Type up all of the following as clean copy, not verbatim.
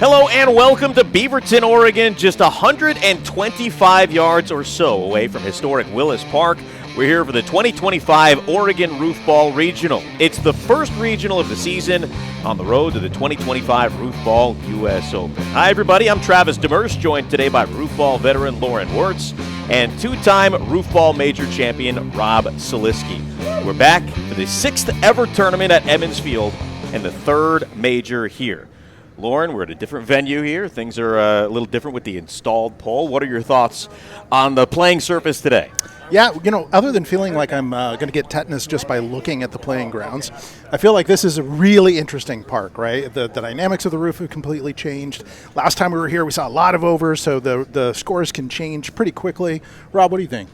Hello and welcome to Beaverton, Oregon, just 125 yards or so away from historic Willis Park. We're here for the 2025 Oregon Roofball Regional. It's the first regional of the season on the road to the 2025 Roofball U.S. Open. Hi, everybody. I'm Travis Demers, joined today by Roofball veteran Lauren Wirtz and two-time Roofball Major champion Rob Saliski. We're back for the 6th ever tournament at Emmons Field and the 3rd major here. Lauren, we're at a different venue here. Things are a little different with the installed pole. What are your thoughts on the playing surface today? Yeah, other than feeling like I'm going to get tetanus just by looking at the playing grounds, I feel like this is a really interesting park, right? The dynamics of the roof have completely changed. Last time we were here, we saw a lot of overs, so the scores can change pretty quickly. Rob, what do you think?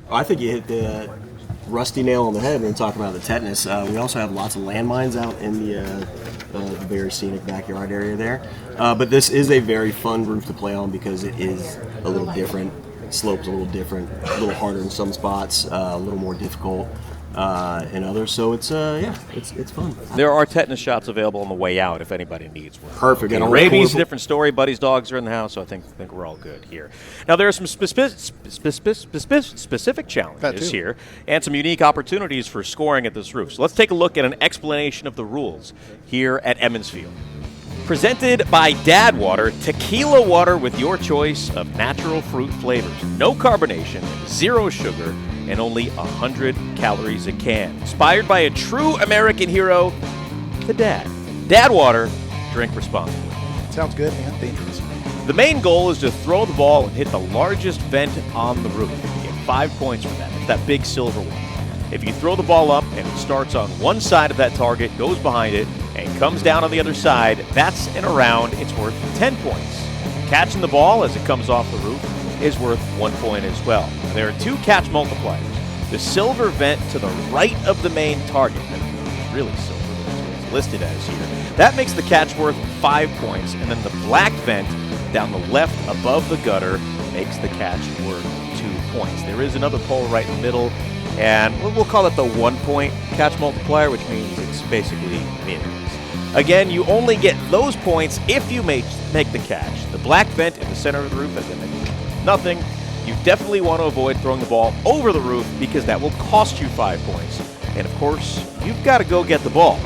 I think you hit the rusty nail on the head when we talk about the tetanus. We also have lots of landmines out in the very scenic backyard area there. But this is a very fun roof to play on because it is a little different. Slope's a little different, a little harder in some spots, a little more difficult in others. So it's fun. There are tetanus shots available on the way out if anybody needs one. Perfect. And rabies, different story. Buddy's dogs are in the house, so I think we're all good here. Now there are some specific challenges here and some unique opportunities for scoring at this roof. So let's take a look at an explanation of the rules here at Emmons Field. Presented by Dad Water, tequila water with your choice of natural fruit flavors. No carbonation, 0 sugar, and only 100 calories a can. Inspired by a true American hero, the Dad. Dad Water, drink responsibly. Sounds good and dangerous. The main goal is to throw the ball and hit the largest vent on the roof. You get 5 points for that. It's that big silver one. If you throw the ball up and it starts on one side of that target, goes behind it, and comes down on the other side, that's in a round, it's worth 10 points. Catching the ball as it comes off the roof is worth 1 point as well. And there are 2 catch multipliers. The silver vent to the right of the main target, that's really silver, that's what it's listed as here, that makes the catch worth 5 points, and then the black vent down the left above the gutter makes the catch worth 2 points. There is another pole right in the middle, and we'll call it the 1 point catch multiplier, which means it's basically meaningless. Again, you only get those points if you make the catch. The black vent in the center of the roof, as I mentioned, nothing. You definitely want to avoid throwing the ball over the roof because that will cost you 5 points. And of course, you've got to go get the ball.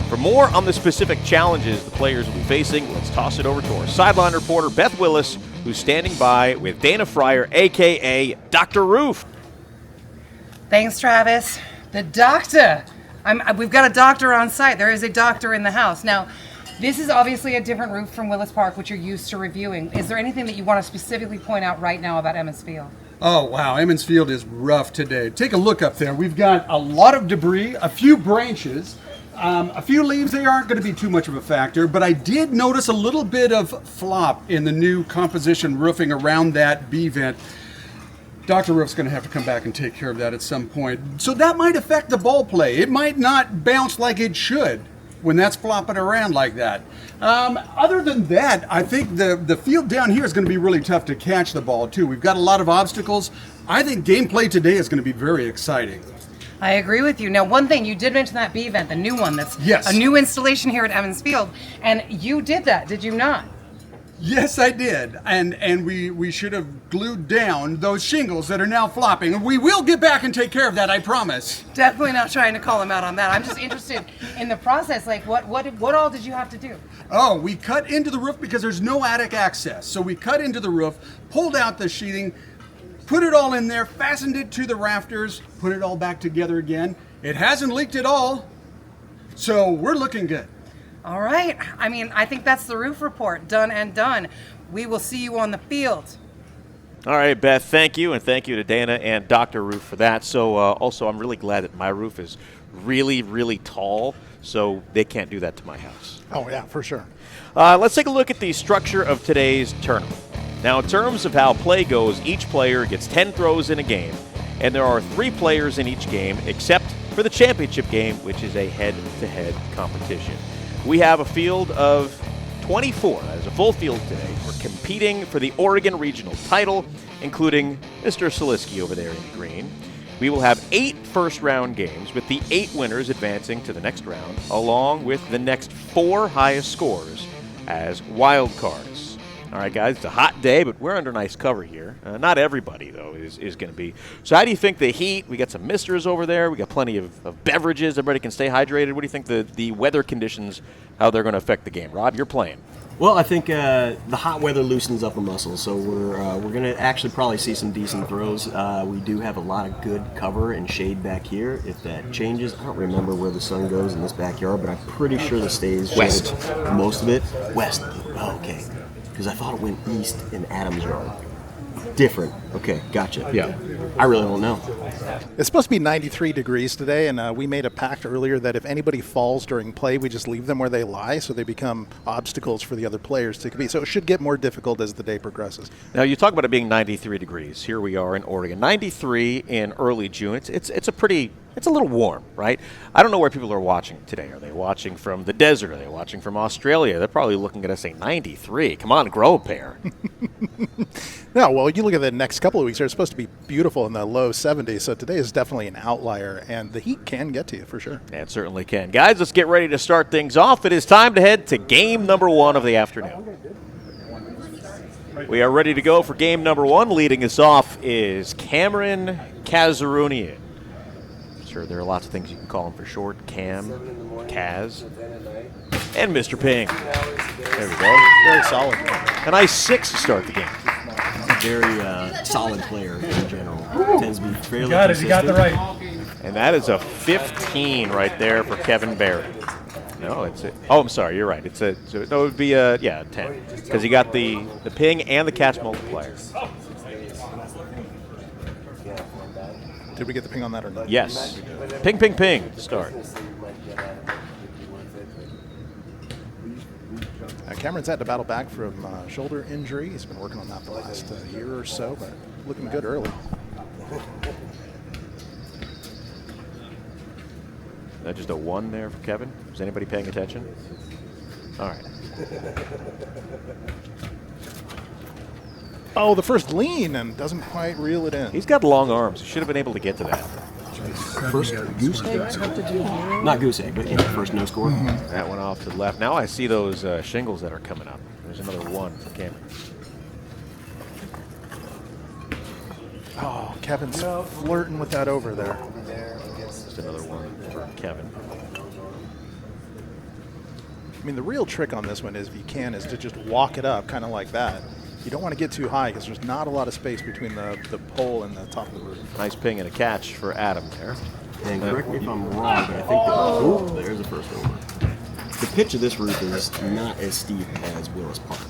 For more on the specific challenges the players will be facing, let's toss it over to our sideline reporter, Beth Willis, who's standing by with Dana Fryer, a.k.a. Dr. Roof. Thanks, Travis. The doctor. We've got a doctor on site. There is a doctor in the house. Now, this is obviously a different roof from Willis Park, which you're used to reviewing. Is there anything that you want to specifically point out right now about Emmons Field? Oh, wow. Emmons Field is rough today. Take a look up there. We've got a lot of debris, a few branches, a few leaves. They aren't going to be too much of a factor, but I did notice a little bit of flop in the new composition roofing around that B vent. Dr. Roof's going to have to come back and take care of that at some point. So that might affect the ball play. It might not bounce like it should when that's flopping around like that. Other than that, I think the field down here is going to be really tough to catch the ball, too. We've got a lot of obstacles. I think gameplay today is going to be very exciting. I agree with you. Now, one thing, you did mention that B vent, the new one that's Yes. a new installation here at Emmons Field, and you did that, did you not? Yes, I did. And we should have glued down those shingles that are now flopping. We will get back and take care of that, I promise. Definitely not trying to call him out on that. I'm just interested in the process. Like, what all did you have to do? Oh, we cut into the roof because there's no attic access. So we cut into the roof, pulled out the sheeting, put it all in there, fastened it to the rafters, put it all back together again. It hasn't leaked at all, so we're looking good. All right. I mean, I think that's the roof report. Done and done. We will see you on the field. All right, Beth, thank you, and thank you to Dana and Dr. Roof for that. So also, I'm really glad that my roof is really, really tall, so they can't do that to my house. Oh, yeah, for sure. Let's take a look at the structure of today's tournament. Now, in terms of how play goes, each player gets 10 throws in a game, and there are 3 players in each game, except for the championship game, which is a head-to-head competition. We have a field of 24. That is a full field today. We're competing for the Oregon Regional title, including Mr. Saliski over there in green. We will have 8 first-round games, with the 8 winners advancing to the next round, along with the next 4 highest scores as wild cards. All right, guys, it's a hot day, but we're under nice cover here. Not everybody, though, is going to be. So how do you think the heat, we got some misters over there, we got plenty of beverages, everybody can stay hydrated. What do you think the weather conditions, how they're going to affect the game? Rob, you're playing. Well, I think the hot weather loosens up the muscles, so we're going to actually probably see some decent throws. We do have a lot of good cover and shade back here. If that changes, I don't remember where the sun goes in this backyard, but I'm pretty sure the stays West. shaded most of it. West. Oh, okay. Because I thought it went east in Adam's yard. Different. Okay, gotcha. Yeah. I really don't know. It's supposed to be 93 degrees today, and we made a pact earlier that if anybody falls during play, we just leave them where they lie so they become obstacles for the other players to compete. So it should get more difficult as the day progresses. Now, you talk about it being 93 degrees. Here we are in Oregon. 93 in early June. It's a little warm, right? I don't know where people are watching today. Are they watching from the desert? Are they watching from Australia? They're probably looking at us saying 93. Come on, grow a pair. No, well, you look at the next couple of weeks, they're supposed to be beautiful in the low 70s, so today is definitely an outlier, and the heat can get to you for sure. It certainly can. Guys, let's get ready to start things off. It is time to head to game number 1 of the afternoon. We are ready to go for game number 1. Leading us off is Cameron Kazarunian. Sure, there are lots of things you can call him for short. Cam, Kaz, and Mr. Ping. There we go. Very solid. A nice 6 to start the game. Very solid player in general. Tends to be fairly Got it. consistent. You got the right. And that is a 15 right there for Kevin Barry. No, I'm sorry, you're right. It would be a 10. Because he got the ping and the catch multiplier. Did we get the ping on that or not? Yes. Ping, ping, ping to start. Cameron's had to battle back from shoulder injury. He's been working on that the last year or so, but looking good early. Is that just a 1 there for Kevin? Is anybody paying attention? All right. Oh, the first lean and doesn't quite reel it in. He's got long arms. He should have been able to get to that. First goose egg? Not goose egg, but first no score. That went off to the left. Now I see those shingles that are coming up. There's another 1 for Cameron. Oh, Kevin's flirting with that over there. Just another 1 for Kevin. I mean, the real trick on this one is, if you can, is to just walk it up kind of like that. You don't want to get too high because there's not a lot of space between the pole and the top of the roof. Nice ping and a catch for Adam there. And correct me if I'm wrong, but I think there's the first over. The pitch of this roof is not as steep as Willis Park.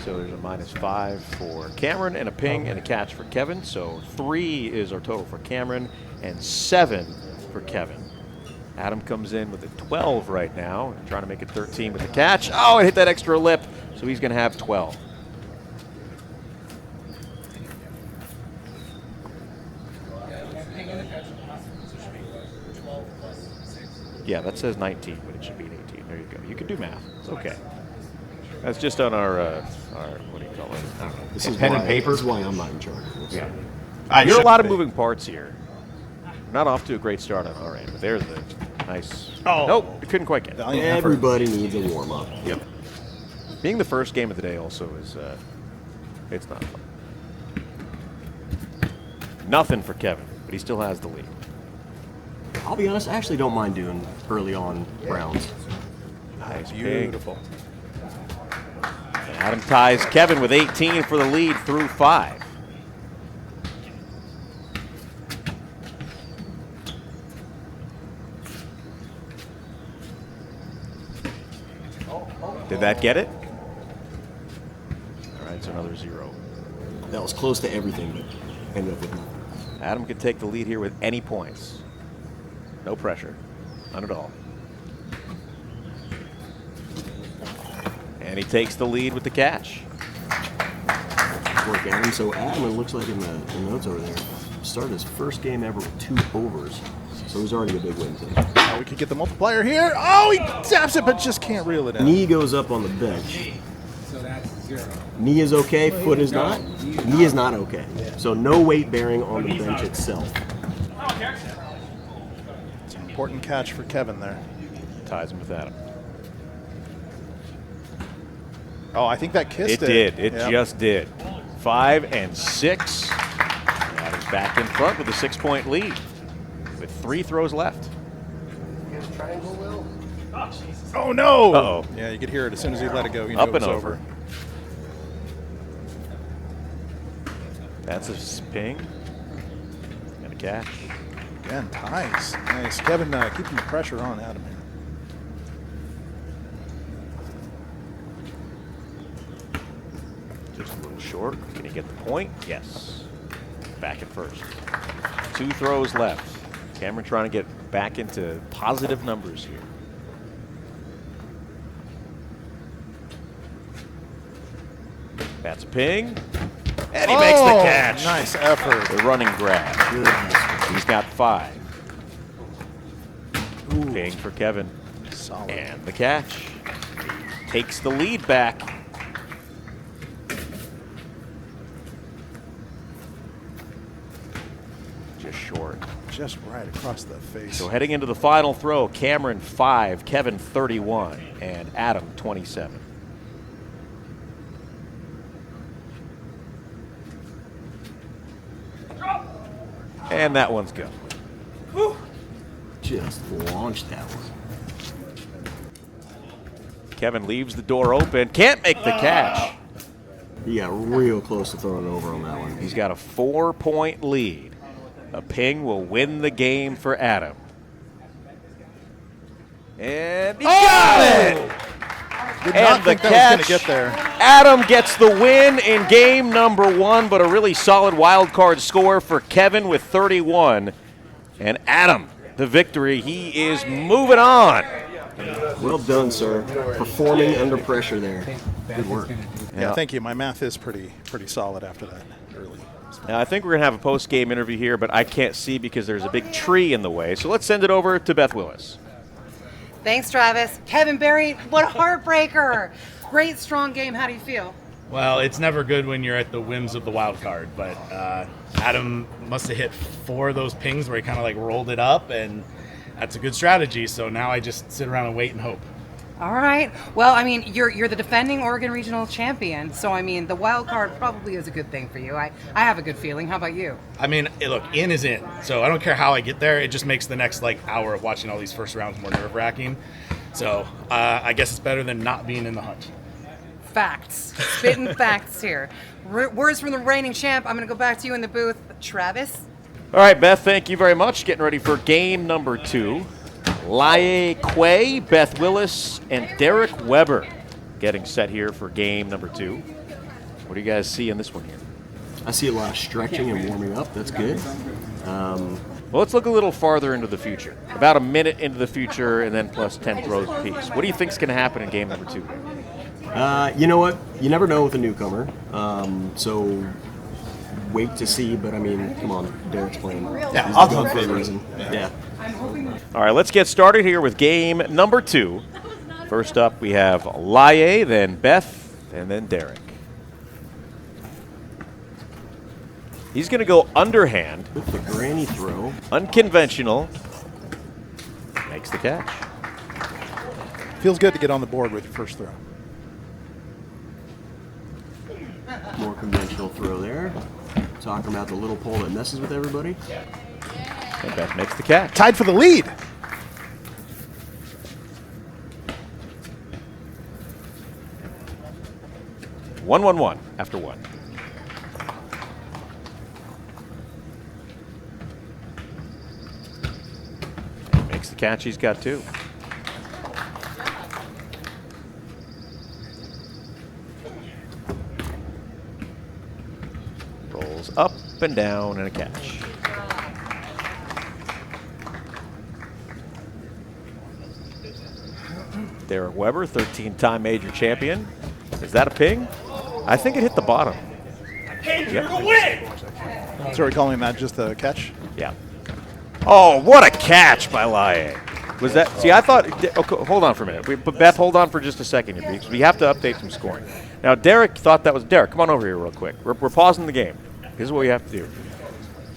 So there's a -5 for Cameron and a ping and a catch for Kevin. So 3 is our total for Cameron and 7 for Kevin. Adam comes in with a 12 right now, trying to make it 13 with the catch. Oh, it hit that extra lip, so he's going to have 12. Yeah, that says 19, but it should be an 18. There you go. You can do math. It's okay. That's just on our what do you call it? I don't know. This is pen why, and paper. This is why I'm not in charge of this. Yeah. There are a lot of moving parts here. Not off to a great start on our end, but there's the nice. Oh. Nope, we couldn't quite get it. Valiant effort. Everybody needs a warm up. Yep. Being the first game of the day also is it's not fun. Nothing for Kevin, but he still has the lead. I'll be honest, I actually don't mind doing early on Browns. Nice, Beautiful. And Adam ties Kevin with 18 for the lead through 5. Did that get it? All right, so another 0. That was close to everything, but ended up with nothing. Adam could take the lead here with any points. No pressure. None at all. And he takes the lead with the catch. Work, Adam. So Adam, it looks like in the notes over there, started his first game ever with 2 overs. So he's already a big win today. Oh, we could get the multiplier here. Oh, he taps it, but just can't reel it in. Knee goes up on the bench. Knee is okay, foot is not. Knee is not okay. So no weight bearing on the bench itself. It's an important catch for Kevin there. Ties him with Adam. Oh, I think that kissed It it. did. It Yep. just did. 5 and 6. Adams back in front with a 6-point lead with 3 throws left. Oh, no. Uh-oh. Yeah, you could hear it as soon as he let it go. You knew Up it was and over. That's a ping. And a catch. Again, ties. Nice. Kevin keeping the pressure on Adam here. Just a little short. Can he get the point? Yes. Back at first. 2 throws left. Cameron trying to get back into positive numbers here. That's a ping. And he makes the catch. Nice effort. The running grab. He's got 5. Ping for Kevin. Solid. And the catch. Takes the lead back. Just short. Just right across the face. So heading into the final throw, Cameron 5, Kevin 31, and Adam 27. And that one's good. Just launched that one. Kevin leaves the door open. Can't make the catch. He got real close to throwing it over on that one. He's got a 4-point lead. A ping will win the game for Adam. And he got it! Did And not the think that was catch. going to get there. Adam gets the win in game number 1, but a really solid wild card score for Kevin with 31. And Adam, the victory. He is moving on. Well done, sir. Performing under pressure there. Good work. Yeah, thank you. My math is pretty solid after that early. Now, I think we're going to have a post-game interview here, but I can't see because there's a big tree in the way. So let's send it over to Beth Willis. Thanks, Travis. Kevin Berry, what a heartbreaker. Great, strong game. How do you feel? Well, it's never good when you're at the whims of the wild card, but Adam must have hit 4 of those pings where he kind of like rolled it up, and that's a good strategy. So now I just sit around and wait and hope. All right. Well, I mean, you're the defending Oregon Regional Champion, so I mean, the wild card probably is a good thing for you. I have a good feeling. How about you? I mean, look, in is in. So I don't care how I get there. It just makes the next hour of watching all these first rounds more nerve-wracking. So I guess it's better than not being in the hunt. Facts. Spitting facts here. Words from the reigning champ. I'm going to go back to you in the booth. Travis? All right, Beth, thank you very much. Getting ready for game number 2. Laie Quay, Beth Willis, and Derek Weber getting set here for game number 2. What do you guys see in this one here? I see a lot of stretching and warming up. That's good. Well, let's look a little farther into the future. About a minute into the future and then plus 10 throws apiece. What do you think is going to happen in game number 2? You know what? You never know with a newcomer. So wait to see, but I mean, come on. Derek's playing. Yeah, He's I'll done go for a favor. reason. Yeah. All right, let's get started here with game number 2. First up, we have Laie, then Beth, and then Derek. He's going to go underhand, With the granny throw. unconventional. Makes the catch. Feels good to get on the board with your first throw. More conventional throw there. Talking about the little pole that messes with everybody. And Beth makes the catch. Tied for the lead. One after 1. Makes the catch. He's got 2. Rolls up and down and a catch. Derek Weber, 13-time major champion. Is that a ping? I think it hit the bottom. Yep. So are we calling that just a catch? Yeah. Oh, what a catch by Laie. Was that? See, I thought. Okay, hold on for a minute. Beth, hold on for just a second here because we have to update some scoring. Now, Derek thought that was Derek. Come on over here real quick. We're pausing the game. This is what we have to do.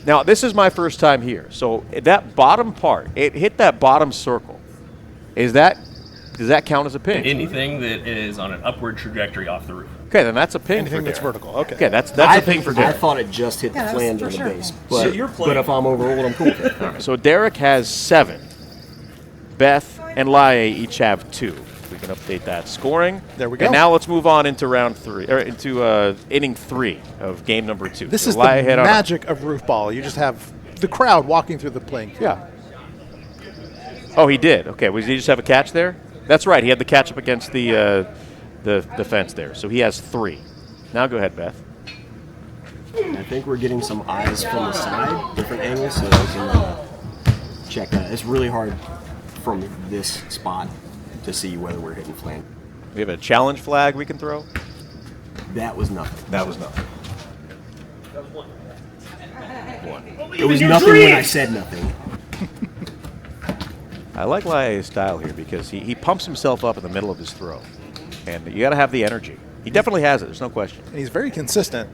Now, this is my first time here, so that bottom part, it hit that bottom circle. Is that does that count as a ping? Anything that is on an upward trajectory off the roof. Okay, then that's a ping Anything for that's Derek. vertical. Okay. Okay, that's a ping for I Derek. thought it just hit the Yeah, flange for of the sure. base. But, you're but playing- if I'm overruled, I'm cool with it. So Derek has 7. Beth and Laie each have 2. We can update that scoring. There we go. And now let's move on into round 3, or into inning 3 of game number 2. This So is the Laie hit on- magic of Roofball. You just have the crowd walking through the playing field. Yeah. Oh, he did. Okay, did he just have a catch there? That's right. He had the catch up against the fence there. So he has 3. Now go ahead, Beth. I think we're getting some eyes from the side, different angles, so we can check that. It's really hard from this spot to see whether we're hitting flange. We have a challenge flag we can throw. That was nothing. That was nothing. It was nothing when I said nothing. I like Laie's style here because he pumps himself up in the middle of his throw. And you got to have the energy. He definitely has it. There's no question. And he's very consistent.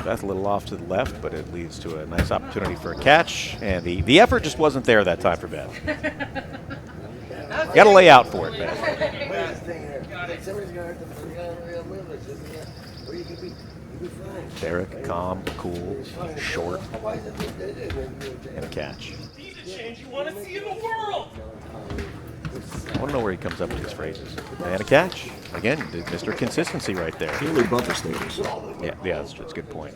Beth a little off to the left, but it leads to a nice opportunity for a catch. And the effort just wasn't there that time for Beth. Got to lay out for it, Beth. Derek, calm, cool, short, and a catch. I want to know where he comes up with these phrases. And a catch. Again, Mr. Consistency right there. Really bumper stickers. Yeah, that's a good point.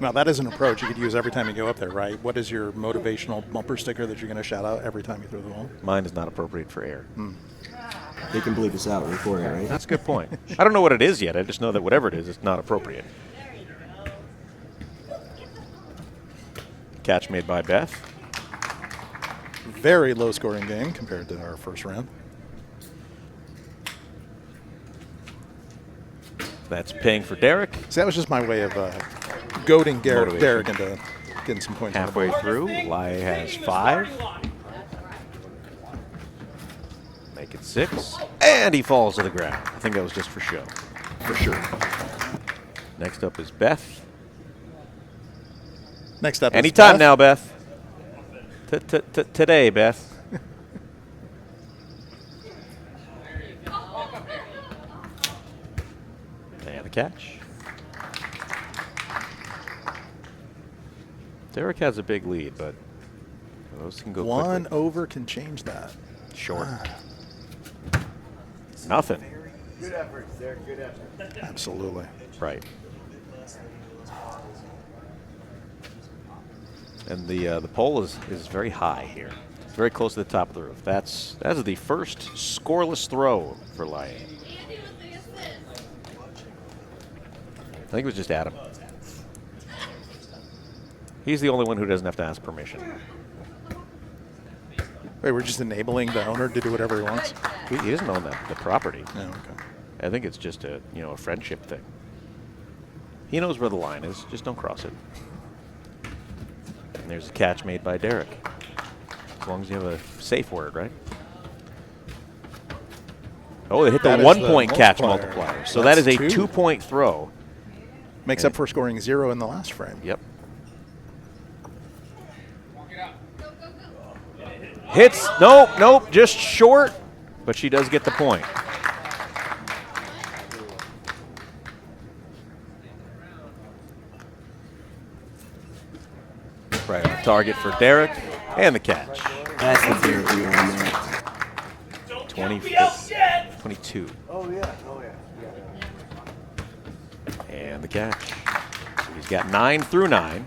Now, that is an approach you could use every time you go up there, right? What is your motivational bumper sticker that you're going to shout out every time you throw the ball? Mine is not appropriate for air. They can bleep this out and record it, right? That's a good point. I don't know what it is yet. I just know that whatever it is, it's not appropriate. Catch made by Beth. Very low scoring game compared to our first round. That's paying for Derek. So that was just my way of goading Motivation. Derek into getting some points. on the Halfway board. through, Laie has 5. Make it 6. And he falls to the ground. I think that was just for show. For sure. Next up is Beth. Next up is Anytime Beth. now, Beth. Today, Beth. And a catch. Derek has a big lead, but those can go One quickly. over can change that. Short. Nothing. Absolutely. Right. And the pole is very high here. It's very close to the top of the roof. That is the first scoreless throw for Laie. I think it was just Adam. He's the only one who doesn't have to ask permission. Wait, we're just enabling the owner to do whatever he wants? He doesn't own the property. No, okay. I think it's just a friendship thing. He knows where the line is. Just don't cross it. And there's a catch made by Derek. As long as you have a safe word, right? Oh, they hit the That is 1 the point catch multiplier. multiplier. So that That's is a 2. 2-point throw. Makes up for scoring 0 in the last frame. Yep. Hits. Nope. Just short. But she does get the point. Right on target for Derek. And the catch. That's the therapy on there. 22. And the catch. So he's got 9 through 9.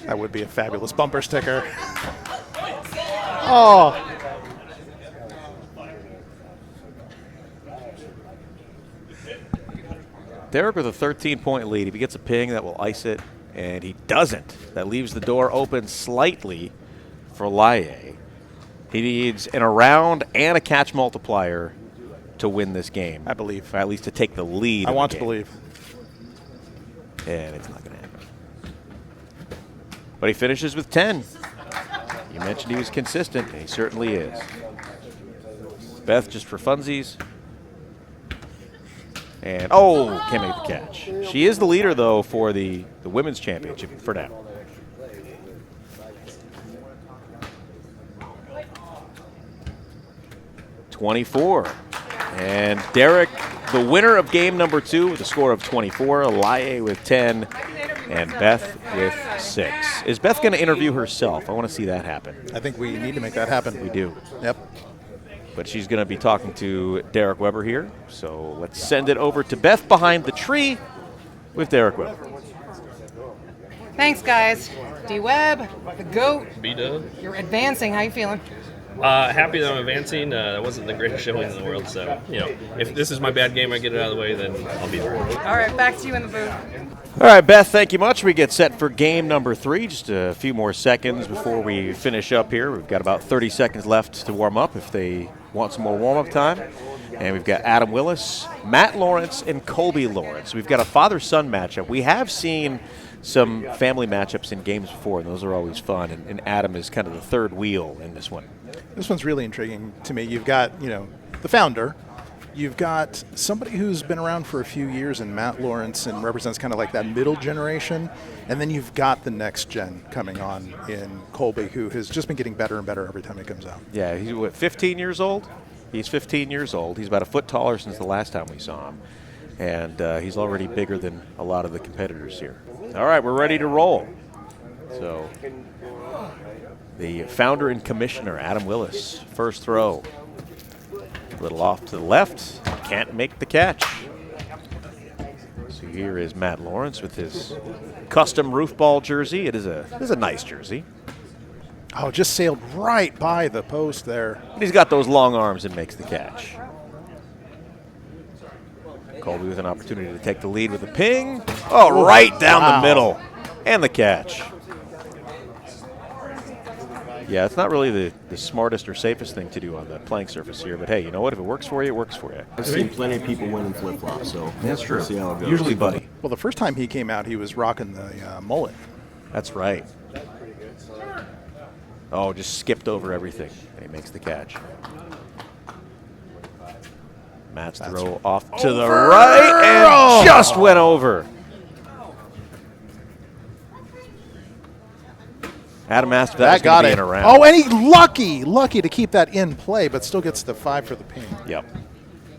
That would be a fabulous bumper sticker. Oh. Derek with a 13-point lead. If he gets a ping, that will ice it, and he doesn't. That leaves the door open slightly for Laie. He needs an around and a catch multiplier to win this game. I believe. Or at least to take the lead. I in want the to game. believe. And it's not going to happen. But he finishes with 10. You mentioned he was consistent, and he certainly is. Beth, just for funsies, And, oh, can't make the catch. She is the leader, though, for the women's championship for now. .24. And Derek, the winner of game number 2 with a score of 24. Laie with 10. And Beth with 6. Is Beth going to interview herself? I want to see that happen. I think we need to make that happen. We do. Yep. But she's going to be talking to Derek Weber here. So let's send it over to Beth behind the tree with Derek Weber. Thanks, guys. D-Web, the GOAT. B-Dub. You're advancing. How you feeling? Happy that I'm advancing. That wasn't the greatest showing in the world, so, if this is my bad game, I get it out of the way, then I'll be there. All right, back to you in the booth. All right, Beth, thank you much. We get set for game number 3. Just a few more seconds before we finish up here. We've got about 30 seconds left to warm up if they want some more warm-up time. And we've got Adam Willis, Matt Lawrence, and Colby Lawrence. We've got a father-son matchup. We have seen some family matchups in games before, and those are always fun. And Adam is kind of the third wheel in this one. This one's really intriguing to me. You've got, the founder. You've got somebody who's been around for a few years in Matt Lawrence and represents kind of like that middle generation. And then you've got the next gen coming on in Colby, who has just been getting better and better every time he comes out. Yeah, he's 15 years old? He's 15 years old. He's about a foot taller since the last time we saw him. And he's already bigger than a lot of the competitors here. All right, we're ready to roll. So the founder and commissioner, Adam Willis, first throw. A little off to the left, can't make the catch. So here is Matt Lawrence with his custom Roofball jersey. It is a nice jersey. Oh, just sailed right by the post there. And he's got those long arms and makes the catch. Colby with an opportunity to take the lead with a ping. Oh, right down the middle. And the catch. Yeah, it's not really the smartest or safest thing to do on the playing surface here, but hey, you know what? If it works for you, it works for you. I've seen plenty of people win in flip-flops, so That's true. we'll see how it goes. Usually Buddy. Well, the first time he came out, he was rocking the mullet. That's right. Oh, just skipped over everything, and he makes the catch. Matt's throw off to the right, and just went over. Adam asked if that was going to be in a round. Oh, and he lucky to keep that in play, but still gets the 5 for the ping. Yep.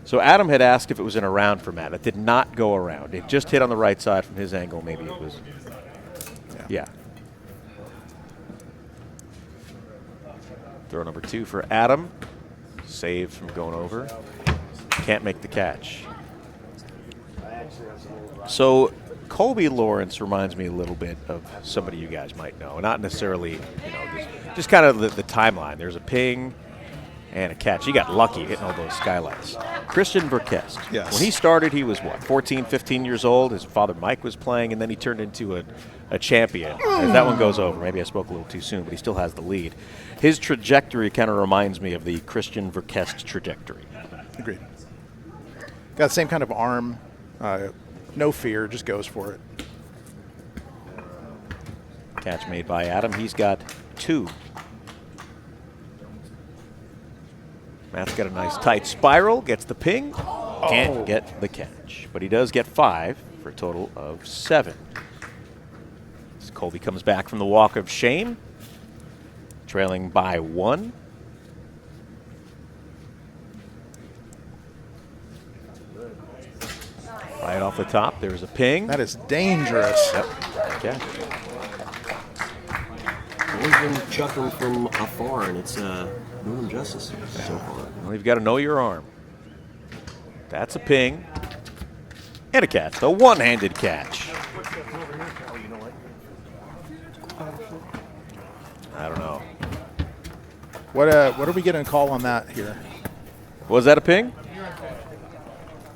So Adam had asked if it was in a round for Matt. It did not go around. It just hit on the right side from his angle. Maybe it was. Yeah. Throw number 2 for Adam. Saved from going over. Can't make the catch. So Colby Lawrence reminds me a little bit of somebody you guys might know. Not necessarily, just kind of the timeline. There's a ping and a catch. He got lucky hitting all those skylights. Christian Verkest. Yes. When he started, he was, 14, 15 years old. His father Mike was playing, and then he turned into a champion. As that one goes over. Maybe I spoke a little too soon, but he still has the lead. His trajectory kind of reminds me of the Christian Verkest trajectory. Agreed. Got the same kind of arm. No fear, just goes for it. Catch made by Adam. He's got 2. Matt's got a nice tight spiral. Gets the ping. Can't get the catch. But he does get 5 for a total of 7. As Colby comes back from the walk of shame. Trailing by 1. Right off the top, there's a ping. That is dangerous. Yep. Catch. We've been chucking from afar, and it's doing them justice so far. Well, you've got to know your arm. That's a ping. And a catch. The one-handed catch. I don't know. What are we getting a call on that here? Was that a ping?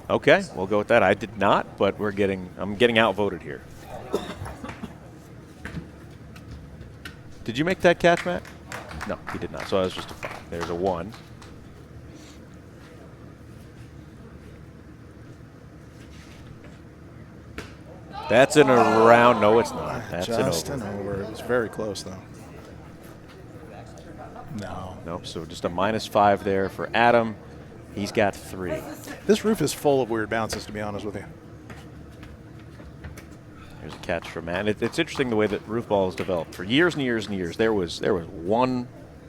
Okay, we'll go with that. I did not, but I'm getting outvoted here. Did you make that catch, Matt? No, he did not. So that was just a 5. There's a 1. That's in a round. No, it's not. That's just an over. an over. It was very close, though. No. Nope, so just a -5 there for Adam. He's got 3. This roof is full of weird bounces, to be honest with you. Here's a catch from Matt. It's interesting the way that roof ball has developed. For years and years and years, there was one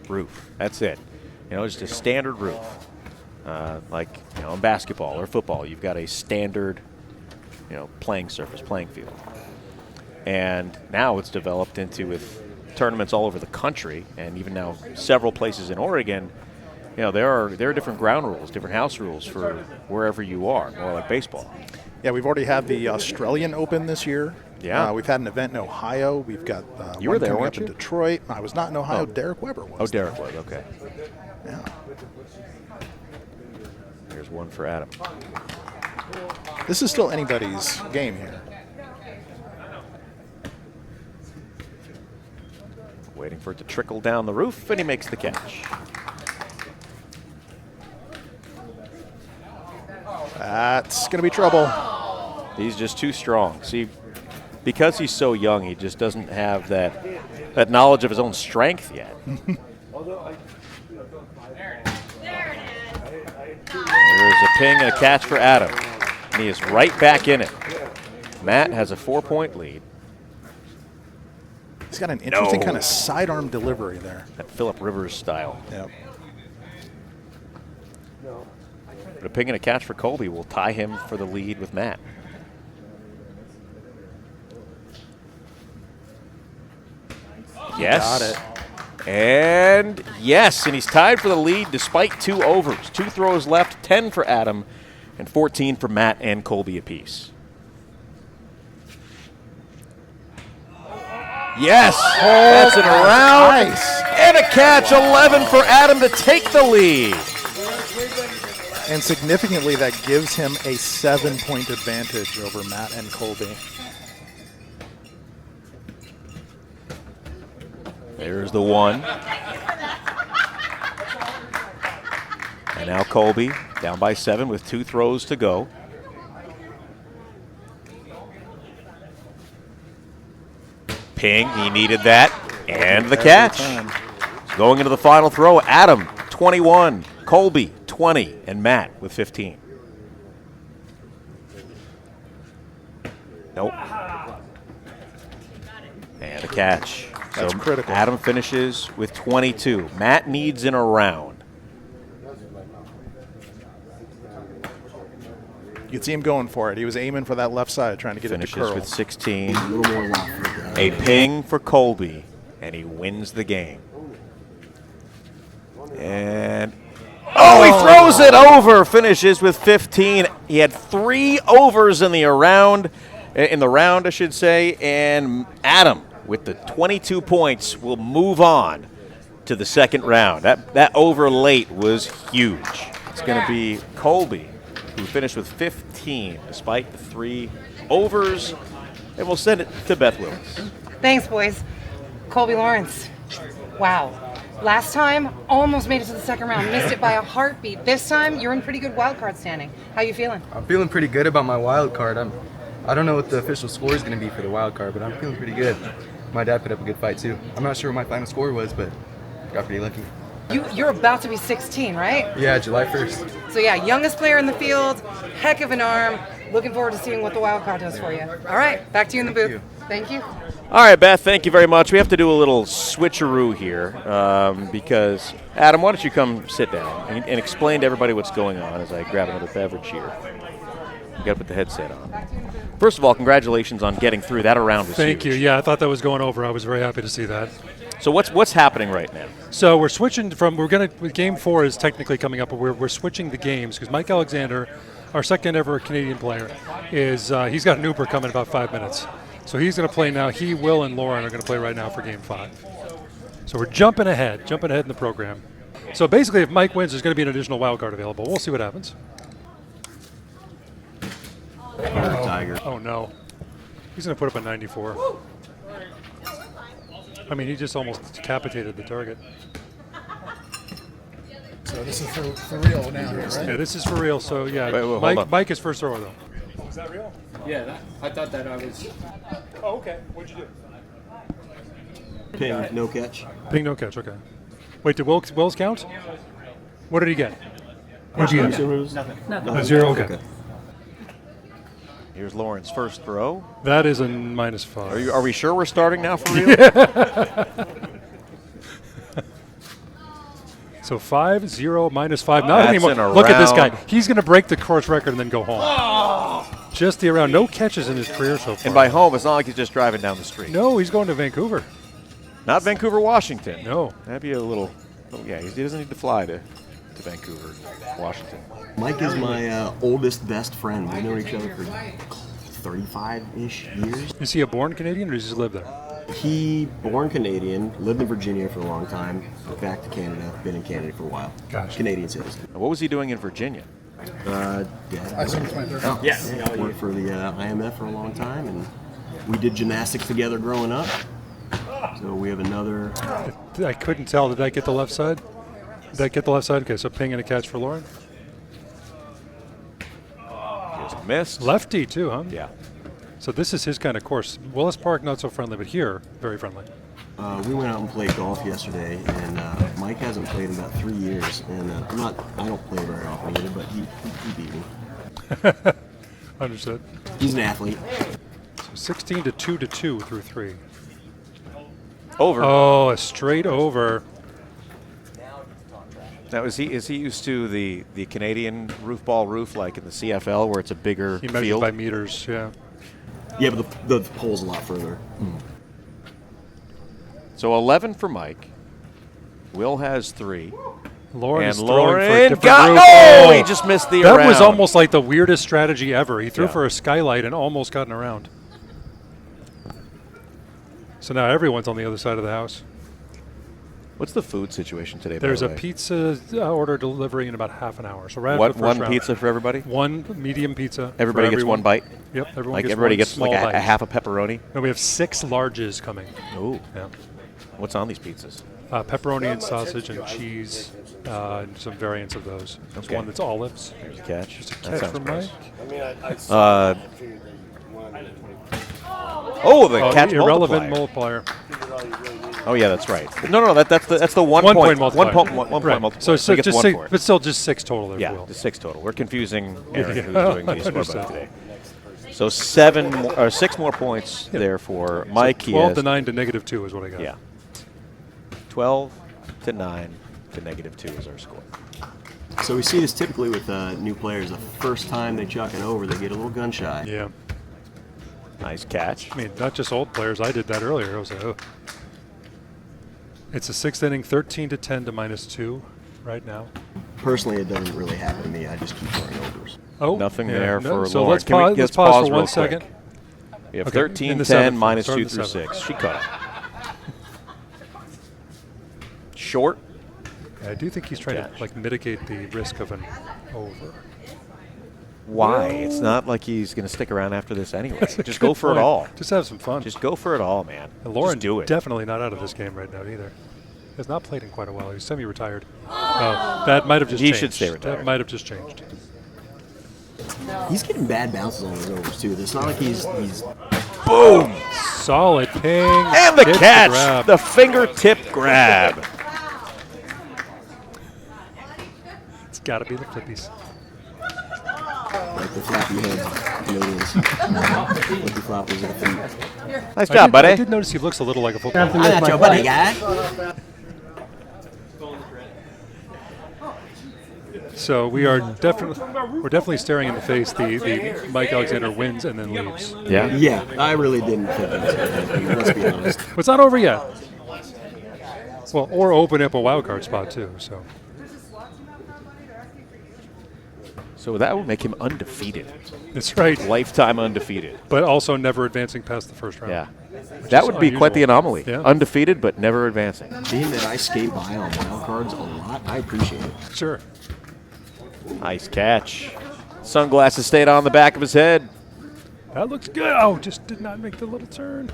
roof. That's it. Just a standard roof. Like in basketball or football, you've got a standard, playing surface, playing field. And now it's developed into, with tournaments all over the country, and even now several places in Oregon, there are different ground rules, different house rules for wherever you are, more like baseball. Yeah, we've already had the Australian Open this year. Yeah. We've had an event in Ohio. We've got you were one there, coming weren't up you? in Detroit. I was not in Ohio. Derek Weber was. Oh, Derek was, okay. Yeah. Here's one for Adam. This is still anybody's game here. Waiting for it to trickle down the roof, and he makes the catch. That's going to be trouble. He's just too strong. See, because he's so young, he just doesn't have that knowledge of his own strength yet. There's a ping and a catch for Adam. And he is right back in it. Matt has a 4-point lead. He's got an interesting kind of sidearm delivery there. That Phillip Rivers style. Yep. But a ping and a catch for Colby will tie him for the lead with Matt. Yes. Got it. And yes, and he's tied for the lead despite 2 overs. 2 throws left, 10 for Adam, and 14 for Matt and Colby apiece. Yes, that's an around. Nice. And a catch, 11 for Adam to take the lead. And significantly, that gives him a 7-point advantage over Matt and Colby. There's the 1. And now Colby down by 7 with 2 throws to go. Ping, he needed that. And the catch. Going into the final throw, Adam, 21, Colby, 20, and Matt with 15. Nope. And a catch. That's critical. Adam finishes with 22. Matt needs in a round. You could see him going for it. He was aiming for that left side, trying to get it to Finishes curl. with 16. A little more left. A ping for Colby, and he wins the game. And he throws it over. Finishes with 15. He had 3 overs in the round, I should say. And Adam, with the 22 points, will move on to the second round. That over late was huge. It's going to be Colby, who finished with 15 despite the 3 overs. And we'll send it to Beth Willis. Thanks, boys. Colby Lawrence. Wow. Last time, almost made it to the second round. Missed it by a heartbeat. This time, you're in pretty good wild card standing. How you feeling? I'm feeling pretty good about my wild card. I don't know what the official score is going to be for the wild card, but I'm feeling pretty good. My dad put up a good fight too. I'm not sure what my final score was, but got pretty lucky. You're about to be 16, right? Yeah, July 1st. So yeah, youngest player in the field, heck of an arm. Looking forward to seeing what the wild card does for you. All right, back to you in the booth. Thank you. All right, Beth, thank you very much. We have to do a little switcheroo here because, Adam, why don't you come sit down and explain to everybody what's going on as I grab another beverage here. You got to put the headset on. First of all, congratulations on getting through. That round was Thank huge. you. Yeah, I thought that was going over. I was very happy to see that. So what's happening right now? So we're switching Game 4 is technically coming up, but we're switching the games because Mike Alexander, our second ever Canadian player, he's got an Uber coming in about 5 minutes. So he's going to play now. He, Will, and Lauren are going to play right now for Game 5. So we're jumping ahead in the program. So basically, if Mike wins, there's going to be an additional wild card available. We'll see what happens. Tiger. Oh, no. He's going to put up a 94. I mean, he just almost decapitated the target. So this is for real now, right? Yeah, this is for real. So, yeah, Wait, hold on. Mike is first thrower, though. Is that real? Yeah, I thought that I was. Oh, okay. What'd you do? Ping, no catch. Ping, no catch, okay. Wait, did Will's count? What did he get? What'd you get? Nothing. A 0? Okay. Here's Lawrence first throw. That is a -5. Are we sure we're starting now for real? So 5, 0, -5. Not That's anymore. in a Look at this guy. round. He's going to break the course record and then go home. Just the around. No catches in his career so far. And by home, it's not like he's just driving down the street. No, he's going to Vancouver. Not Vancouver, Washington. No. That'd be a little. Oh, yeah, he doesn't need to fly to Vancouver, Washington. Mike is my oldest best friend. We've known each other for 35-ish years. Is he a born Canadian or does he just live there? He, born Canadian, lived in Virginia for a long time, back to Canada, been in Canada for a while. Gotcha. Canadian citizen. What was he doing in Virginia? Dad. Worked for the IMF for a long time, and we did gymnastics together growing up. So we have another. I couldn't tell. Did that get the left side? Did that get the left side? Okay, so ping and a catch for Lauren. Just missed. Lefty too, huh? Yeah. So this is his kind of course. Willis Park, not so friendly, but here, very friendly. We went out and played golf yesterday, and Mike hasn't played in about 3 years. And I don't play very often either, but he beat me. Understood. He's an athlete. So 16 to 2 to 2 through 3. Over. Oh, a straight over. Now, is he used to the Canadian roofball roof like in the CFL where it's a bigger He measures field? by meters, yeah. Yeah, but the pole's a lot further. So 11 for Mike. Will has 3. Lauren is And throwing for a Lauren different got. roof. Oh, he just missed the That around. was almost like the weirdest strategy ever. He threw Yeah. for a skylight and almost got an around. So now everyone's on the other side of the house. What's the food situation today? There's by a the way? pizza order delivery in about half an hour. So right What, after the first one round. pizza for everybody? One medium pizza. Everybody for gets everyone. one bite? Yep, everyone Like gets everybody one gets small like bite. a half a pepperoni? No, we have 6 larges coming. Ooh. Yeah. What's on these pizzas? Pepperoni and sausage and cheese, and some variants of those. There's Okay. one that's olives. There's a catch. Just a That catch sounds from gross. Mike. Oh, the catch irrelevant multiplier. multiplier. Oh yeah, that's right. No, that's the 1 1 point. point multiplier. One point Right. multiplier. So he gets just 1 six, for it. but still just 6 total there. Yeah, Will. just 6 total. We're confusing Aaron, Yeah. who's doing the scoreboard Understood. today. So 6 more points there for Mike. So 12 he to has, 9 to -2 is what I got. Yeah. 12 to 9 to -2 is our score. So we see this typically with new players. The first time they chuck it over, they get a little gun shy. Yeah. Nice catch. I mean, not just old players. I did that earlier. I was like, oh. It's a 6th inning, 13 to 10 to -2 right now. Personally, it doesn't really happen to me. I just keep throwing overs. Oh, Nothing there for So Lauren. let's Can we pause. just Let's pause for real 1 second. quick? We have Okay, 13, in the 10, seventh. -2 Start in the through seventh. 6. She cut it. Short. I do think he's trying Catch. to like mitigate the risk of an over. Why? It's not like he's going to stick around after this anyway. That's a Just good go for point. it all. Just have some fun. Just go for it all, man. And Lauren Just do it. definitely not out of this game right now either. Has not played in quite a while. He's semi-retired. That might have just He changed. should stay retired. That might have just changed. He's getting bad bounces on his overs too. It's not like he's Boom! Solid ping. And the Gets catch. grab. The fingertip grab. It's got to be the flippies. like the flappy head Canadians. With the floppies at the feet. Nice job, buddy. I did notice he looks a little like a football player. I got your buddy, guy. So we're definitely staring in the face the Mike Alexander wins and then leaves. Yeah. Yeah, I really didn't think that was going to happen. Let's be honest. But it's not over yet. Well, or open up a wild card spot too. So that would make him undefeated. That's right. Lifetime undefeated. But also never advancing past the first round. Yeah. Which That is would be quite the unusual. anomaly. Yeah. Undefeated, but never advancing. Being that I skate by on wild cards a lot, I appreciate it. Sure. Nice catch. Sunglasses stayed on the back of his head. That looks good. Oh, just did not make the little turn.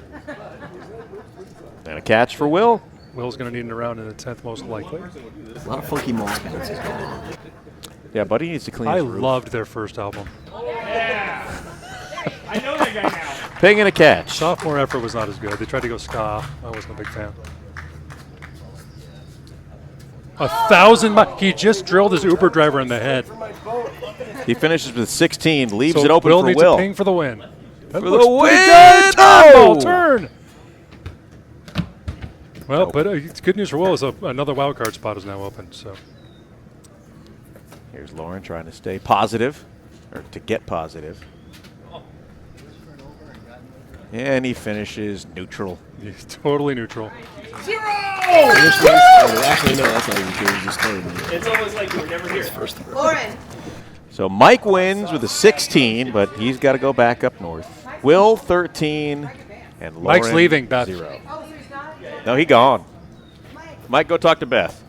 And a catch for Will. Will's going to need an around in the 10th most likely. A lot of funky moss bounces going on. Yeah, Buddy needs to clean I his roof. loved their first album. I know that guy now. Ping and a catch. Sophomore effort was not as good. They tried to go ska. I wasn't a big fan. 1,000 miles. He just drilled his Uber driver in the head. He finishes with 16, leaves So it open Will for needs Will. a ping for the win. That For looks the pretty win! good. Oh! Turn. Well, but it's good news for Will is another wild card spot is now open. So Here's Lauren trying to stay positive, or to get positive. And he finishes neutral. he's totally neutral. Actually, no, that's not even true. He's just totally It's almost like we were never here. Lauren. So Mike wins with a 16, but he's got to go back up north. Will 13, and Lauren Mike's leaving, Beth. 0. No, he gone. Mike, go talk to Beth.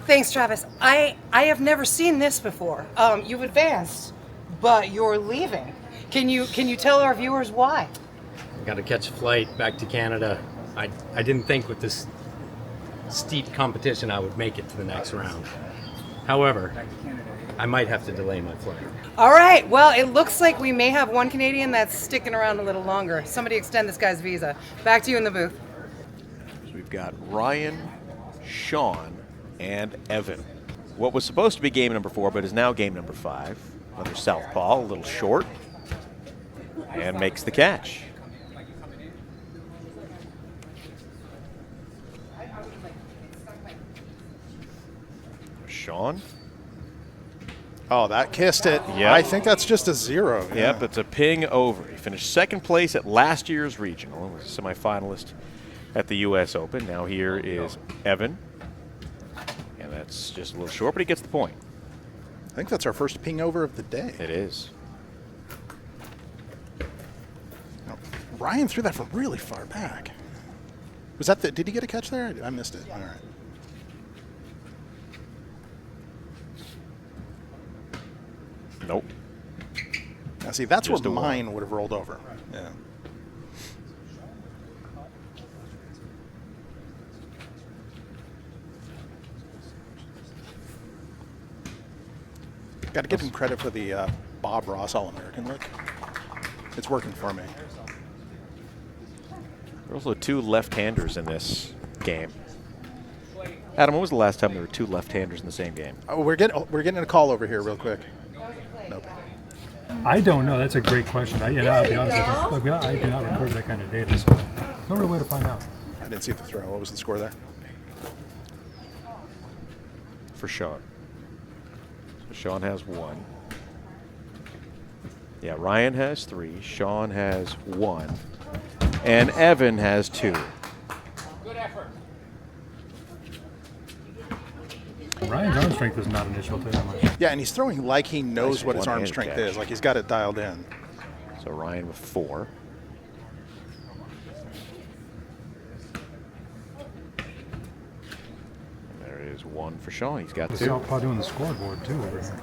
Thanks, Travis. I have never seen this before. You've advanced, but you're leaving. Can you tell our viewers why? Got to catch a flight back to Canada. I didn't think with this steep competition I would make it to the next round. However, I might have to delay my flight. All right. Well, it looks like we may have one Canadian that's sticking around a little longer. Somebody extend this guy's visa. Back to you in the booth. So we've got Ryan, Shawn, and Evan. What was supposed to be game number 4, but is now game number 5. Another southpaw, a little short, and makes the catch. Shawn. Oh, that kissed it. Yep. I think that's just a 0. Yeah. Yep, it's a ping over. He finished second place at last year's regional. He was a semifinalist at the U.S. Open. Now here is Evan. And that's just a little short, but he gets the point. I think that's our first ping over of the day. It is. Ryan threw that from really far back. Was that did he get a catch there? I missed it. All right. Nope. Now see, that's Just where a mine would have rolled over. Yeah. Got to give him credit for the Bob Ross All-American look. It's working for me. There are also 2 left-handers in this game. Adam, when was the last time there were 2 left-handers in the same game? Oh, we're getting a call over here real quick. Nope. I don't know. That's a great question. I'll be honest with you. I do not record that kind of data, so no real way to find out. I didn't see the throw. What was the score there? For Shawn. So Shawn has 1. Yeah, Ryan has 3. Shawn has 1. And Evan has 2. Good effort. Ryan's arm strength is not an issue, I'll tell you that much. Yeah, and he's throwing like he knows Nice what his arm one-handed strength catch. is. Like he's got it dialed in. So Ryan with 4. And there is 1 for Shawn. He's got The 2. southpaw doing the scoreboard, too, over here.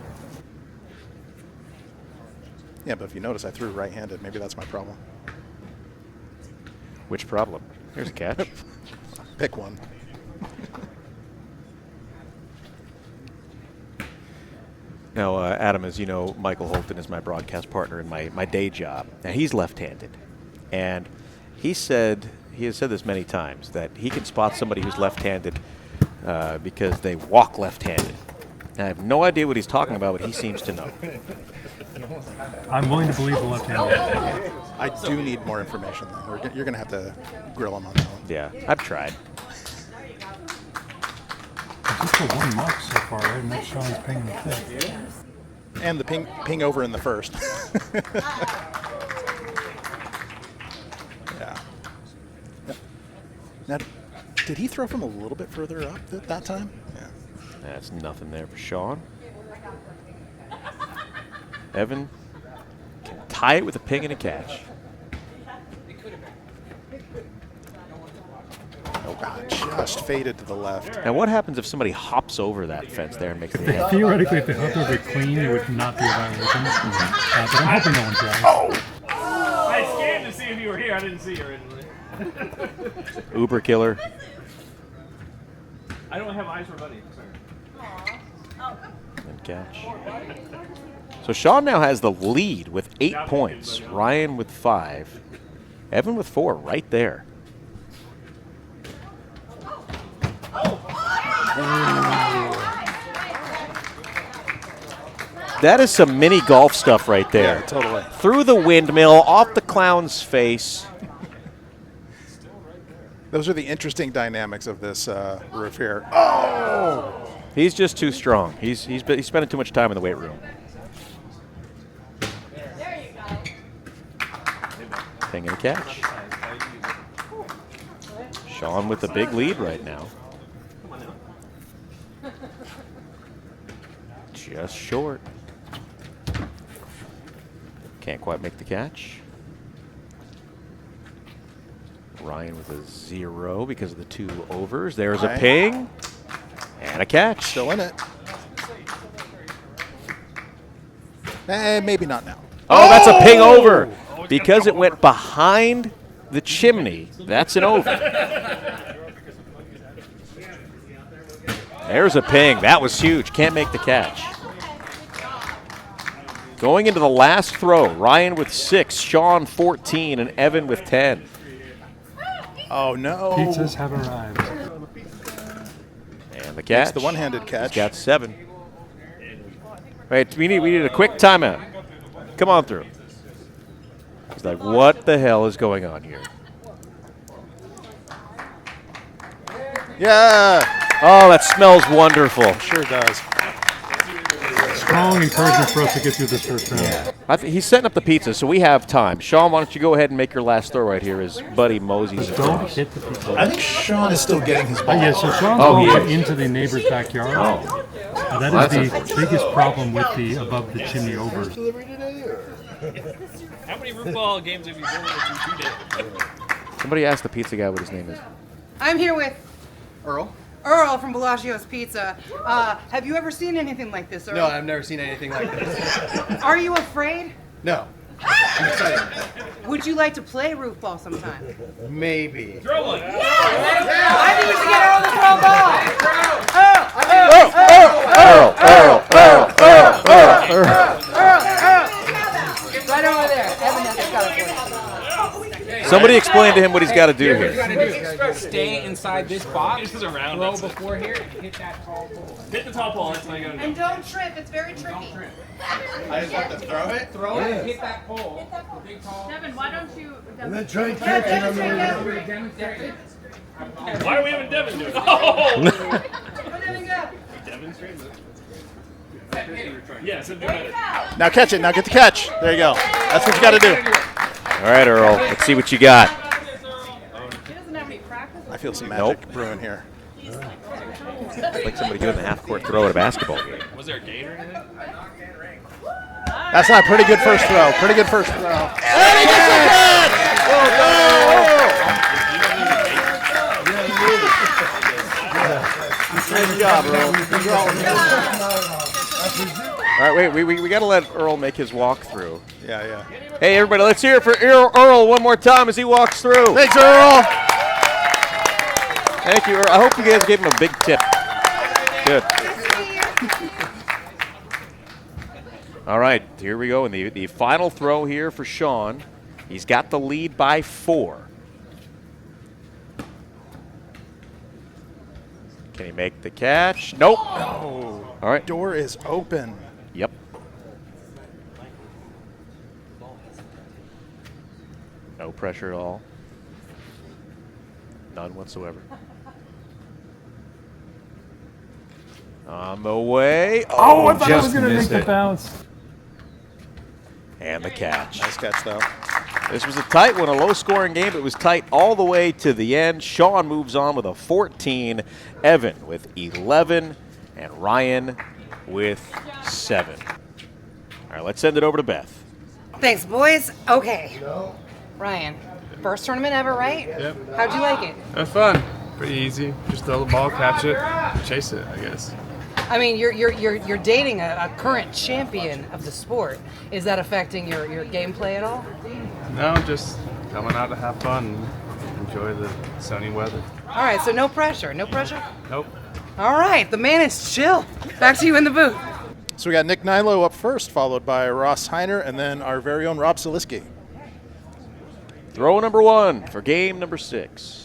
Yeah, but if you notice, I threw right-handed. Maybe that's my problem. Which problem? Here's a catch. Pick one. Now, Adam, as you know, Michael Holton is my broadcast partner in my day job. Now, he's left-handed. And he has said this many times, that he can spot somebody who's left-handed because they walk left-handed. Now, I have no idea what he's talking about, but he seems to know. I'm willing to believe the left-handed. I do need more information, though. You're going to have to grill him on that one. Yeah, I've tried. Just for 1 mark so far, right? And that's Shawn's ping in the fifth. And the ping over in the first. Yeah. Now, did he throw from a little bit further up that time? Yeah. That's nothing there for Shawn. Evan can tie it with a ping and a catch. Oh, God, just faded to the left. Now, what happens if somebody hops over that fence there and makes the catch? Theoretically, if they hooked over clean, it would not be a violation. But I'm hoping no one tries. I scanned to see if you were here. I didn't see you originally. Uber killer. I don't have eyes for Buddy. Sorry. And catch. So Shawn now has the lead with 8 points. Ryan with 5. Evan with 4 right there. That is some mini golf stuff right there. Yeah, totally. Through the windmill, off the clown's face. Those are the interesting dynamics of this roof here. Oh! He's just too strong. He's spending too much time in the weight room. Ping and a catch. Shawn with the big lead right now. Just short. Can't quite make the catch. Ryan with a 0 because of the 2 overs. There's a ping and a catch. Still in it. Maybe not now. Oh, that's a ping over. Because it went behind the chimney, that's an over. There's a ping. That was huge. Can't make the catch. Going into the last throw, Ryan with 6, Shawn 14, and Evan with 10. Oh, no. Pizzas have arrived. And the catch. It's the one-handed catch. He's got 7. Wait, we need a quick timeout. Come on through. He's like, what the hell is going on here? Yeah. Oh, that smells wonderful. Sure does. Strong encouragement for us to get through this first round. Yeah. He's setting up the pizza, so we have time. Shawn, why don't you go ahead and make your last throw right here as Buddy moseys Don't hit the pizza. I think Shawn is still getting his ball. Yeah, so Shawn's going into the neighbor's backyard. That is the biggest problem with the above the chimney overs. How many Roofball games have you been with? Somebody asked the pizza guy what his name is. I'm here with Earl? Earl from Bellagio's Pizza. Have you ever seen anything like this, Earl? No, I've never seen anything like this. Are you afraid? No. I'm excited. Would you like to play roofball sometime? Maybe. Throw one. I think we should get Earl to throw a ball. Earl. Right over there. Evan has got it for you. Somebody explain to him what he's got to do here. Stay inside this box. This is around. Throw before here and hit that tall pole. Hit the tall pole. That's what I gotta do. And don't trip. It's very tricky. I just have to throw it? Throw it and hit that pole. The big tall. Devin, why don't you? And then try and catch it on the way down. Demonstrate. Why are we having Devin do it? Oh! Demonstrate it. Yes, I'm doing it. Now catch it. Now get the catch. There you go. That's what you got to do. All right, Earl, let's see what you got. He doesn't have any practice. I feel some magic brewing here. It's like somebody doing the half-court throw at a basketball game. Was there a gate or anything? That's not a pretty good first throw. Pretty good first throw. And he gets the catch! Good job, Earl. Good job. All right, wait, we got to let Earl make his walkthrough. Yeah. Hey, everybody, let's hear it for Earl one more time as he walks through. Thanks, Earl. Thank you, Earl. I hope you guys gave him a big tip. Good. All right, here we go. And the final throw here for Shawn. He's got the lead by 4. Can he make the catch? Nope. Oh, all right. Door is open. Yep. No pressure at all. None whatsoever. On the way. Oh, I thought I was going to make the bounce. And the catch. Nice catch, though. This was a tight one, a low-scoring game. It was tight all the way to the end. Shawn moves on with a 14, Evan with 11, and Ryan with 7. All right, let's send it over to Beth. Thanks, boys. Okay. Ryan, first tournament ever, right? Yep. How'd you like it? That's fun. Pretty easy. Just throw the ball, catch it, chase it, I guess. I mean, you're dating a current champion of the sport. Is that affecting your gameplay at all? No, just coming out to have fun and enjoy the sunny weather. All right, so no pressure. No pressure? Nope. All right, the man is chill. Back to you in the booth. So we got Nick Nilo up first, followed by Ross Heiner, and then our very own Rob Zaliski. Throw number 1 for game number 6.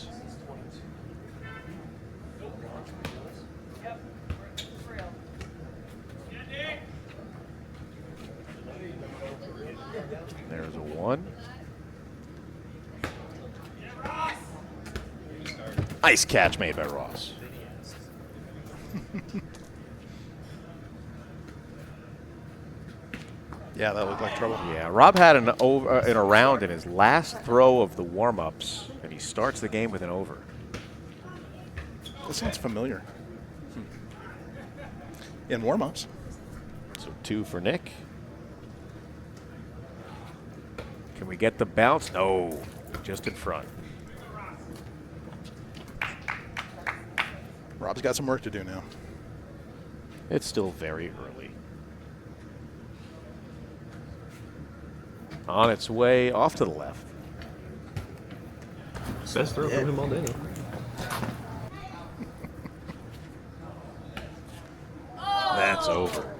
There's a 1. Nice catch made by Ross. Yeah, that looked like trouble. Yeah, Rob had an around in his last throw of the warm-ups, and he starts the game with an over. This sounds familiar. In warm-ups. So 2 for Nick. Can we get the bounce? No, just in front. Rob's got some work to do now. It's still very early. On its way off to the left. Best throw from him all day. That's over.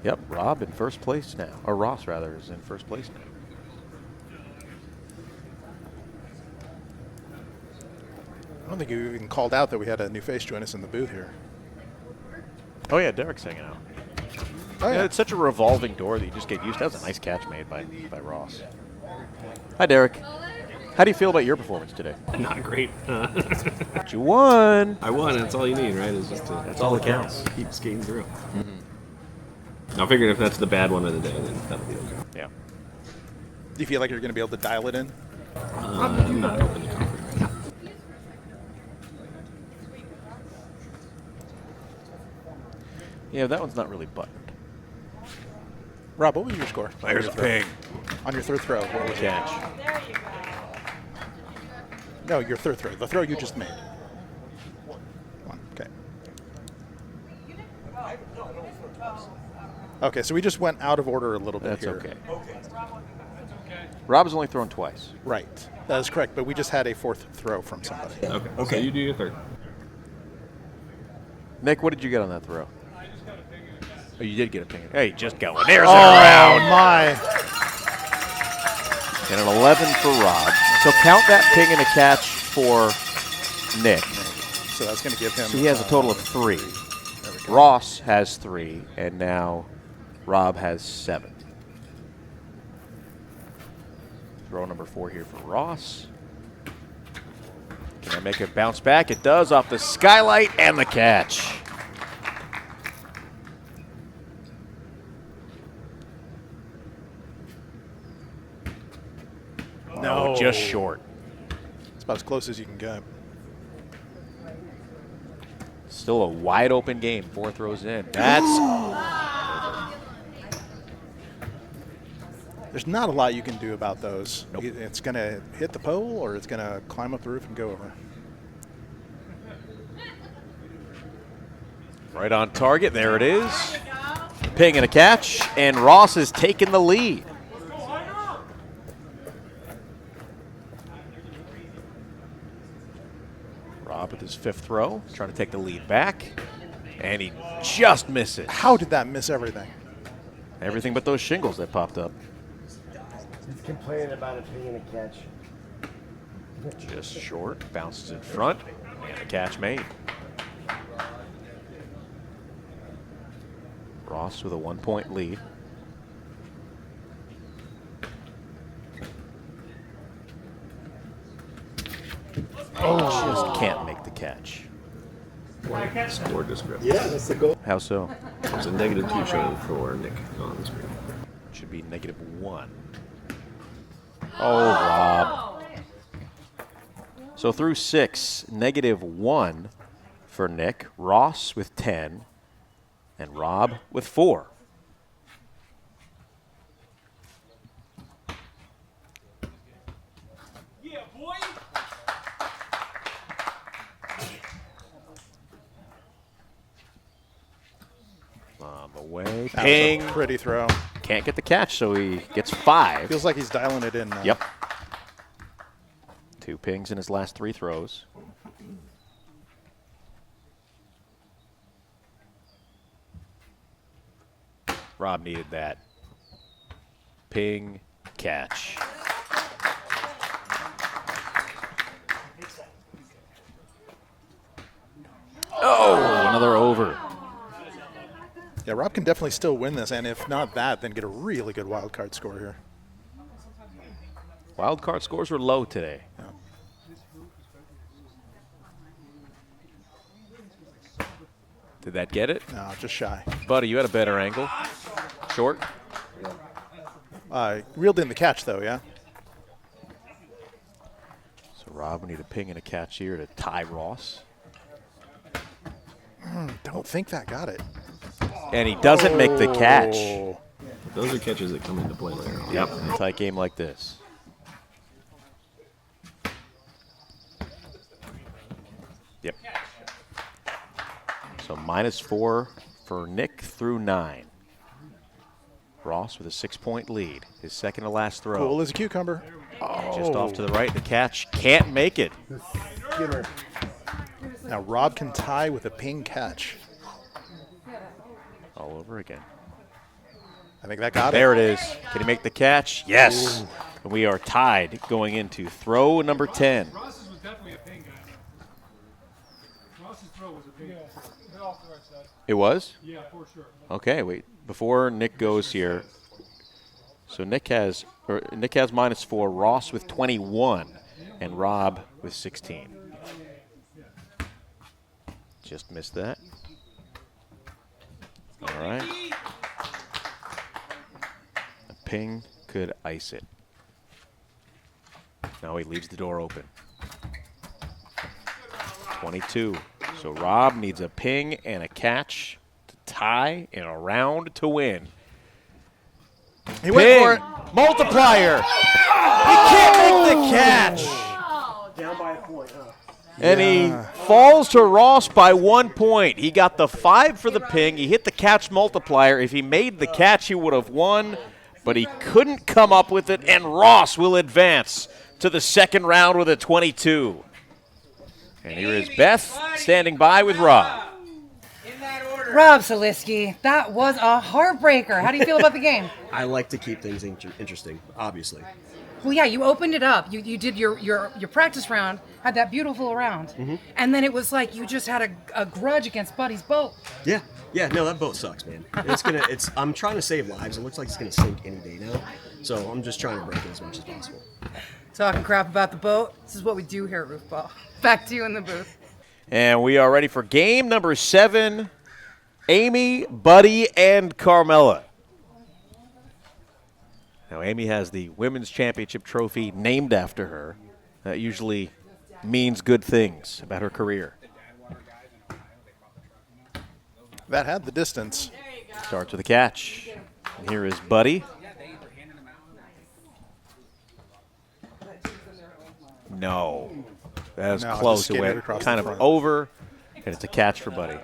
Yep, Rob in first place now. Or Ross, rather, is in first place now. I don't think you even called out that we had a new face join us in the booth here. Oh, yeah, Derek's hanging out. Oh, yeah. It's such a revolving door that you just get used to. That was a nice catch made by Ross. Hi, Derek. How do you feel about your performance today? Not great. But you won. I won. That's all you need, right? It's just That's all that counts. Keep skating through. I figured if that's the bad one of the day, then that'll be okay. Yeah. Do you feel like you're going to be able to dial it in? I'm not open to confident right now. Yeah, that one's not really buttoned. Rob, what was your score? There's a ping. On your third throw, what was it? Catch. There you go. No, your third throw. The throw you just made. 1. Okay. Okay, so we just went out of order a little bit That's here. okay. Rob's only thrown twice. Right. That is correct, but we just had a 4th throw from somebody. Okay. So you do your third. Nick, what did you get on that throw? Oh, you did get a ping. Hey, just going. There's an around. Oh, my. And an 11 for Rob. So count that ping and a catch for Nick. So that's going to give him... So he has a total of 3. There we go. Ross has 3, and now Rob has 7. Throw number 4 here for Ross. Can I make it bounce back? It does off the skylight and the catch. No, just short. It's about as close as you can get. Still a wide open game. 4 throws in. That's There's not a lot you can do about those. Nope. It's going to hit the pole or it's going to climb up the roof and go over. right on target. There it is. Ping and a catch, and Ross has taken the lead. Rob with his 5th throw, trying to take the lead back, and he just misses. How did that miss everything? Everything but those shingles that popped up. He's complaining about it being a catch. Just short, bounces in front, and a catch made. Ross with a 1-point lead. Just can't make the catch. Score discrepancy. Yeah, that's the goal. How so? There's a -2 showing for Nick on the screen. Should be -1. Oh, Rob. So through 6, -1 for Nick. Ross with 10, and Rob with 4. Yeah, boy. On the way. That Ping. was a pretty throw. Can't get the catch, so he gets 5. Feels like he's dialing it in now. Yep. 2 pings in his last 3 throws. Rob needed that. Ping, catch. Oh, another over. Yeah, Rob can definitely still win this, and if not that, then get a really good wild card score here. Wild card scores were low today. Yeah. Did that get it? No, just shy. Buddy, you had a better angle. Short? Reeled in the catch, though, yeah? So Rob, we need a ping and a catch here to tie Ross. Don't think that got it. And he doesn't make the catch. Those are catches that come into play later on. Yep, in a tight game like this. Yep. So -4 for Nick through 9. Ross with a 6-point lead. His second to last throw. Cool as a cucumber. Just off to the right. The catch can't make it. Now Rob can tie with a ping catch. All over again. I think that got it. There it is. Can he make the catch? Yes. And we are tied going into throw number 10. Ross's was definitely a ping, guys. Ross's throw was a ping. They're off the right side. It was? Yeah, for sure. Okay, wait. Before Nick goes here, so Nick has -4, Ross with 21, and Rob with 16. Just missed that. All right. A ping could ice it. Now he leaves the door open. 22. So Rob needs a ping and a catch to tie in a round to win. He went for it. Multiplier. He can't make the catch. Down by a point, huh? And he falls to Ross by 1 point. He got the 5 for the ping. He hit the catch multiplier. If he made the catch, he would have won, but he couldn't come up with it, and Ross will advance to the second round with a 22. And here is Beth standing by with Rob. Rob Saliski, that was a heartbreaker. How do you feel about the game? I like to keep things interesting, obviously. Well, yeah, you opened it up. You did your practice round, had that beautiful round, and then it was like you just had a grudge against Buddy's boat. Yeah, no, that boat sucks, man. I'm trying to save lives. It looks like it's gonna sink any day now, so I'm just trying to break it as much as possible. Talking crap about the boat. This is what we do here at Roofball. Back to you in the booth. And we are ready for game number 7. Amy, Buddy, and Carmela. Now, Amy has the Women's Championship trophy named after her. That usually means good things about her career. That had the distance. Starts with a catch. And here is Buddy. No. That was close. just It skated went across kind the of front. over, and it's a catch for Buddy.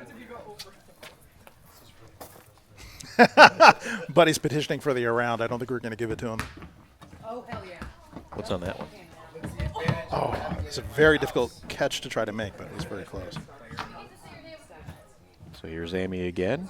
Buddy's petitioning for the around. I don't think we're going to give it to him. Oh, hell yeah. What's on that one? Oh, it's a very difficult catch to try to make, but it was very close. So here's Amy again.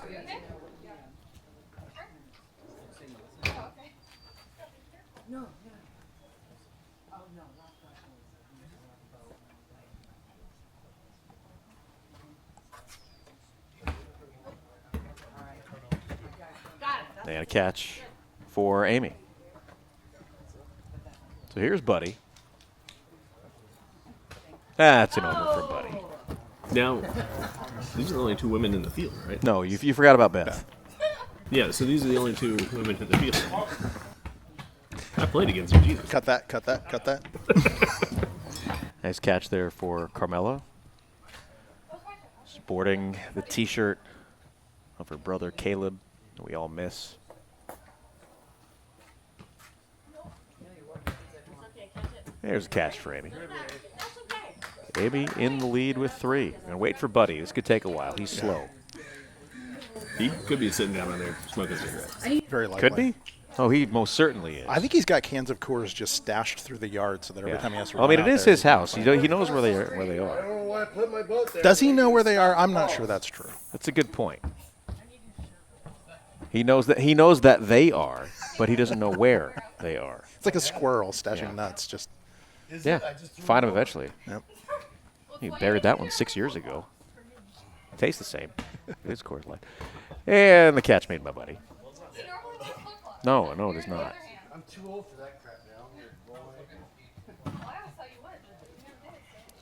And a catch for Amy. So here's Buddy. That's an over for Buddy. Now, these are the only 2 women in the field, right? No, you forgot about Beth. Yeah, so these are the only 2 women in the field. I played against her, Jesus. Cut that, cut that, cut that. Nice catch there for Carmela. Sporting the T-shirt of her brother Caleb that we all miss. There's a catch for Amy. Amy in the lead with 3. And wait for Buddy. This could take a while. He's slow. He could be sitting down on there smoking cigarettes. Very likely. Could be. Oh, he most certainly is. I think he's got cans of Coors just stashed through the yard so that every time he has to Well, I mean, run it out is there, his house. He knows where they are. don't know why I put my boat there. Does he know where they are? I'm not sure that's true. That's a good point. He knows that they are, but he doesn't know where they are. It's like a squirrel stashing nuts. Just Find him eventually. Yep. He buried that one 6 years ago. Tastes the same. It is Coors Light. And the catch made by Buddy. No, it is not. I'm too old for that crap now.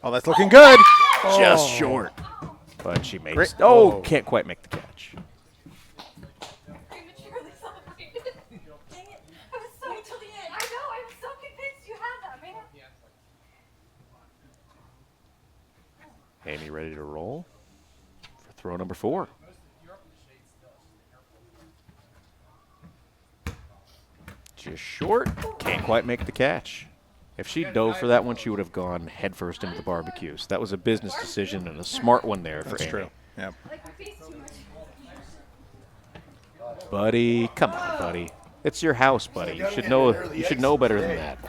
Oh, that's looking good. Just short. But she makes. Great. Oh, can't quite make the catch. Prematurely celebrated. Dang it. I was so till the end. I know. I was so convinced you had that, man. Amy ready to roll for throw number 4. Just short. Can't quite make the catch. If she dove for that one, she would have gone headfirst into the barbecue. So that was a business decision and a smart one there for That's Amy. true. Yeah. Buddy, come on, buddy. It's your house, buddy. You should know. You should know better than that.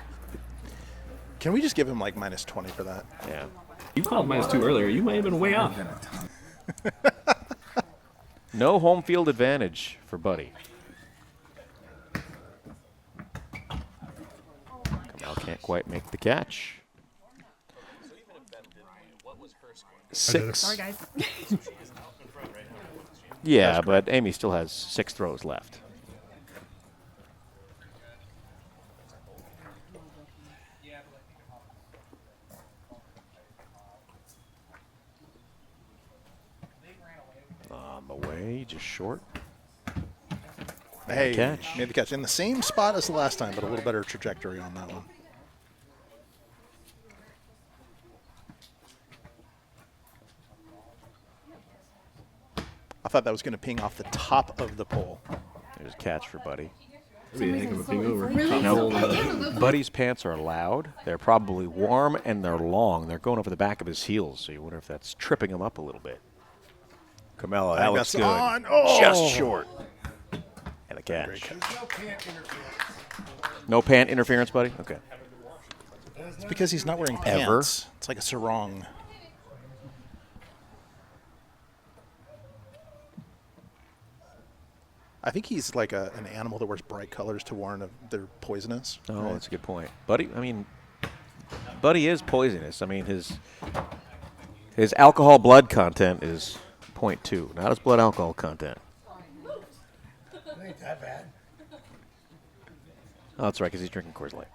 Can we just give him like -20 for that? Yeah. You called -2 earlier. You might have been way off. No home field advantage for Buddy. Kamel can't quite make the catch. 6. Sorry, guys. Yeah, but Amy still has 6 throws left. On the way, just short. Hey, catch. made the catch in the same spot as the last time, but a little better trajectory on that one. I thought that was going to ping off the top of the pole. There's a catch for Buddy. What do you think of a ping over? No, Buddy's pants are loud. They're probably warm and they're long. They're going over the back of his heels, so you wonder if that's tripping him up a little bit. Camella, that looks that's good. on. Oh. Just short. And a catch. No pant interference, Buddy? Okay. It's because he's not wearing pants. Ever? It's like a sarong. I think he's like an animal that wears bright colors to warn of they're poisonous. Oh, right? that's a good point. Buddy is poisonous. I mean, his alcohol blood content is 0.2, not his blood alcohol content. Ain't that bad. Oh, that's right, because he's drinking Coors Light.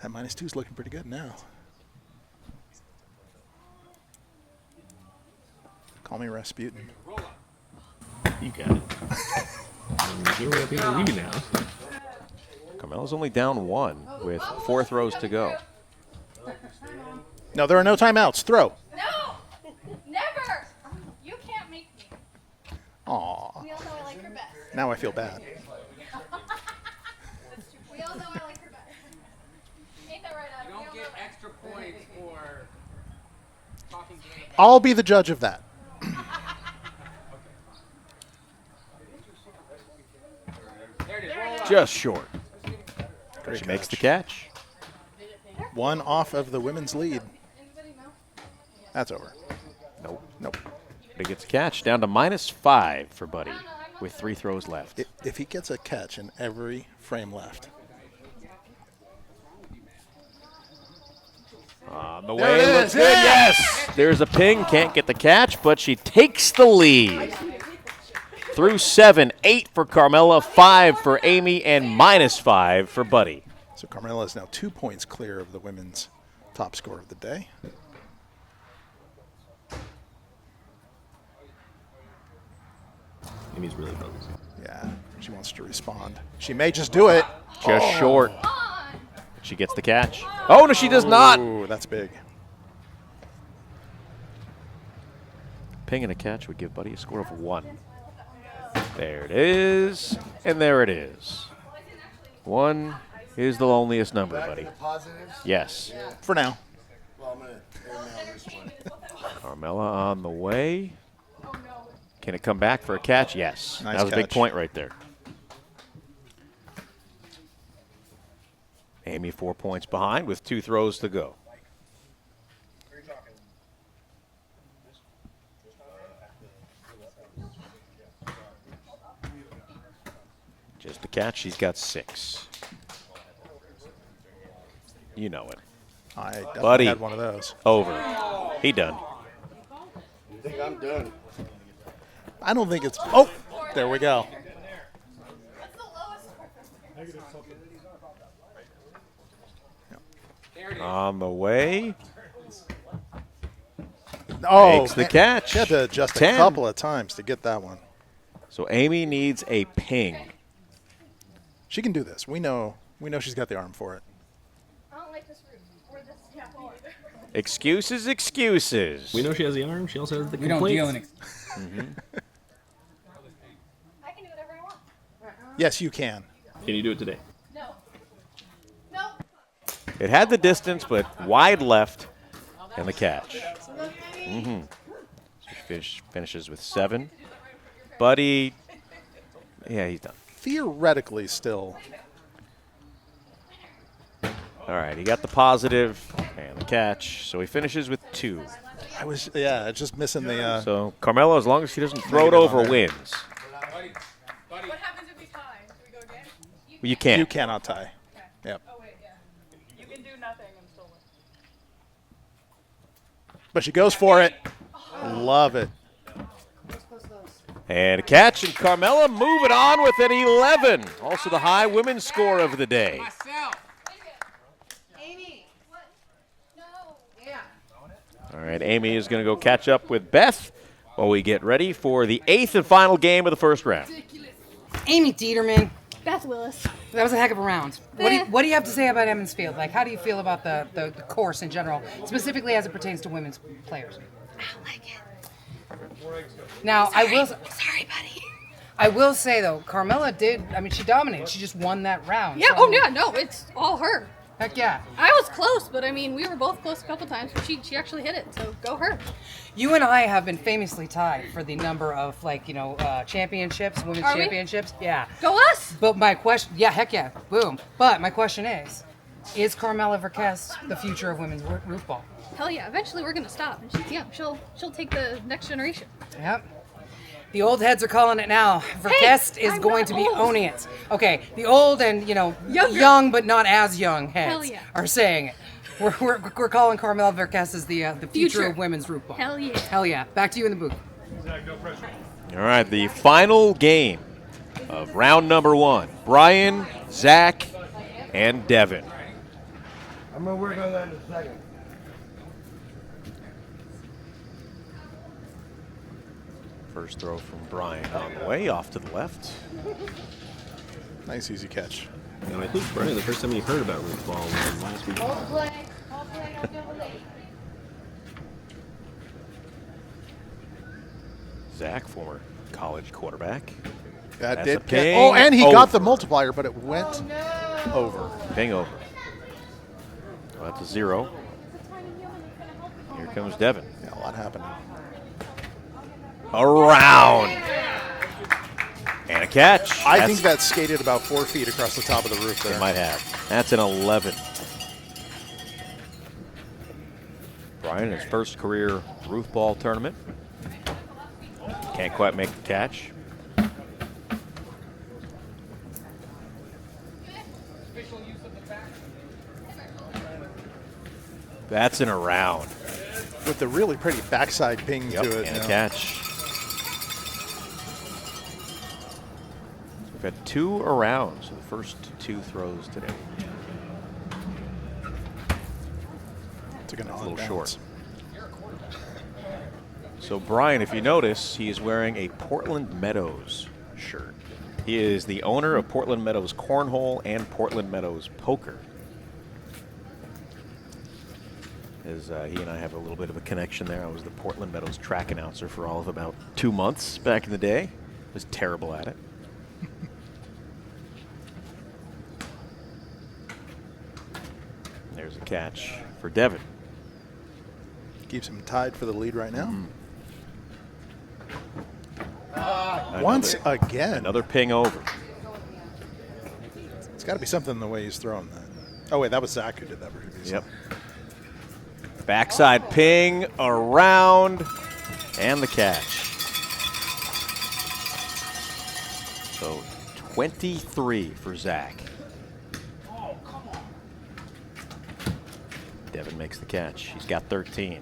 That -2 is looking pretty good now. Call me Rasputin. You got it. You're way up here to leave now. Carmelo's only down 1 with 4 throws to go. No, there are no timeouts. Throw. No! Never! You can't make me. Aw. We all know I like her best. Now I feel bad. We all know I like her best. Ain't that right, Adam? You don't get extra points for talking game. I'll be the judge of that. There it is. Roll up. Just short. Great She makes the catch. catch. 1 off of the women's lead. Anybody know? That's over. Nope. Nope. But he gets a catch down to -5 for Buddy with 3 throws left. If he gets a catch in every frame left. On the way, looks good. Yes! There's a ping. Can't get the catch, but she takes the lead. Through 7, 8 for Carmella, 5 for Amy, and -5 for Buddy. So Carmella is now 2 points clear of the women's top score of the day. Amy's really focused. Yeah, she wants to respond. She may just do it. Just short. She gets the catch. Oh, no, she does not. Ooh, that's big. Ping and a catch would give Buddy a score of 1. There it is, and there it is. 1 is the loneliest number, Buddy. Yes. For now. Well, I'm going to air mail this one. Carmella on the way. Can it come back for a catch? Yes. Nice That was a big catch. point right there. Amy 4 points behind with 2 throws to go. Just the catch. She's got 6. You know it. I definitely Buddy. had one of those. Over. He done. You think I'm done? I don't think it's. Oh, there we go. On the way. Oh, Makes the man. catch. She had to adjust 10. a couple of times to get that one. So Amy needs a ping. She can do this. We know she's got the arm for it. I don't like this room or this table either. Excuses, excuses. We know she has the arm. She also has the We don't complaints. deal in I can do whatever I want. Yes, you can. Can you do it today? No. No. It had the distance, but wide left, and the catch. So she finishes with 7. Buddy, yeah, he's done. Theoretically, still. All right, he got the positive and the catch, so he finishes with 2. Just missing the. So Carmelo, as long as he doesn't throw it over, wins. What happens if we tie? Do we go again? You can't. You cannot tie. Yep. Oh wait, yeah. You can do nothing and still win. But she goes for it. Love it. And a catch, and Carmella moving on with an 11. Also the high women's score of the day. Amy. What? No. Yeah. All right, Amy is going to go catch up with Beth while we get ready for the 8th and final game of the first round. Amy Dieterman. Beth Willis. That was a heck of a round. What do you have to say about Emmons Field? Like, how do you feel about the course in general, specifically as it pertains to women's players? I don't like it. Now, Sorry, Sorry, buddy. I will say though, Carmella did. I mean, she dominated. She just won that round. Yeah. So, Oh yeah. No, it's all her. Heck yeah. I was close, but I mean, we were both close a couple times, but she actually hit it. So go her. You and I have been famously tied for the number of championships, women's Are we? championships. Yeah. Go us. But my question, yeah, heck yeah, boom. But my question is Carmella Verkest the future of women's roofball? Hell yeah. Eventually, we're gonna stop, and she's young. She'll take the next generation. Yep. The old heads are calling it now. Verkest is I'm going not to be old. owning it. Okay, the old and Younger. young but not as young heads Hell yeah. are saying it. We're calling Carmella Verkest as the future of women's roofball. Hell yeah. Hell yeah. Back to you in the booth. All right, the final game of round number 1. Brian, Zach, and Devin. I'm going to work on that in a second. First throw from Brian on the way, off to the left. Nice easy catch. Now, I think, Brian, the first time you heard about Roofball was last week. Hold play. I'm double late. Zach, former college quarterback. That That's did a ping. Oh, and he got Over. the multiplier, but it went over. Ping over. Well, that's a 0. Here comes Devin. Yeah, a lot happening. Around. And a catch. I think that skated about 4 feet across the top of the roof there. It might have. That's an 11. Brian, his first career roof ball tournament. Can't quite make the catch. That's an around. With the really pretty backside ping Yep, to it. and a catch. We've had 2 arounds, so the first 2 throws today. Took an a little on short. So Brian, if you notice, he is wearing a Portland Meadows shirt. He is the owner of Portland Meadows Cornhole and Portland Meadows Poker. As he and I have a little bit of a connection there. I was the Portland Meadows track announcer for all of about 2 months back in the day. Was terrible at it. There's a catch for Devin. Keeps him tied for the lead right now. Another- Once again. Another ping over. It's got to be something in the way he's throwing that. Oh, wait, that was Zach who did that previously. Yep. Backside ping, around, and the catch. So 23 for Zach. Devin makes the catch. He's got 13.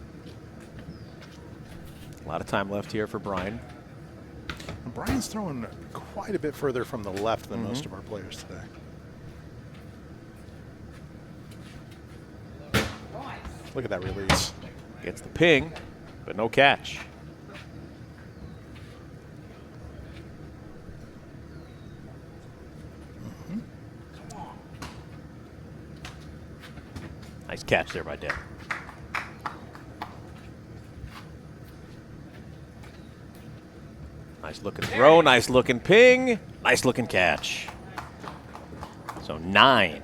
A lot of time left here for Brian. And Brian's throwing quite a bit further from the left than most of our players today. Look at that release. Gets the ping, but no catch. Nice catch there by Devin. Nice looking throw, nice looking ping, nice looking catch. So 9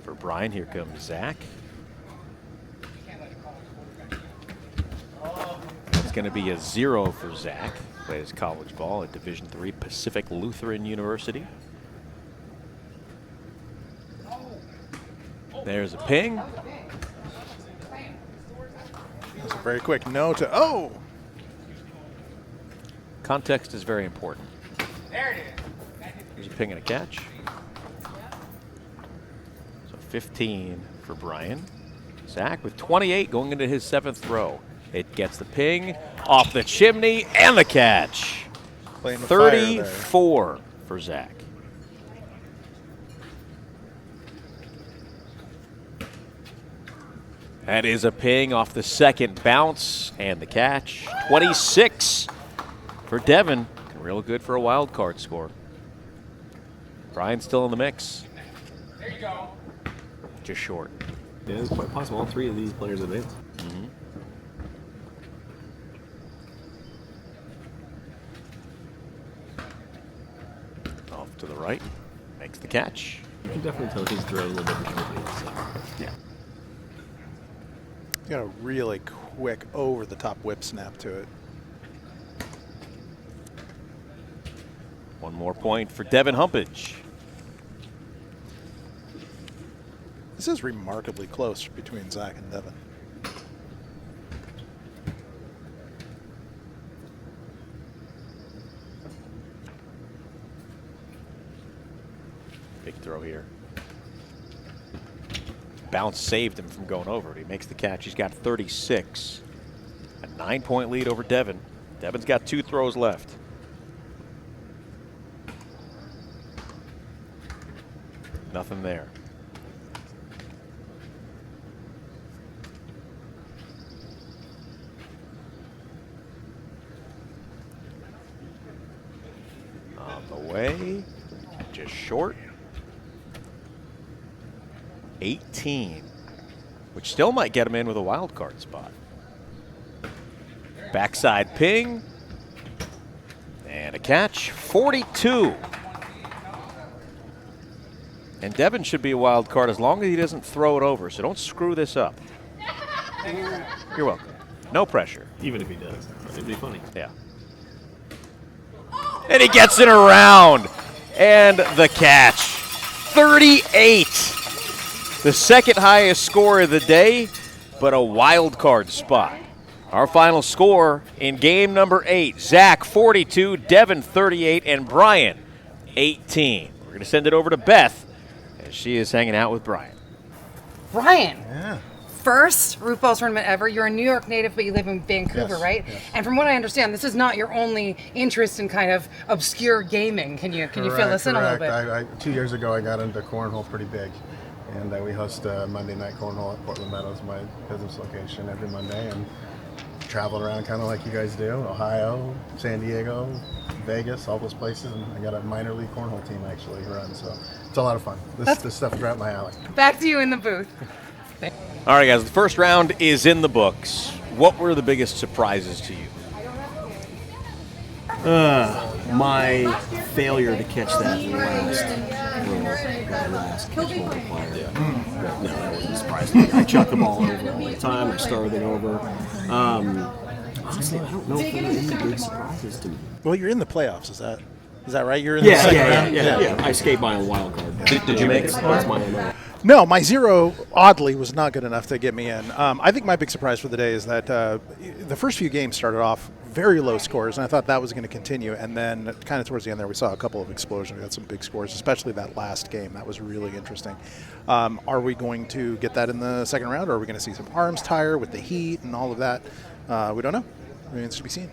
for Brian. Here comes Zach. It's going to be a 0 for Zach. Plays college ball at Division III Pacific Lutheran University. There's a ping. That's a very quick no to, oh! Context is very important. There's a ping and a catch. So 15 for Brian. Zach with 28 going into his 7th throw. It gets the ping off the chimney and the catch. 34 for Zach. That is a ping off the second bounce and the catch. 26 for Devin. Real good for a wild card score. Brian's still in the mix. There you go. Just short. Yeah, it's quite possible all 3 of these players advance. Off to the right. Makes the catch. You can definitely tell his throw a little bit differently. So. Yeah. He's got a really quick over-the-top whip snap to it. One more point for Devin Humpage. This is remarkably close between Zach and Devin. Big throw here. Bounce saved him from going over it. He makes the catch. He's got 36. A 9-point lead over Devin. Devin's got 2 throws left. Nothing there. On the way, just short. 18, which still might get him in with a wild card spot. Backside ping, and a catch, 42. And Devin should be a wild card as long as he doesn't throw it over, so don't screw this up. You're welcome. No pressure. Even if he does, it'd be funny. Yeah. And he gets it around, and the catch, 38. The second highest score of the day, but a wild card spot. Our final score in game number 8, Zach 42, Devin 38, and Brian 18. We're going to send it over to Beth as she is hanging out with Brian. Brian. Yeah. First Roofball tournament ever. You're a New York native, but you live in Vancouver, Yes, right? yes. And from what I understand, this is not your only interest in kind of obscure gaming. Can you fill us in a little bit? I 2 years ago, I got into cornhole pretty big. And we host Monday night cornhole at Portland Meadows, my business location, every Monday, and traveled around kind of like you guys do, Ohio, San Diego, Vegas, all those places, and I got a minor league cornhole team actually run, so it's a lot of fun. This stuff is right up my alley. Back to you in the booth. All right, guys, the first round is in the books. What were the biggest surprises to you? My failure to catch that last catch ball required. Yeah. No, that wasn't surprising. I chuck the ball over all the time. I starve it over. Honestly, I don't know if there were any big surprises to me. Well, you're in the playoffs. Is that right? You're in the second round? Yeah. I escaped by a wild card. Did you make it? That's my MO. No, my 0, oddly, was not good enough to get me in. I think my big surprise for the day is that the first few games started off very low scores, and I thought that was going to continue. And then kind of towards the end there, we saw a couple of explosions. We had some big scores, especially that last game. That was really interesting. Are we going to get that in the second round, or are we going to see some arms tire with the heat and all of that? We don't know. Remains to be seen.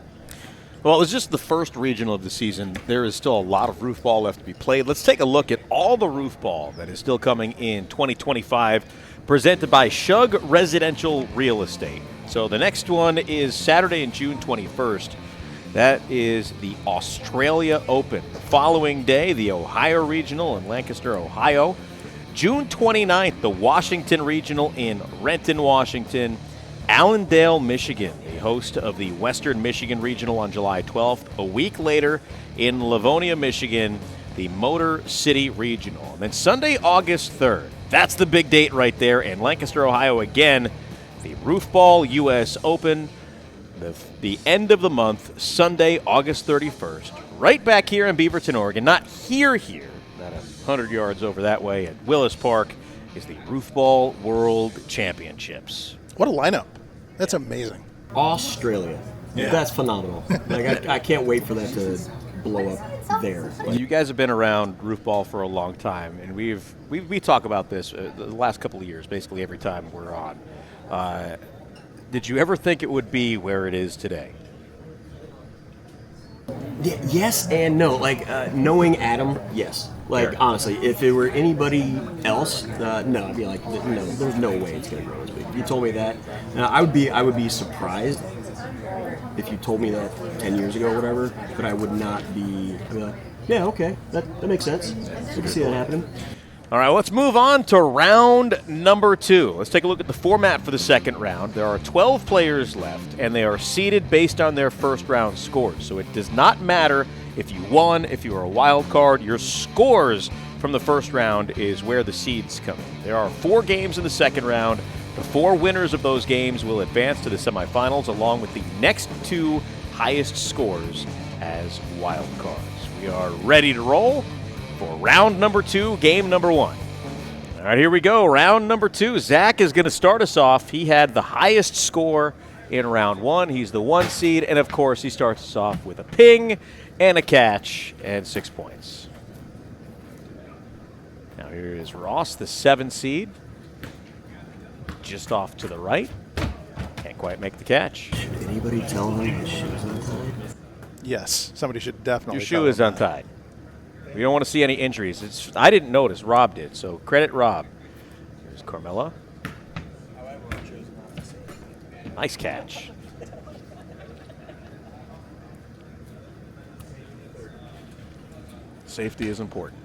Well, it was just the first regional of the season. There is still a lot of roof ball left to be played. Let's take a look at all the roof ball that is still coming in 2025, presented by Shug Residential Real Estate. So the next one is Saturday in June 21st. That is the Australia Open. The following day, the Ohio Regional in Lancaster, Ohio. June 29th, the Washington Regional in Renton, Washington. Allendale, Michigan, the host of the Western Michigan Regional on July 12th. A week later, in Livonia, Michigan, the Motor City Regional. And then Sunday, August 3rd. That's the big date right there. In Lancaster, Ohio, again, the Roofball U.S. Open. The end of the month, Sunday, August 31st. Right back here in Beaverton, Oregon. Not here, not 100 yards over that way at Willis Park is the Roofball World Championships. What a lineup. That's amazing. Australia. Yeah. That's phenomenal. Like I can't wait for that to blow up there. You guys have been around Roofball for a long time, and we talk about this the last couple of years, basically every time we're on. Did you ever think it would be where it is today? Yes and no. Like knowing Adam, yes. Like honestly, if it were anybody else, no, I'd be like, no, there's no way it's gonna grow as big. If you told me that, I would be surprised if you told me that 10 years ago or whatever. But I would not be. I'd be like, yeah, okay, that makes sense. We can see that happening. All right, let's move on to round number 2. Let's take a look at the format for the second round. There are 12 players left, and they are seeded based on their first round scores. So it does not matter if you won, if you were a wild card. Your scores from the first round is where the seeds come in. There are 4 games in the second round. The 4 winners of those games will advance to the semifinals, along with the next 2 highest scores as wild cards. We are ready to roll for round number 2, game number 1. All right, here we go. Round number 2. Zach is going to start us off. He had the highest score in round 1. He's the 1 seed, and of course, he starts us off with a ping and a catch and 6 points. Now here is Ross, the 7 seed, just off to the right. Can't quite make the catch. Should anybody tell him his shoe's untied? Yes, somebody should definitely. Your shoe is untied. We don't want to see any injuries. I didn't notice. Rob did, so credit Rob. Here's Carmella. Nice catch. Safety is important.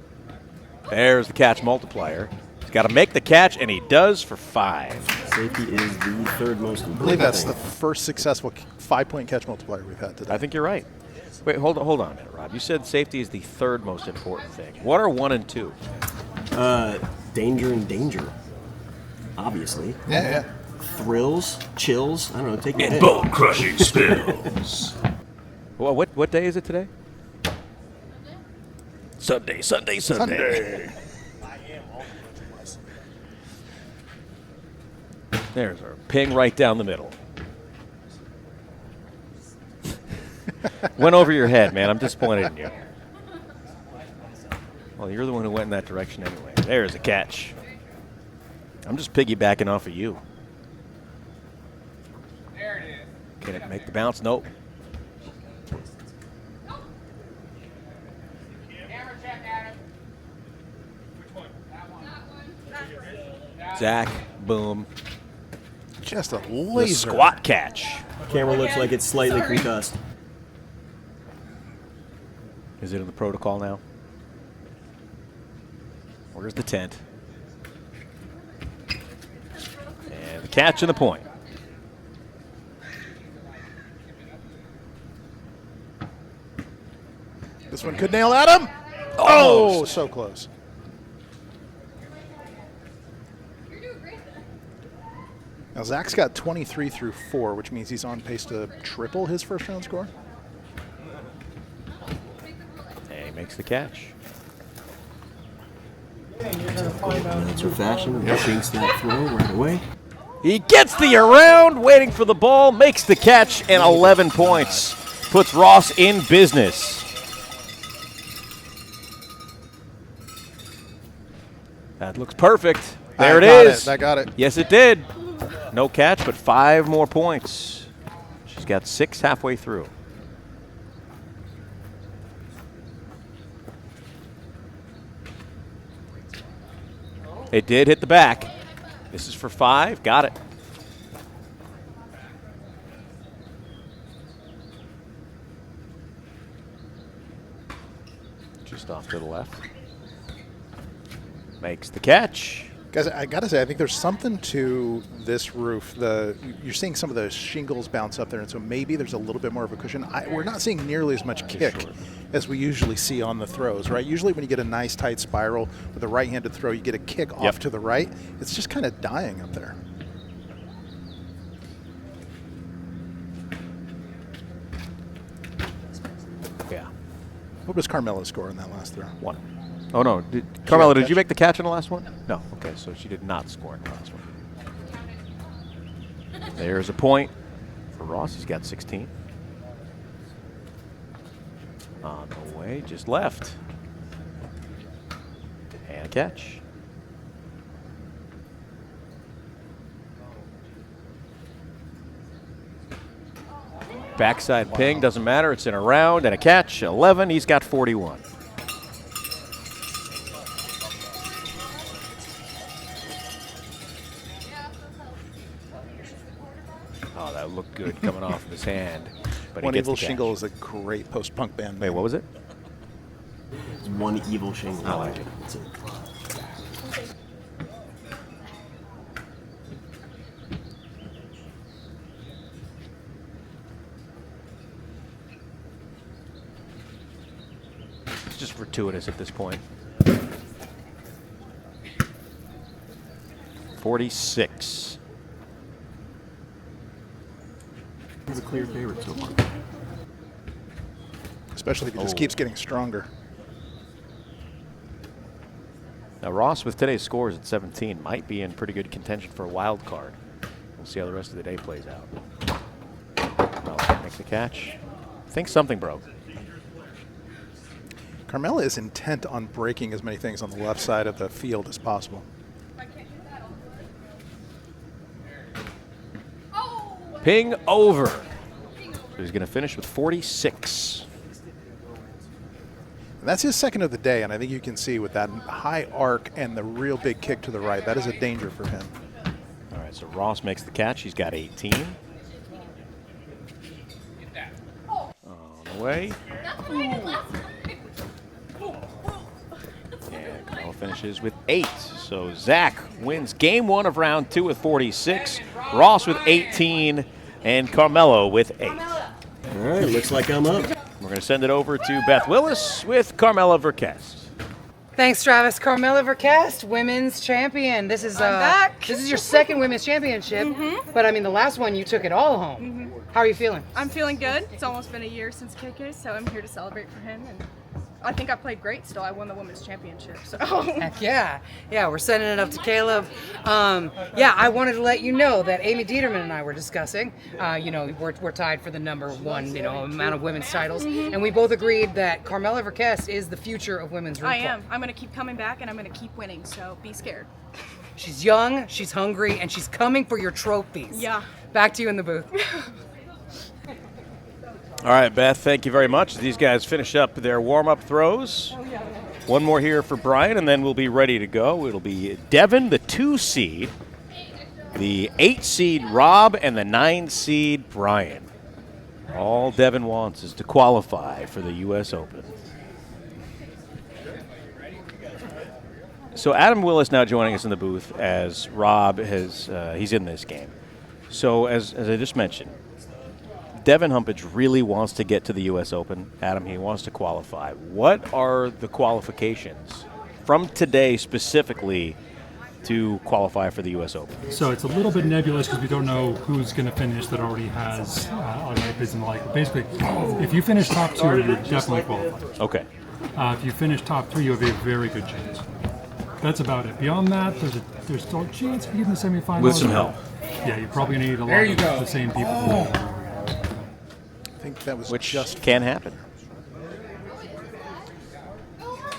There's the catch multiplier. He's got to make the catch, and he does for 5. Safety is the third most important. I believe that's the first successful 5-point catch multiplier we've had today. I think you're right. Wait, hold on a minute, Rob. You said safety is the third most important thing. What are 1 and 2? Danger and danger, obviously. Yeah. Thrills, chills. I don't know. Take and bone-crushing spills. Well, what day is it today? Sunday. There's our ping right down the middle. Went over your head, man. I'm disappointed in you. Well, you're the one who went in that direction anyway. There's a catch. I'm just piggybacking off of you. There it is. Can it make the bounce? Nope. Camera check, Adam. Which one? That one. Zach, boom. Just a The laser. squat catch. Camera looks like it's slightly concussed. Is it in the protocol now? Where's the tent? And the catch and the point. This one could nail Adam. Oh, so close. Now, Zach's got 23 through 4, which means he's on pace to triple his first round score. And he makes the catch. That's fashion. He sinks that throw right away. He gets the around, waiting for the ball, makes the catch, and 11 points. Puts Ross in business. That looks perfect. There it is. I got it. Yes, it did. No catch, but 5 more points. She's got 6 halfway through. It did hit the back. This is for 5. Got it. Just off to the left. Makes the catch. Guys, I got to say, I think there's something to this roof. You're seeing some of the shingles bounce up there, and so maybe there's a little bit more of a cushion. We're not seeing nearly as much kick as we usually see on the throws, right? Usually when you get a nice tight spiral with a right-handed throw, you get a kick off to the right. It's just kind of dying up there. Yeah. What was Carmela's score in that last throw? 1. Oh, no. Carmela, did you make the catch in the last one? No. Okay, so she did not score in the last one. There's a point for Ross. He's got 16. On the way, just left. And a catch. Backside ping, doesn't matter. It's in a round and a catch. 11. He's got 41. Oh, that looked good coming off of his hand. But One he gets Evil the catch. Shingle is a great post-punk band. Wait, what was it? It's One Evil Shingle. I like it. That's it. It's just fortuitous at this point. 46. He's a clear favorite so far. Especially if he just keeps getting stronger. Now Ross, with today's scores at 17, might be in pretty good contention for a wild card. We'll see how the rest of the day plays out. Well, makes the catch. I think something broke. Carmela is intent on breaking as many things on the left side of the field as possible. Ping over. So he's going to finish with 46. And that's his second of the day, and I think you can see with that high arc and the real big kick to the right, that is a danger for him. All right, so Ross makes the catch. He's got 18. On the way. And Carmelo finishes with 8. So Zach wins game 1 of round 2 with 46. Ross with 18. And Carmelo with 8. All right, looks like I'm up. We're going to send it over to Beth Willis with Carmela Verkest. Thanks, Travis. Carmela Verkest, women's champion. This is back. This is your second women's championship, but I mean the last one you took it all home. How are you feeling? I'm feeling good. It's almost been a year since KK, so I'm here to celebrate for him, and I think I played great still. I won the women's championship, so. Heck yeah. Yeah, we're sending it up to Caleb. Yeah, I wanted to let you know that Amy Dieterman and I were discussing, we're tied for the number 1, amount of women's titles, and we both agreed that Carmela Verkest is the future of women's roof I ball. am. I'm going to keep coming back, and I'm going to keep winning, so be scared. She's young, she's hungry, and she's coming for your trophies. Yeah. Back to you in the booth. All right, Beth, thank you very much. These guys finish up their warm-up throws. One more here for Brian, and then we'll be ready to go. It'll be Devin, the 2 seed, the 8 seed Rob, and the 9 seed Brian. All Devin wants is to qualify for the U.S. Open. So Adam Willis now joining us in the booth as Rob he's in this game. So as I just mentioned, Devin Humpage really wants to get to the U.S. Open. Adam, he wants to qualify. What are the qualifications from today specifically to qualify for the U.S. Open? So it's a little bit nebulous because we don't know who's going to finish that already has automatic bids and the like. Basically, if you finish top 2, you're definitely qualified. Okay. If you finish top 3, you have a very good chance. That's about it. Beyond that, there's still a chance of getting the semifinals. With some help. Yeah, you're probably going to need a There lot you of go. the same people. I think that was Which just can happen.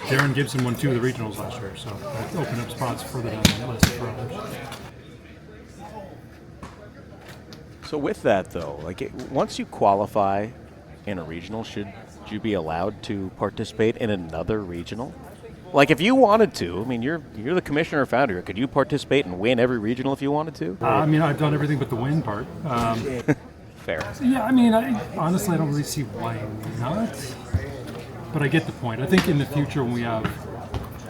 Darren Gibson won 2 of the regionals last year, so that opened up spots further down the list for others. So with that, though, once you qualify in a regional, should you be allowed to participate in another regional? Like, if you wanted to, I mean, you're the commissioner or founder. Could you participate and win every regional if you wanted to? I mean, I've done everything but the win part. Fair. Yeah, I mean, honestly, I don't really see why not. But I get the point. I think in the future, when we have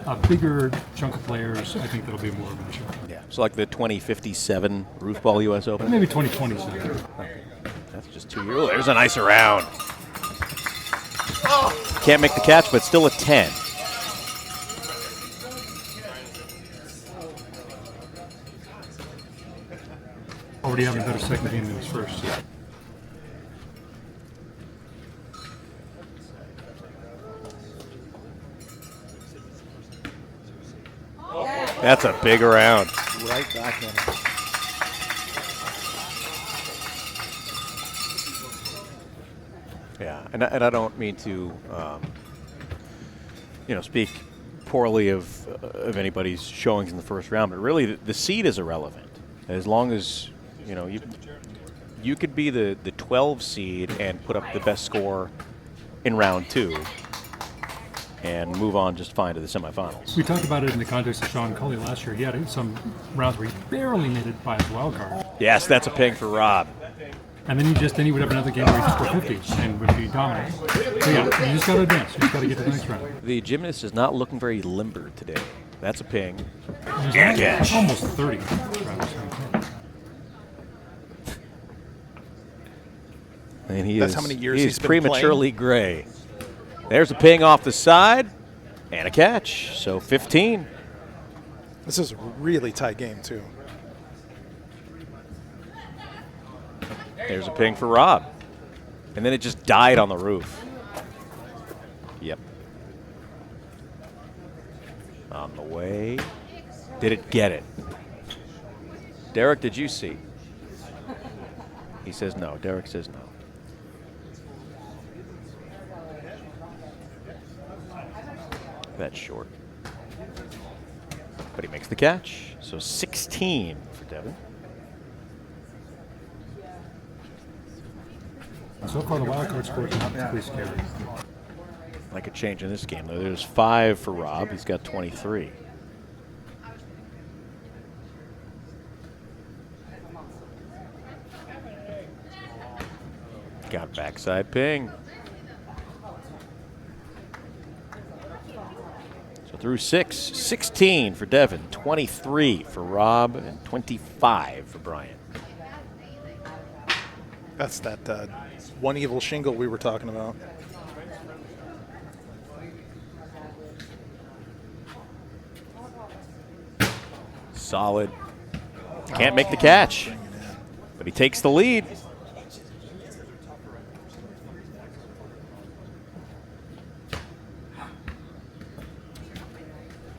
a bigger chunk of players, I think that'll be more of an issue. Yeah. So like the 2057 Roofball U.S. Open? Maybe 2027. Okay. That's just 2 years. Oh, there's a nicer round. Can't make the catch, but still a 10. Already having a better second game than his first. That's a big round. right back in it. Yeah, and I don't mean to, speak poorly of anybody's showings in the first round, but really the seed is irrelevant. As long as, you could be the 12 seed and put up the best score in round 2 and move on just fine to the semifinals. We talked about it in the context of Shawn Cully last year. He had some rounds where he barely made it by his wild card. Yes, that's a ping for Rob. And then he would have another game where he'd score 50 and would be dominant. So yeah, you just got to advance. You just got to get to the next round. The gymnast is not looking very limber today. That's a ping. And catch. almost 30. And That's how many years he's been prematurely gray. There's a ping off the side and a catch. So 15. This is a really tight game, too. There's a ping for Rob. And then it just died on the roof. Yep. On the way. Did it get it? Derek, did you see? He says no. Derek says no. That's short. But he makes the catch. So 16 for Devin. So far, the wild card scores are not particularly scary. Like a change in this game, though. There's 5 for Rob. He's got 23. Got backside ping. So through 6, 16 for Devin, 23 for Rob, and 25 for Brian. That's that one evil shingle we were talking about. Solid. Can't make the catch, but he takes the lead.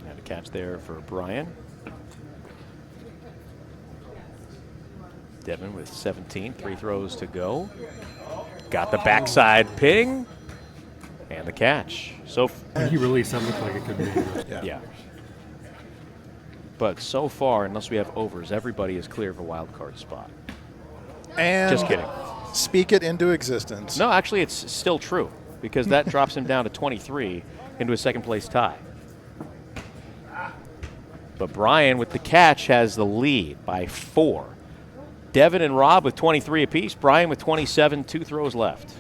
And a catch there for Brian. Devin with 17, 3 throws to go. Got the backside ping and the catch. So when he released, that looked like it could be. Yeah. But so far, unless we have overs, everybody is clear of a wild card spot. And just kidding. Speak it into existence. No, actually, it's still true because that drops him down to 23 into a second place tie. But Brian with the catch has the lead by 4. Devin and Rob with 23 apiece. Brian with 27, 2 throws left.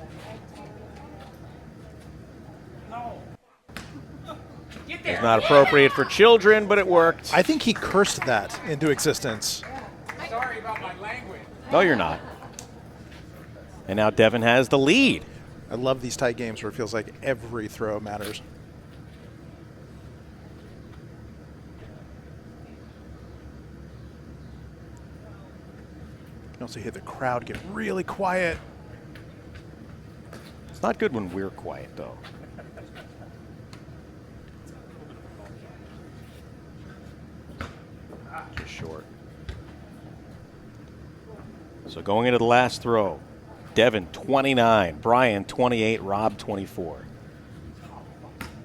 It's not appropriate for children, but it worked. I think he cursed that into existence. Sorry about my language. No, you're not. And now Devin has the lead. I love these tight games where it feels like every throw matters. You can also hear the crowd get really quiet. It's not good when we're quiet, though. Just short. So going into the last throw, Devin 29, Brian 28, Rob 24.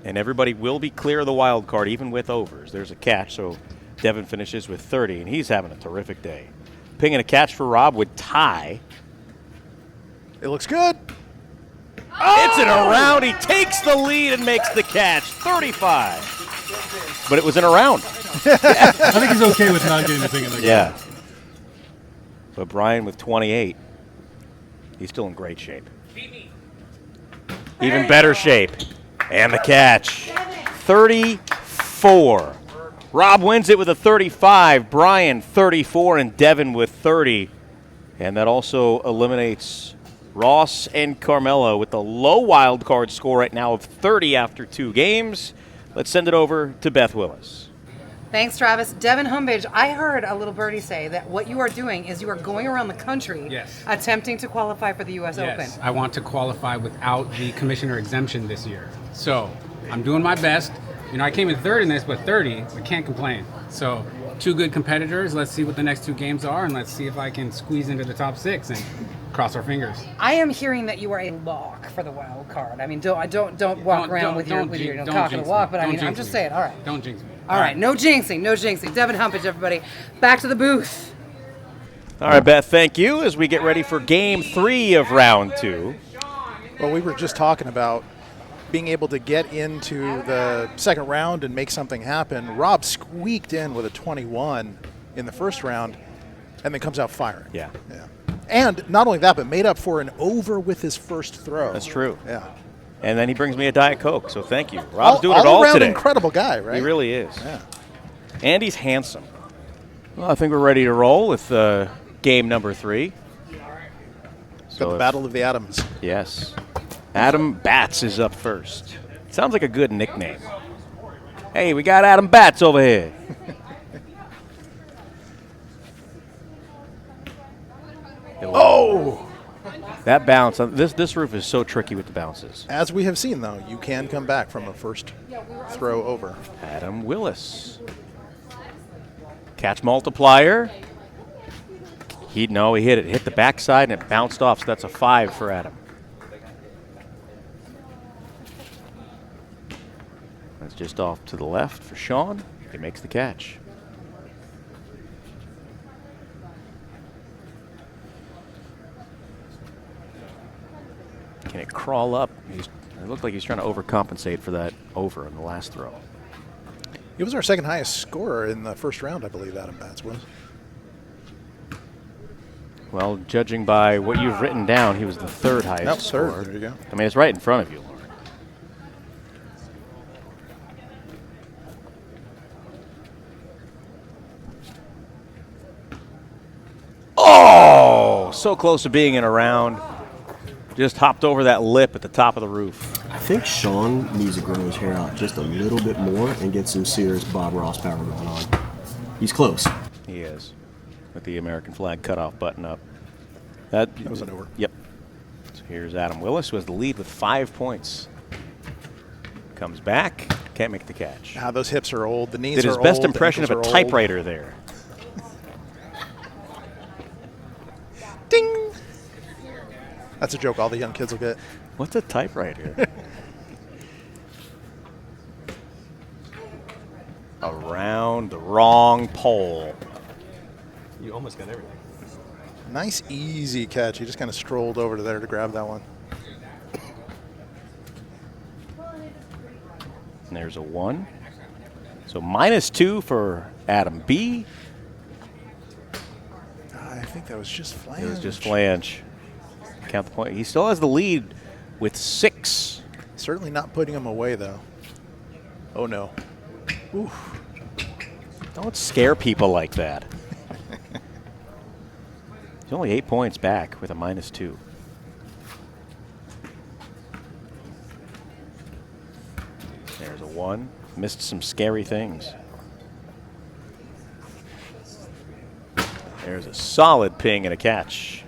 And everybody will be clear of the wild card, even with overs. There's a catch, so Devin finishes with 30, and he's having a terrific day. Ping and a catch for Rob would tie. It looks good. It's in a round. He takes the lead and makes the catch. 35. But it was in a round. I think he's okay with not getting the thing in the game. Yeah. But Brian with 28, he's still in great shape. Even better shape. And the catch. 34. Rob wins it with a 35, Brian 34, and Devin with 30. And that also eliminates Ross and Carmelo with the low wild card score right now of 30 after 2 games. Let's send it over to Beth Willis. Thanks, Travis. Devin Humbage, I heard a little birdie say that what you are doing is you are going around the country attempting to qualify for the U.S. Open. I want to qualify without the commissioner exemption this year. So I'm doing my best. You know, I came in third in this, but 30, I can't complain. So 2 good competitors. Let's see what the next 2 games are, and let's see if I can squeeze into the top 6 and cross our fingers. I am hearing that you are a lock for the wild card. I mean, don't walk around with your cock and walk, but I mean, I'm just saying. All right. Don't jinx me. All right, no jinxing, no jinxing. Devin Humpage, everybody. Back to the booth. All right, Beth, thank you as we get ready for game 3 of round 2. Well, we were just talking about being able to get into the second round and make something happen. Rob squeaked in with a 21 in the first round and then comes out firing. Yeah. And not only that, but made up for an over with his first throw. That's true. Yeah. And then he brings me a Diet Coke, so thank you. Rob's doing it all all-around today. Incredible guy, right? He really is. Yeah. And he's handsome. Well, I think we're ready to roll with game number 3. So the Battle of the Atoms. Yes. Adam Batts is up first. Sounds like a good nickname. Hey, we got Adam Batts over here. Oh! That bounce. This roof is so tricky with the bounces. As we have seen, though, you can come back from a first throw over. Adam Willis. Catch multiplier. He hit it. Hit the backside and it bounced off, so that's a 5 for Adam. That's just off to the left for Shawn. He makes the catch. Can it crawl up? It looked like he's trying to overcompensate for that over in the last throw. He was our second highest scorer in the first round, I believe, Adam Batts was. Well, judging by what you've written down, he was the third highest scorer. Third. There you go. I mean, it's right in front of you, Lauren. Oh, so close to being in a round. Just hopped over that lip at the top of the roof. I think Shawn needs to grow his hair out just a little bit more and get some serious Bob Ross power going on. He's close. He is. With the American flag cutoff button up. That was an over. Yep. So here's Adam Willis, who has the lead with 5 points. Comes back, can't make the catch. Those hips are old. The knees are did old. his best impression of a old. typewriter there. Ding! That's a joke all the young kids will get. What's a typewriter? Around the wrong pole. You almost got everything. Nice, easy catch. He just kind of strolled over to there to grab that one. And there's a 1. So -2 for Adam B. I think that was just flange. It was just flange. Count the point. He still has the lead with 6. Certainly not putting him away, though. Oh, no. Oof. Don't scare people like that. He's only 8 points back with a -2. There's a 1. Missed some scary things. There's a solid ping and a catch.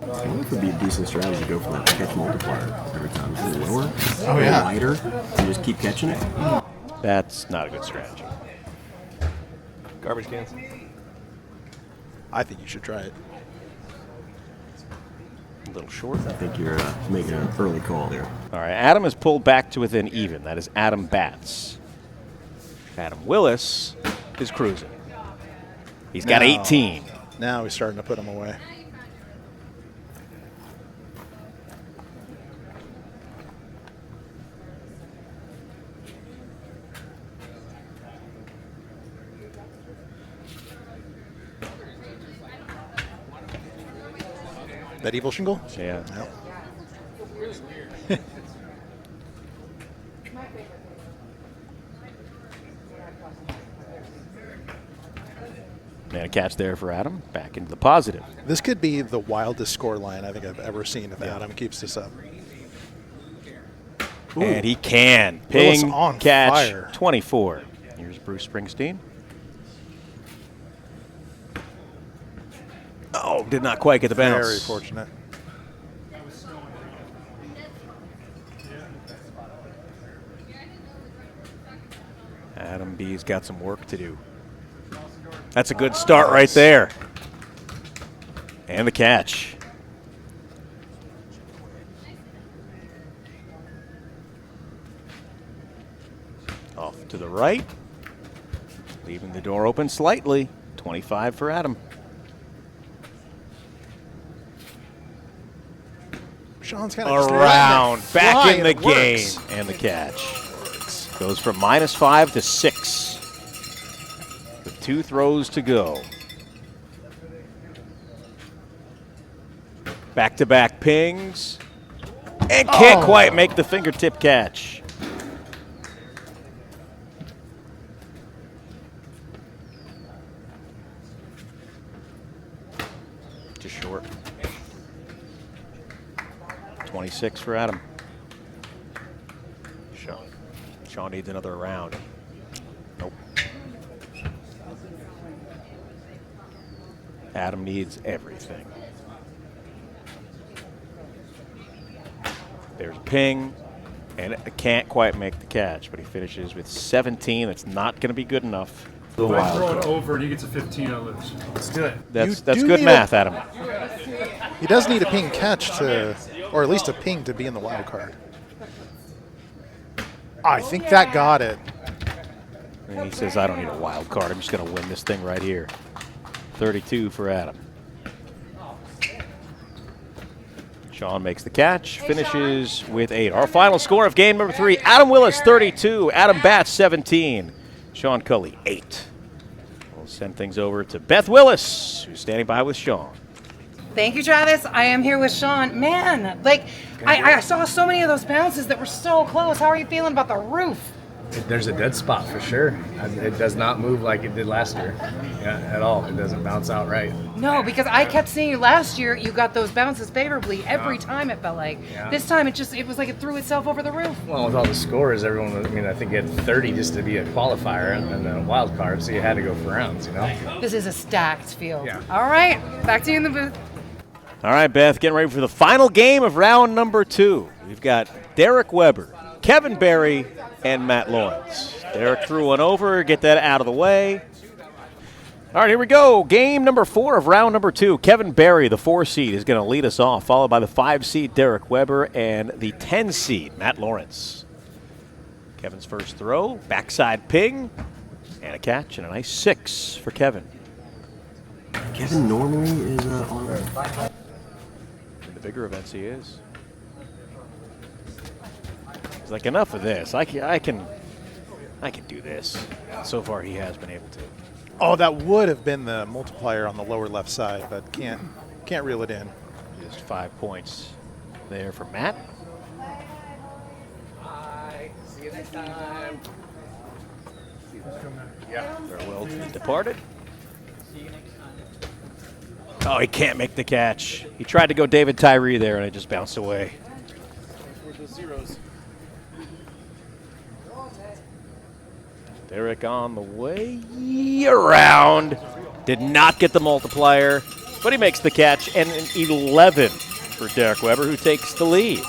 I wonder if it would be a decent strategy to go for that catch multiplier every time. A little lower, Oh, yeah. wider, and just keep catching it. That's not a good strategy. Garbage cans. I think you should try it. A little short. I think you're making an early call there. All right, Adam is pulled back to within even. That is Adam Batts. Adam Willis is cruising. He's got 18. Now he's starting to put him away. That evil shingle? Yeah. Yep. And a catch there for Adam. Back into the positive. This could be the wildest score line I think I've ever seen if Adam keeps this up. Ooh. And he can. Willis Ping, on catch, fire. 24. Here's Bruce Springsteen. Oh, did not quite get the bounce. Very fortunate. Adam B's got some work to do. That's a good start right there. And the catch. Off to the right. Leaving the door open slightly. 25 for Adam. Sean's kind of around, back fly, in the and it game, works. and the catch. Goes from -5 to 6. With 2 throws to go. Back-to-back pings. And can't quite make the fingertip catch. Just short. 26 for Adam. Shawn needs another round. Nope. Adam needs everything. There's a ping, and it can't quite make the catch, but he finishes with 17. That's not going to be good enough. If I throw it over and he gets a 15, I lose. Let's do it. That's good math, Adam. He does need a ping catch to, or at least a ping to be in the wild card. I think that got it. And he says, I don't need a wild card. I'm just going to win this thing right here. 32 for Adam. Shawn makes the catch, finishes with 8. Our final score of game number 3, Adam Willis 32, Adam Batts 17, Shawn Culley 8. We'll send things over to Beth Willis, who's standing by with Shawn. Thank you, Travis. I am here with Shawn. Man, like, I saw so many of those bounces that were so close. How are you feeling about the roof? There's a dead spot for sure. It does not move like it did last year at all. It doesn't bounce out right. No, because I kept seeing you last year. You got those bounces favorably every time, it felt like. Yeah. This time it was like it threw itself over the roof. Well, with all the scores, everyone, I think you had 30 just to be a qualifier and then a wild card, so you had to go for rounds, you know? This is a stacked field. Yeah. All right, back to you in the booth. All right, Beth, getting ready for the final game of round number 2. We've got Derek Weber, Kevin Berry, and Matt Lawrence. Derek threw one over, get that out of the way. All right, here we go. Game number 4 of round number 2. Kevin Berry, the 4 seed, is going to lead us off, followed by the 5 seed, Derek Weber, and the 10 seed, Matt Lawrence. Kevin's first throw, backside ping, and a catch, and a nice 6 for Kevin. Kevin normally is on the In the bigger events, he is. He's like, enough of this. I can do this. So far, he has been able to. Oh, that would have been the multiplier on the lower left side, but can't reel it in. Just 5 points there for Matt. Bye. See you next time. Yeah. Farewell to the departed. Oh, he can't make the catch. He tried to go David Tyree there, and it just bounced away. For the zeros. Derek on the way around. Did not get the multiplier, but he makes the catch, and an 11 for Derek Weber, who takes the lead.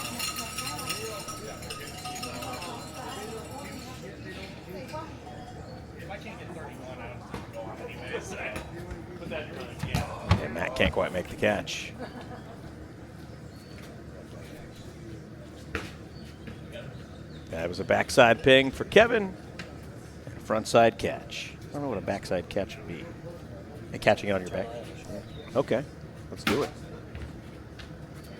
quite make the catch. That was a backside ping for Kevin. And a frontside catch. I don't know what a backside catch would be. And catching it on your back? Okay, let's do it.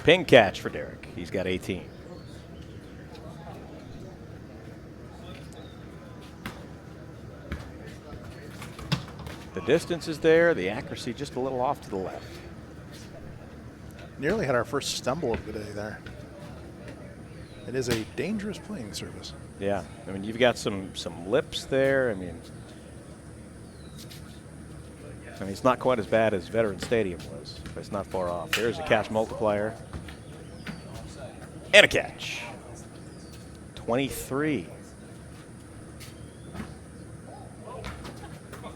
Ping catch for Derek. He's got 18. The distance is there, the accuracy just a little off to the left. Nearly had our first stumble of the day there. It is a dangerous playing surface. Yeah, I mean, you've got some lips there. I mean, it's not quite as bad as Veteran Stadium was, but it's not far off. There's a catch multiplier. And a catch. 23.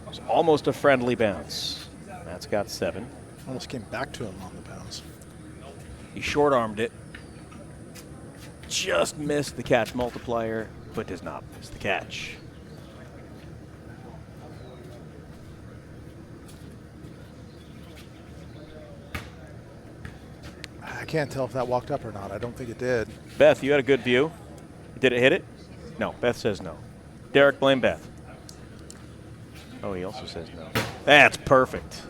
It's almost a friendly bounce. Matt's got 7. Almost came back to him on the bounce. He short-armed it. Just missed the catch multiplier, but does not miss the catch. I can't tell if that walked up or not. I don't think it did. Beth, you had a good view. Did it hit it? No. Beth says no. Derek, blame Beth. Oh, he also says no. That's perfect.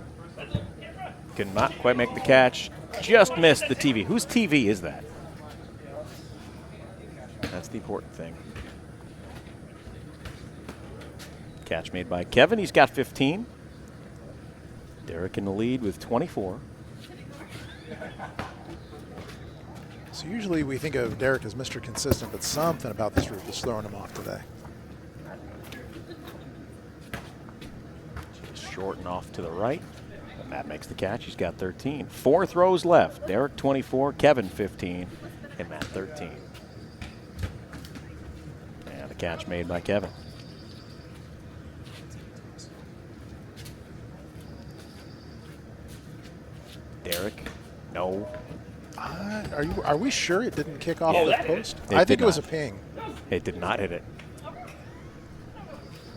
Could not quite make the catch. Just missed the TV. Whose TV is that? That's the important thing. Catch made by Kevin. He's got 15. Derek in the lead with 24. So usually we think of Derek as Mr. Consistent, but something about this roof is throwing him off today. Just short and off to the right. And Matt makes the catch. He's got 13. 4 throws left. Derek 24, Kevin 15, and Matt 13. And the catch made by Kevin. Derek, no. Are we sure it didn't kick off Yeah, the post? It I think did it was not. a ping. It did not hit it.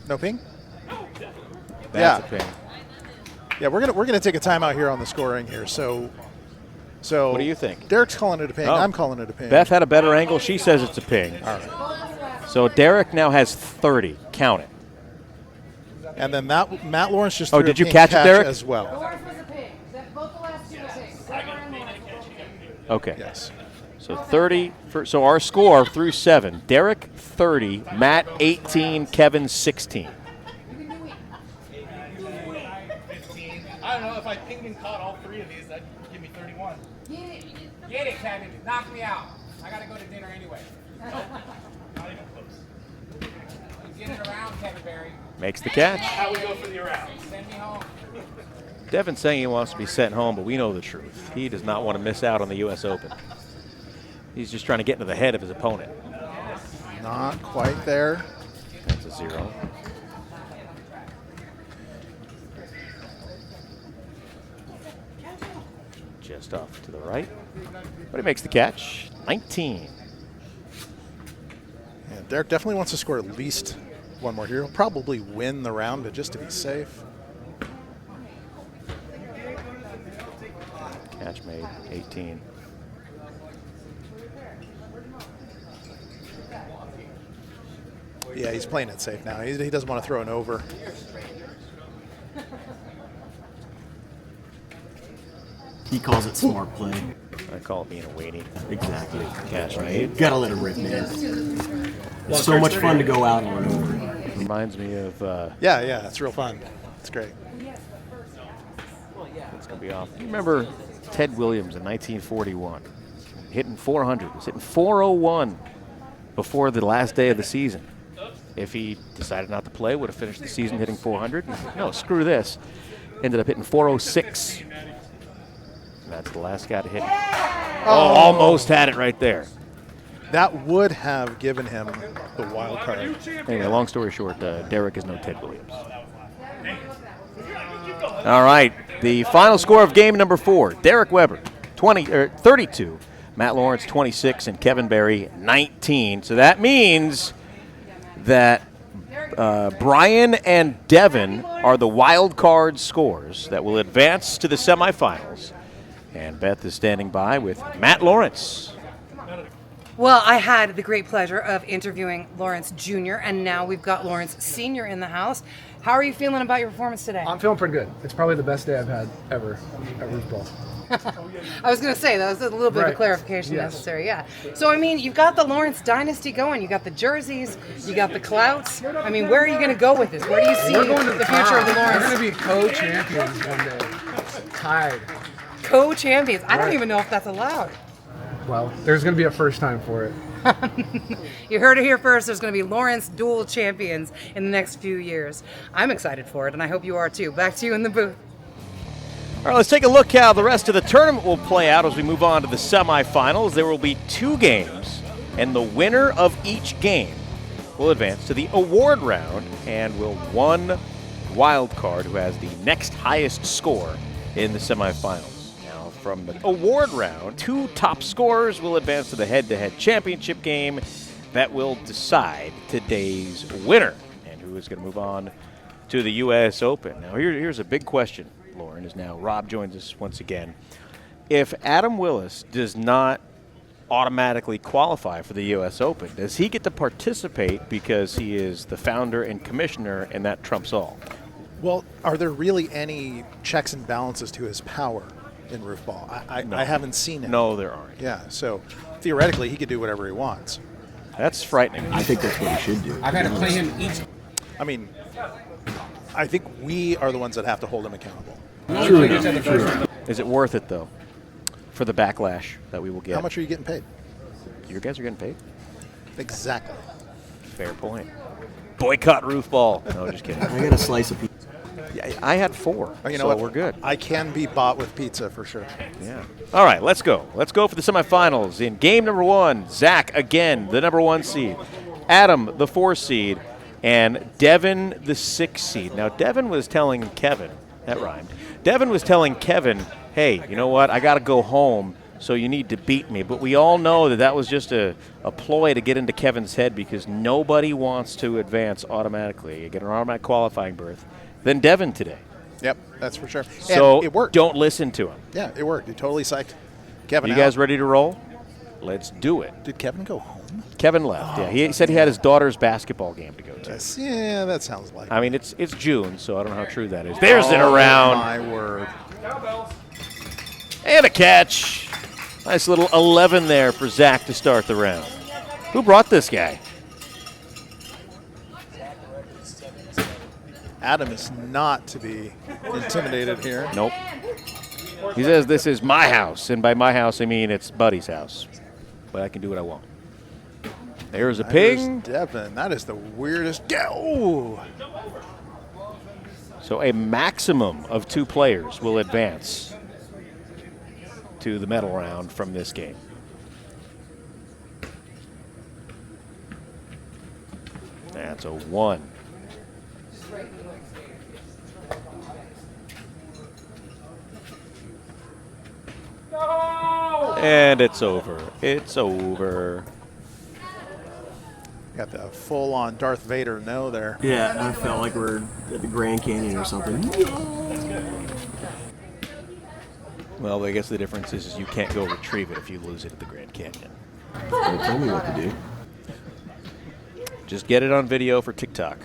No ping? That's a ping. Yeah, we're gonna take a timeout here on the scoring here. So What do you think? Derek's calling it a ping. Oh. I'm calling it a ping. Beth had a better angle. She says it's a ping. All right. So Derek now has 30. Count it. And then Matt Lawrence just Oh, threw did a you ping catch it, Derek? as well. Lawrence was a pig. Both the last two were pigs. Okay. Yes. So 30. So our score through 7. Derek 30, Matt 18, Kevin 16. I don't know, if I pinged and caught all 3 of these, that'd give me 31. Get it, Kevin. Knock me out. I gotta go to dinner anyway. Not even close. Get it around, Kevin Barry. Makes the catch. How we go for the around? Send me home. Devin's saying he wants to be sent home, but we know the truth. He does not want to miss out on the U.S. Open. He's just trying to get into the head of his opponent. Not quite there. That's a 0. Just off to the right. But he makes the catch. 19. Yeah, Derek definitely wants to score at least one more here. He'll probably win the round, but just to be safe. Catch made. 18. Yeah, he's playing it safe now. He doesn't want to throw an over. He calls it smart play. I call it being a weenie. Exactly. Catch made. Gotta let it rip, man. It's so much fun to go out on an over. Reminds me of. Yeah, it's real fun. It's great. It's going to be off. You remember Ted Williams in 1941 hitting 400. He was hitting 401 before the last day of the season. If he decided not to play, would have finished the season hitting 400. No, screw this. Ended up hitting 406. And that's the last guy to hit. Oh, almost had it right there. That would have given him the wild card. Anyway, long story short, Derek is no Ted Williams. All right, the final score of game number 4. Derek Weber, 32. Matt Lawrence, 26. And Kevin Barry, 19. So that means that Brian and Devin are the wild card scores that will advance to the semifinals. And Beth is standing by with Matt Lawrence. Well, I had the great pleasure of interviewing Lawrence Jr., and now we've got Lawrence Sr. in the house. How are you feeling about your performance today? I'm feeling pretty good. It's probably the best day I've had ever at Roofball. I was going to say, that was a little bit of a clarification necessary, yeah. So, I mean, you've got the Lawrence dynasty going. You got the jerseys. You got the clouts. I mean, where are you going to go with this? Where do you see the future of the Lawrence? We're going to be co-champions one day. Tied. Co-champions. I don't even know if that's allowed. Well, there's going to be a first time for it. You heard it here first. There's going to be Lawrence dual champions in the next few years. I'm excited for it, and I hope you are too. Back to you in the booth. All right, let's take a look how the rest of the tournament will play out as we move on to the semifinals. There will be 2 games, and the winner of each game will advance to the award round and will one wild card who has the next highest score in the semifinals. Now, from the award round, 2 top scorers will advance to the head-to-head championship game that will decide today's winner and who is going to move on to the U.S. Open. Now, here's a big question, Lauren, is now Rob joins us once again. If Adam Willis does not automatically qualify for the U.S. Open, does he get to participate because he is the founder and commissioner and that trumps all? Well, are there really any checks and balances to his power in Roofball? I haven't seen it. No, there aren't. Yeah, so theoretically he could do whatever he wants. That's frightening. I think that's what he should do. I've had to play him each. I mean, I think we are the ones that have to hold him accountable. True. Is it worth it, though, for the backlash that we will get? How much are you getting paid? You guys are getting paid? Exactly. Fair point. Boycott Roofball. No, just kidding. I got a slice of pizza. Yeah, I had 4, you know so what? we're good. I can be bought with pizza for sure. Yeah. All right, let's go. Let's go for the semifinals. In game number 1, Zach, again, the number 1 seed. Adam, the 4 seed. And Devin, the 6 seed. Now, Devin was telling Kevin, that rhymed. Devin was telling Kevin, hey, you know what? I got to go home, so you need to beat me. But we all know that that was just a ploy to get into Kevin's head because nobody wants to advance automatically, get an automatic qualifying berth, than Devin today. Yep, that's for sure. So and it worked. Don't listen to him. Yeah, it worked. He totally psyched Kevin You out. guys ready to roll? Let's do it. Did Kevin go home? Kevin left, yeah. He said he had his daughter's basketball game to go to. Yeah, that sounds like I mean, it's June, so I don't know how true that is. There's it around. My word. And a catch. Nice little 11 there for Zach to start the round. Who brought this guy? Adam is not to be intimidated here. Nope. He says this is my house, and by my house I mean it's Buddy's house. But I can do what I want. There's a ping. Devin, that is the weirdest. Go! So a maximum of 2 players will advance to the medal round from this game. That's a 1. And it's over. It's over. Got the full-on Darth Vader no there. Yeah, I felt like we're at the Grand Canyon or something. Well, I guess the difference is you can't go retrieve it if you lose it at the Grand Canyon. They told me what to do. Just get it on video for TikTok.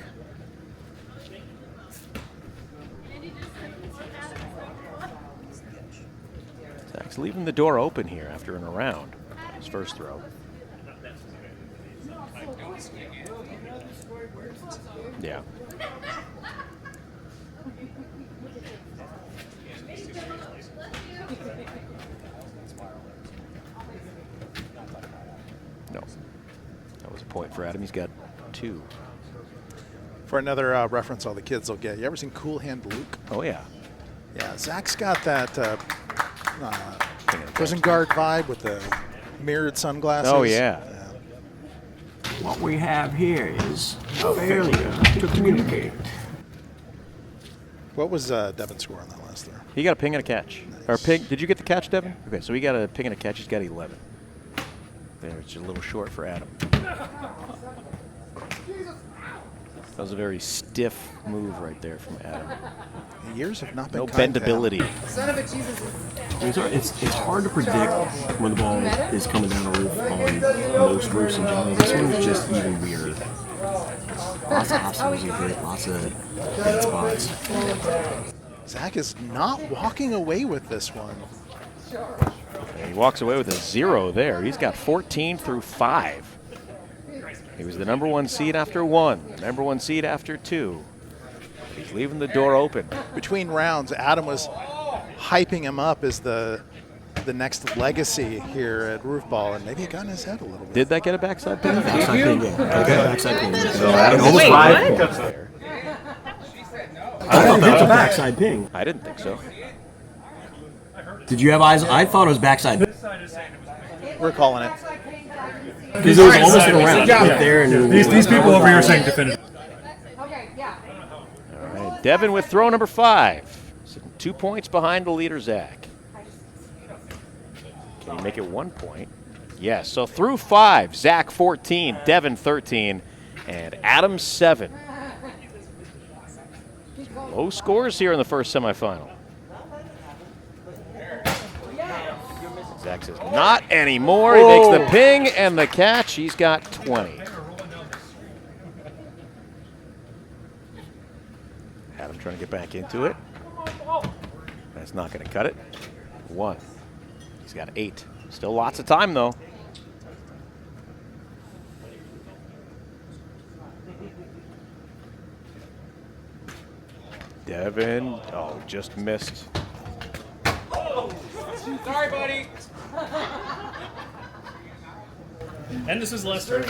Zach's leaving the door open here after an around. His first throw. Yeah. No. That was a point for Adam. He's got 2. For another reference all the kids will get. You ever seen Cool Hand Luke? Oh, yeah. Yeah, Zach's got that prison guard vibe with the mirrored sunglasses. Oh, yeah. What we have here is a failure to communicate. What was Devin's score on that last throw? He got a ping and a catch. Nice. Or ping. Did you get the catch, Devin? Okay, so he got a ping and a catch. He's got 11. There, it's a little short for Adam. That was a very stiff move right there from Adam. The years have not been no kind to him. bendability. Son of a Jesus. It's hard to predict when the ball is coming down a roof on most roofs in general. This one is just even weirder. Lots of obstacles are great, lots of dead spots. Zach is not walking away with this one. He walks away with a 0 there. He's got 14 through 5. He was the #1 seed after 1, the #1 seed after 2. He's leaving the door open. Between rounds, Adam was hyping him up as the next legacy here at Roofball, and maybe it got in his head a little bit. Did that get a backside pin? Backside pin, yeah. Backside pin. So Adam almost Wait, 5 what? points there. I thought that was a backside ping. I didn't think so. Did you have eyes? I thought it was backside. We're calling it. Because it was almost around right there. And these people over here are saying definitive. All right, Devin with throw number 5. Sitting 2 points behind the leader, Zach. Can he make it 1 point? Yes, so through 5, Zach 14, Devin 13, and Adam 7. Low scores here in the first semifinal. Zach says not anymore. He makes the ping and the catch. He's got 20. Adam trying to get back into it. That's not going to cut it. 1. He's got 8. Still lots of time, though. Devin, just missed. Sorry, buddy. And this is Lester.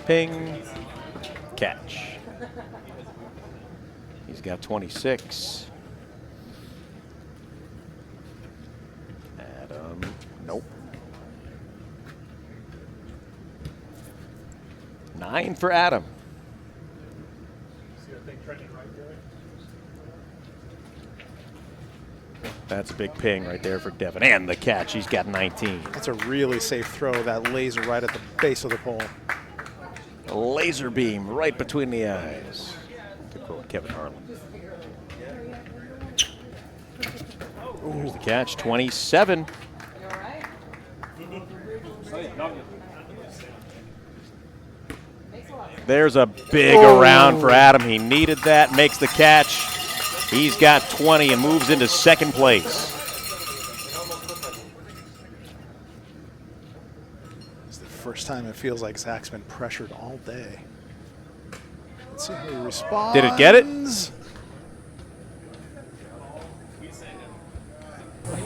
Ping, catch. He's got 26. Adam, nope. 9 for Adam. That's a big ping right there for Devin. And the catch, he's got 19. That's a really safe throw, that laser right at the base of the pole. A laser beam right between the eyes, to quote Kevin Harlan. Here's the catch, 27. There's a big around for Adam. He needed that, makes the catch. He's got 20 and moves into second place. It's the first time it feels like Zach's been pressured all day. Let's see how he responds. Did it get it?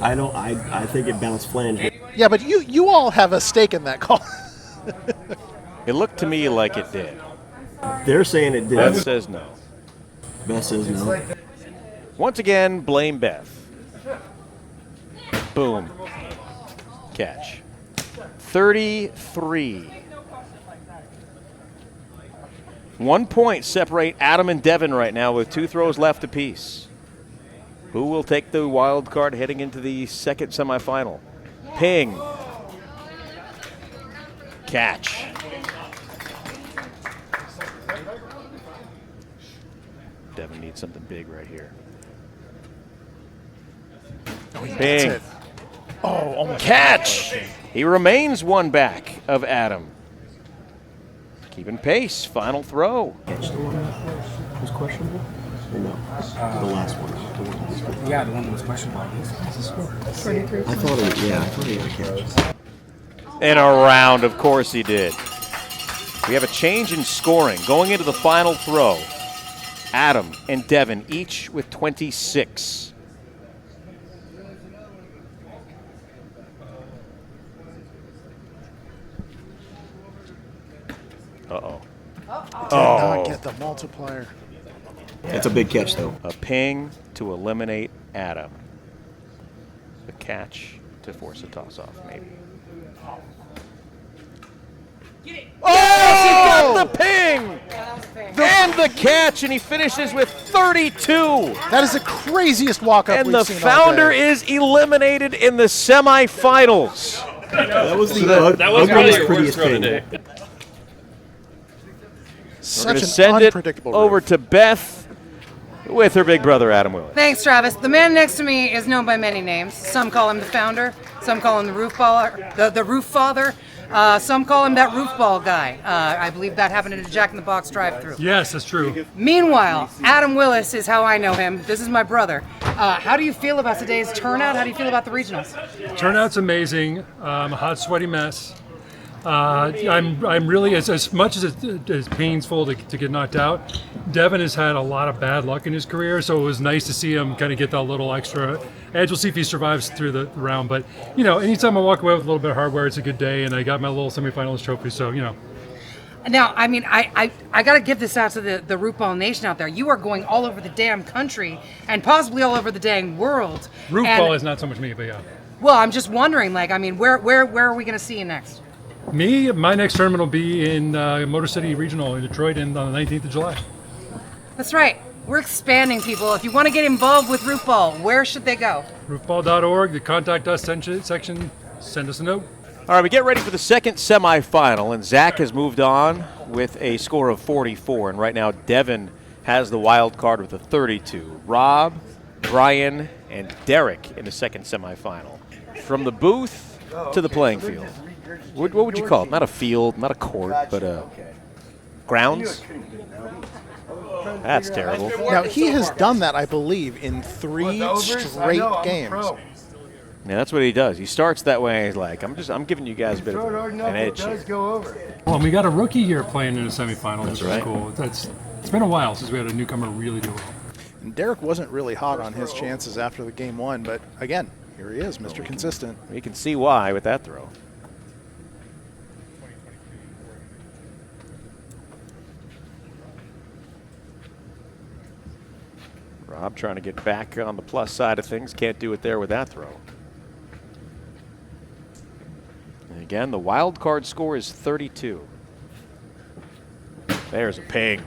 I think it bounced flange. Yeah, but you all have a stake in that call. It looked to me like it did. They're saying it did. Beth says no. Beth says no. Once again, blame Beth. Boom. Catch. 33. 1 point separate Adam and Devin right now with 2 throws left apiece. Who will take the wild card heading into the second semifinal? Ping. Catch. Devin needs something big right here. Bing. It. Oh, almost. Catch. He remains 1 back of Adam. Keeping pace. Final throw. Catch the one that was questionable? Or no? The last one. Yeah, the one that was questionable. What's the score? 23. I thought he had a catch. And around, of course he did. We have a change in scoring. Going into the final throw, Adam and Devin each with 26. Uh-oh. Did not get the multiplier. It's a big catch, though. A ping to eliminate Adam. The catch to force a toss-off, maybe. Oh! He got the ping! And the catch, and he finishes with 32. That is the craziest walk-up And we've the seen founder all day. is eliminated in the semifinals. That was the that was probably your worst prettiest throw ping. today. Such an send unpredictable it over roof. to Beth with her big brother, Adam Willis. Thanks, Travis. The man next to me is known by many names. Some call him the founder. Some call him the roof baller, the roof father. Some call him that Roofball guy. I believe that happened at a Jack in the Box drive-thru. Yes, that's true. Meanwhile, Adam Willis is how I know him. This is my brother. How do you feel about today's turnout? How do you feel about the regionals? Turnout's amazing. A hot, sweaty mess. I'm really, as much as it is painful to get knocked out, Devin has had a lot of bad luck in his career, so it was nice to see him kind of get that little extra edge. We'll see if he survives through the round, but, you know, anytime I walk away with a little bit of hardware, it's a good day, and I got my little semifinalist trophy, so, you know. Now, I mean, I got to give this out to the Roofball Nation out there. You are going all over the damn country and possibly all over the dang world. Roofball is not so much me, but yeah. Well, I'm just wondering, like, I mean, where are we going to see you next? My next tournament will be in Motor City Regional in Detroit on the 19th of July. That's right. We're expanding, people. If you want to get involved with Roofball, where should they go? Roofball.org, the Contact Us section, send us a note. All right, we get ready for the second semifinal, and Zach has moved on with a score of 44, and right now Devin has the wild card with a 32. Rob, Brian, and Derek in the second semifinal. From the booth to the playing field. What would you call it? Not a field, not a court, but a grounds? That's terrible. Now, he has done that, I believe, in 3 straight games. Yeah, that's what he does. He starts that way. He's like, I'm giving you guys a bit of an edge here. Well, and we got a rookie here playing in the semifinals, which right. is cool. It's been a while since we had a newcomer really do well. And Derek wasn't really hot on his chances after the game 1, but again, here he is, Mr. Consistent. You can see why with that throw. Rob trying to get back on the plus side of things. Can't do it there with that throw. And again, the wild card score is 32. There's a ping.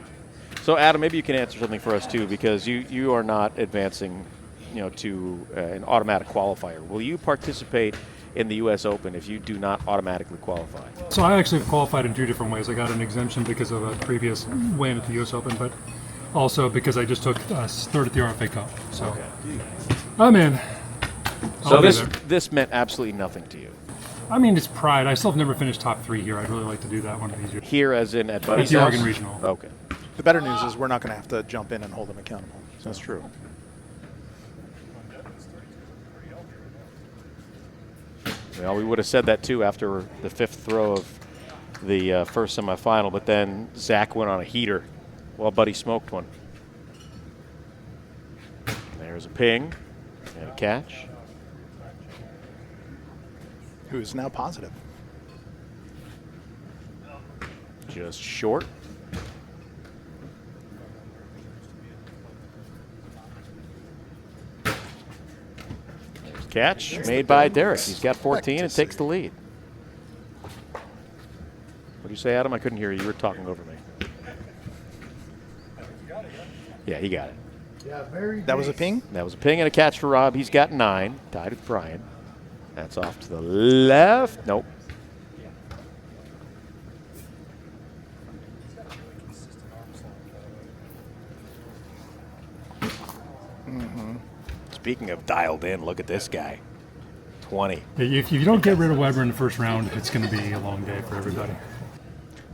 So, Adam, maybe you can answer something for us, too, because you are not advancing, you know, to an automatic qualifier. Will you participate in the U.S. Open if you do not automatically qualify? So I actually qualified in 2 different ways. I got an exemption because of a previous win at the U.S. Open, but also because I just took 3rd at the RFA Cup. So I'm in. So this meant absolutely nothing to you? I mean, it's pride. I still have never finished top 3 here. I'd really like to do that one of these years. Here as in at Buddy's the house? Oregon Regional. Okay. The better news is we're not going to have to jump in and hold him accountable. So that's true. Well, we would have said that too after the 5th throw of the first semifinal, but then Zach went on a heater while Buddy smoked one. There's a ping and a catch. Who is now positive. Just short. There's a catch made by Derek. He's got 14 and takes the lead. What did you say, Adam? I couldn't hear you. You were talking over me. Yeah, he got it. That was a ping? That was a ping and a catch for Rob. He's got 9, tied with Brian. That's off to the left. Nope. Speaking of dialed in, look at this guy. 20. If you don't get rid of Weber in the first round, it's going to be a long day for everybody.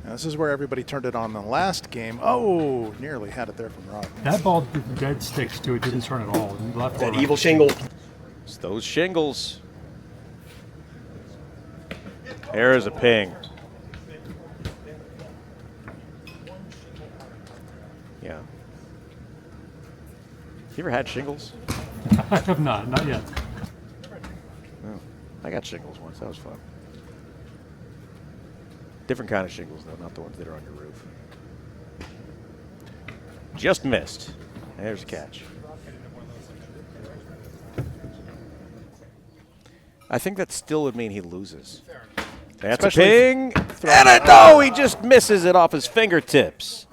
Now, this is where everybody turned it on the last game. Oh, nearly had it there from Rob. That ball dead sticks to it. Didn't turn at all. That evil shingle. It's those shingles. There's a ping. Yeah. You ever had shingles? I have not yet. Oh, I got shingles once. That was fun. Different kind of shingles, though, not the ones that are on your roof. Just missed. There's a catch. I think that still would mean he loses. That's a ping. And no, he just misses it off his fingertips.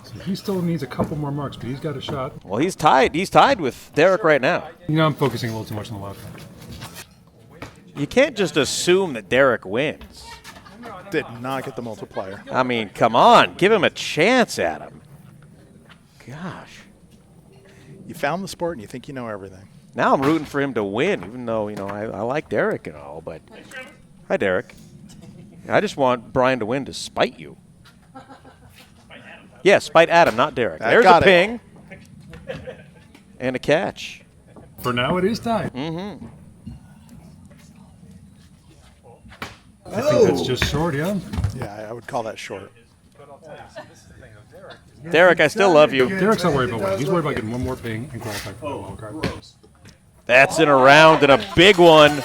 So he still needs a couple more marks, but he's got a shot. Well, he's tied. He's tied with Derek right now. You know, I'm focusing a little too much on the left. You can't just assume that Derek wins. Did not get the multiplier. I mean, come on. Give him a chance, Adam. Gosh. You found the sport and you think you know everything. Now I'm rooting for him to win, even though, you know, I like Derek and all, but hi, Derek. I just want Brian to win to spite you. Yeah, spite Adam, not Derek. There's a ping and a catch. For now, it is time. Mm-hmm. I think that's just short, yeah? Yeah, I would call that short. Derek, I still love you. Derek's not worried about winning. He's worried about getting one more ping and qualifying for the wild card. That's in a round and a big one.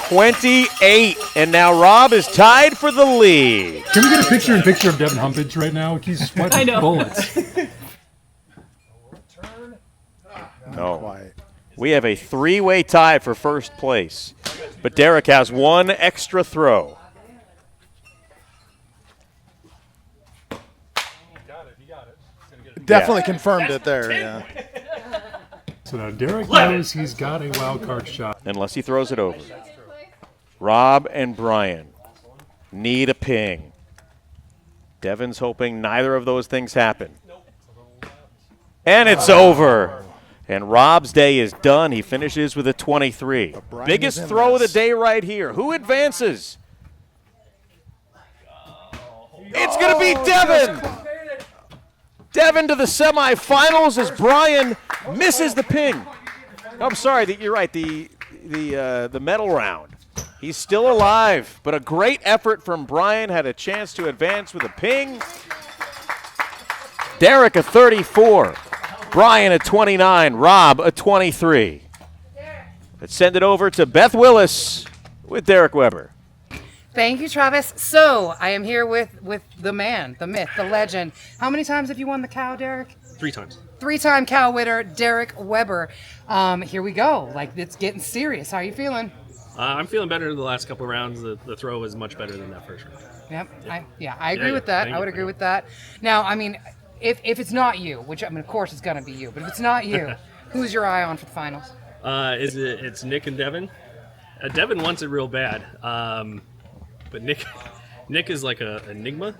28, and now Rob is tied for the lead. Can we get a picture-in-picture of Devin Humpage right now? He's swiping bullets. No. We have a three-way tie for first place, but Derek has one extra throw. Definitely confirmed it there, yeah. So now Derek knows he's got a wild card shot. Unless he throws it over. Rob and Brian need a ping. Devin's hoping neither of those things happen. And it's over. And Rob's day is done. He finishes with a 23. Biggest throw of the day right here. Who advances? It's going to be Devin. Devin to the semifinals as Brian misses the ping. I'm sorry, you're right, the medal round. He's still alive, but a great effort from Brian. Had a chance to advance with a ping. Derek a 34. Brian a 29. Rob a 23. Let's send it over to Beth Willis with Derek Weber. Thank you, Travis. So I am here with the man, the myth, the legend. How many times have you won the cow, Derek? 3 times. 3-time cow winner, Derek Weber. Here we go. Like, it's getting serious. How are you feeling? I'm feeling better the last couple of rounds. The throw was much better than that first round. Yep. I agree with that. I would agree with that. Now, I mean, if it's not you, which I mean, of course it's gonna be you, but if it's not you, who's your eye on for the finals? It's Nick and Devin. Devin wants it real bad, but Nick is like an enigma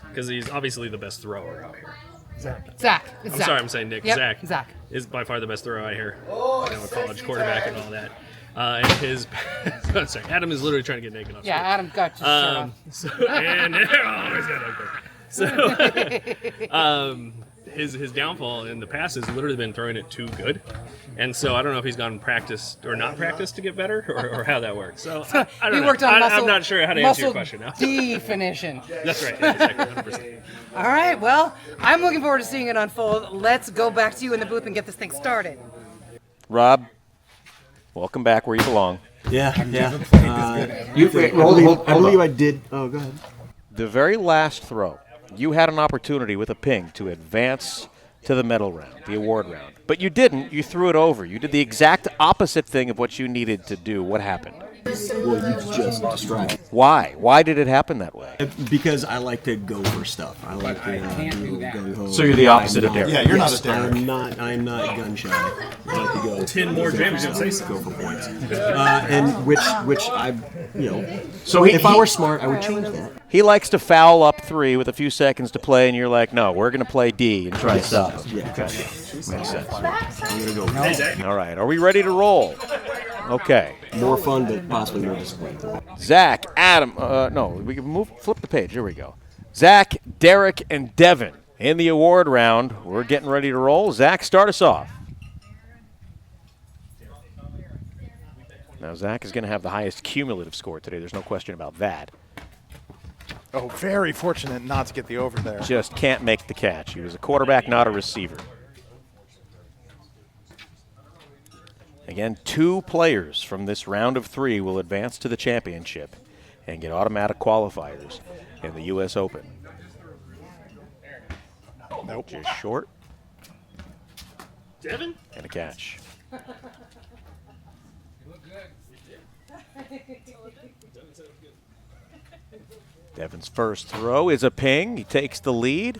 because he's obviously the best thrower out here. Zach. I'm sorry, I'm saying Nick. Yep, Zach is by far the best thrower out here. A college quarterback and all that. And his, sorry, Adam is literally trying to get naked off. Yeah, Adam got you. His downfall in the past has literally been throwing it too good, and so I don't know if he's gone practiced or not practiced to get better, or how that works. So I don't know. Worked on muscle, I'm not sure how to answer your question now. Definition. That's right. Exactly. 100%. All right. Well, I'm looking forward to seeing it unfold. Let's go back to you in the booth and get this thing started. Rob, welcome back where you belong. Yeah. I believe I did. Oh, go ahead. The very last throw, you had an opportunity with a ping to advance to the medal round, the award round. But you didn't. You threw it over. You did the exact opposite thing of what you needed to do. What happened? Well, you just described it. Why? Why did it happen that way? Because I like to go for stuff. I like to go home. So you're the opposite of Derek. Yeah, you're not a Derek. I'm not gun shy. I like to go 10 more games, go for points. And which I, So if I were smart, I would change that. He likes to foul up 3 with a few seconds to play, and you're like, no, we're going to play D and try to stop. Yeah, okay. Makes sense. I'm going to go. All right, are we ready to roll? Okay. More fun, but possibly more disappointing. Zach, Adam, no, we can flip the page. Here we go. Zach, Derek, and Devin in the award round. We're getting ready to roll. Zach, start us off. Now, Zach is going to have the highest cumulative score today. There's no question about that. Oh, very fortunate not to get the over there. Just can't make the catch. He was a quarterback, not a receiver. Again, 2 players from this round of 3 will advance to the championship and get automatic qualifiers in the U.S. Open. Nope. Just short. Devin? And a catch. Devin's first throw is a ping. He takes the lead.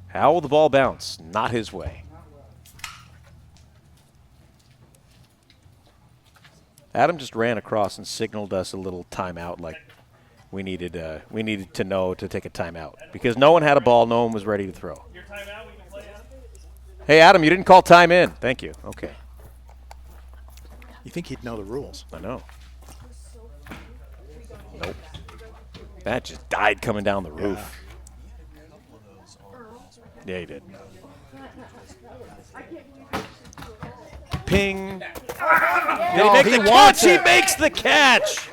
How will the ball bounce? Not his way. Adam just ran across and signaled us a little timeout like we needed to know to take a timeout because no one had a ball, no one was ready to throw. Hey, Adam, you didn't call time in. Thank you. Okay. You think he'd know the rules? I know. Nope. That just died coming down the roof. Yeah, he did. Ping. Did he make the catch? He makes the catch.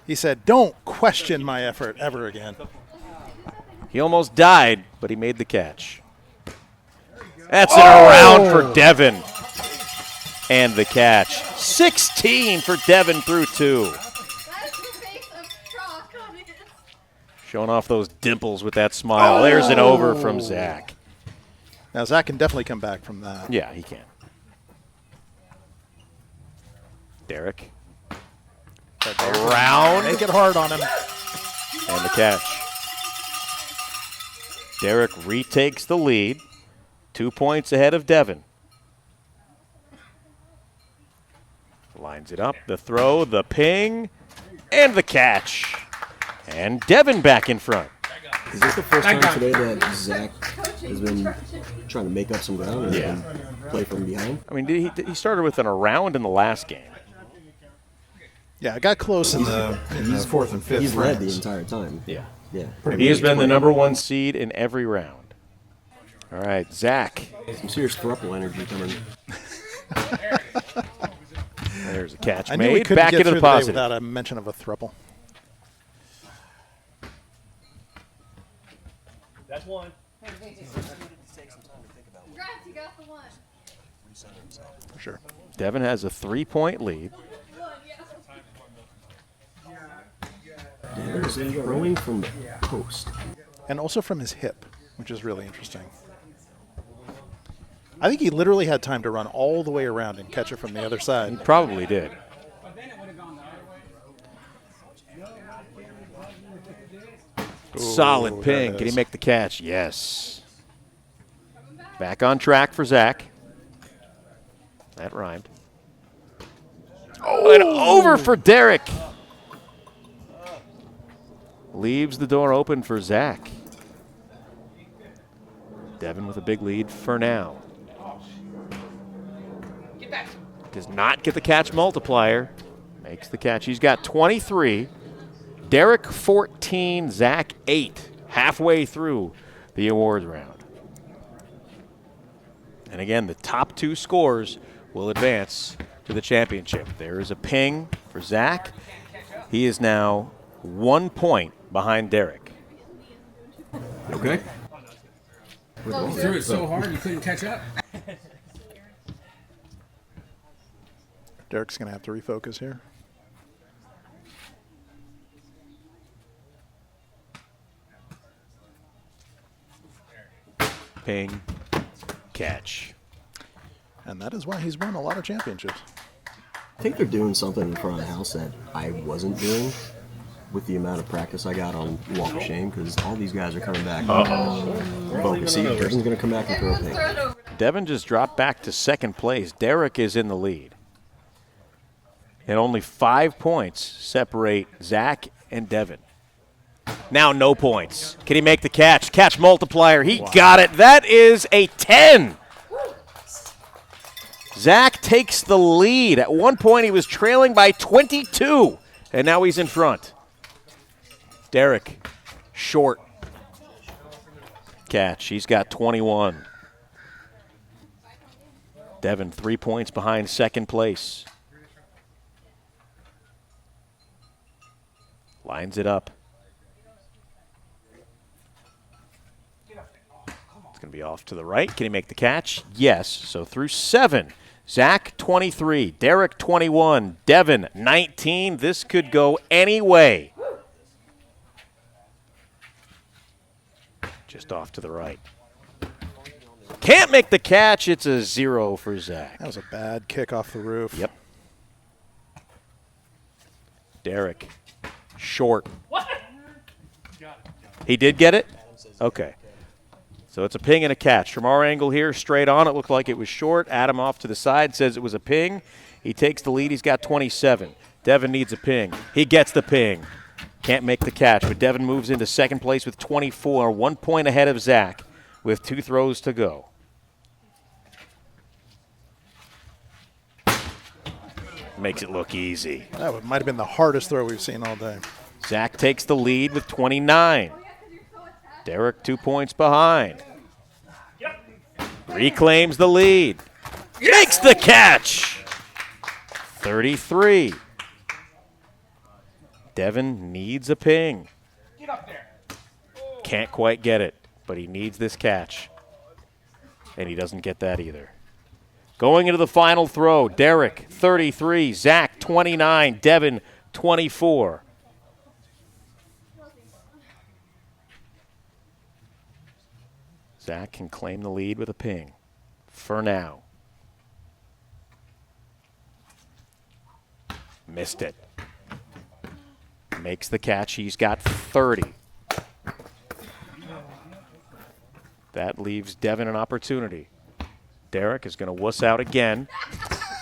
He said, "Don't question my effort ever again." He almost died, but he made the catch. That's an around for Devin. And the catch. 16 for Devin through 2. Showing off those dimples with that smile. There's an over from Zach. Now, Zach can definitely come back from that. Yeah, he can. Derek. Around. Make it hard on him. And the catch. Derek retakes the lead. 2 points ahead of Devin. Lines it up. The throw, the ping, and the catch. And Devin back in front. Is this the first time today that Zach has been trying to make up some ground and play from behind? I mean, he started with an around in the last game. Yeah, it got close in the fourth and fifth. He's led the entire time. Yeah. Yeah. He has been the #1 seed in every round. All right, Zach. Some serious thruple energy coming. There's a catch I knew we made. couldn't Back get into through the the day positive. without a mention of a thruple. That's one. Congrats, you got the one. For sure. Devin has a 3-point lead. There's throwing from the post. And also from his hip, which is really interesting. I think he literally had time to run all the way around and catch it from the other side. He probably did. Solid ping. Can he make the catch? Yes. Back on track for Zach. That rhymed. Oh, and over for Derek. Leaves the door open for Zach. Devin with a big lead for now. Does not get the catch multiplier. Makes the catch. He's got 23. Derek 14, Zach 8. Halfway through the awards round. And again, the top 2 scores will advance to the championship. There is a ping for Zach. He is now 1 point behind Derek. Okay. You threw it so hard you couldn't catch up. Derek's going to have to refocus here. Ping, catch. And that is why he's won a lot of championships. I think they're doing something in front of the house that I wasn't doing with the amount of practice I got on Walk of Shame, because all these guys are coming back. Focus. See, Devin's going to come back and throw a ping. Devin just dropped back to second place. Derek is in the lead. And only 5 points separate Zach and Devin. Now no points. Can he make the catch? Catch multiplier. He got it. That is a 10. Zach takes the lead. At one point he was trailing by 22. And now he's in front. Derek, short. Catch. He's got 21. Devin 3 points behind second place. Lines it up. It's going to be off to the right. Can he make the catch? Yes. So through 7. Zach 23, Derek 21, Devin 19. This could go any way. Just off to the right. Can't make the catch. It's a 0 for Zach. That was a bad kick off the roof. Yep. Derek, short. What? He did get it? Okay. So it's a ping and a catch. From our angle here, straight on, it looked like it was short. Adam off to the side says it was a ping. He takes the lead. He's got 27. Devin needs a ping. He gets the ping. Can't make the catch, but Devin moves into second place with 24, 1 point ahead of Zach with 2 throws to go. Makes it look easy. That might have been the hardest throw we've seen all day. Zach takes the lead with 29. Derek 2 points behind. Reclaims the lead. Makes the catch. 33. Devin needs a ping. Can't quite get it, but he needs this catch. And he doesn't get that either. Going into the final throw, Derek 33, Zach 29, Devin 24. Zach can claim the lead with a ping for now. Missed it. Makes the catch. He's got 30. That leaves Devin an opportunity. Derek is going to wuss out again,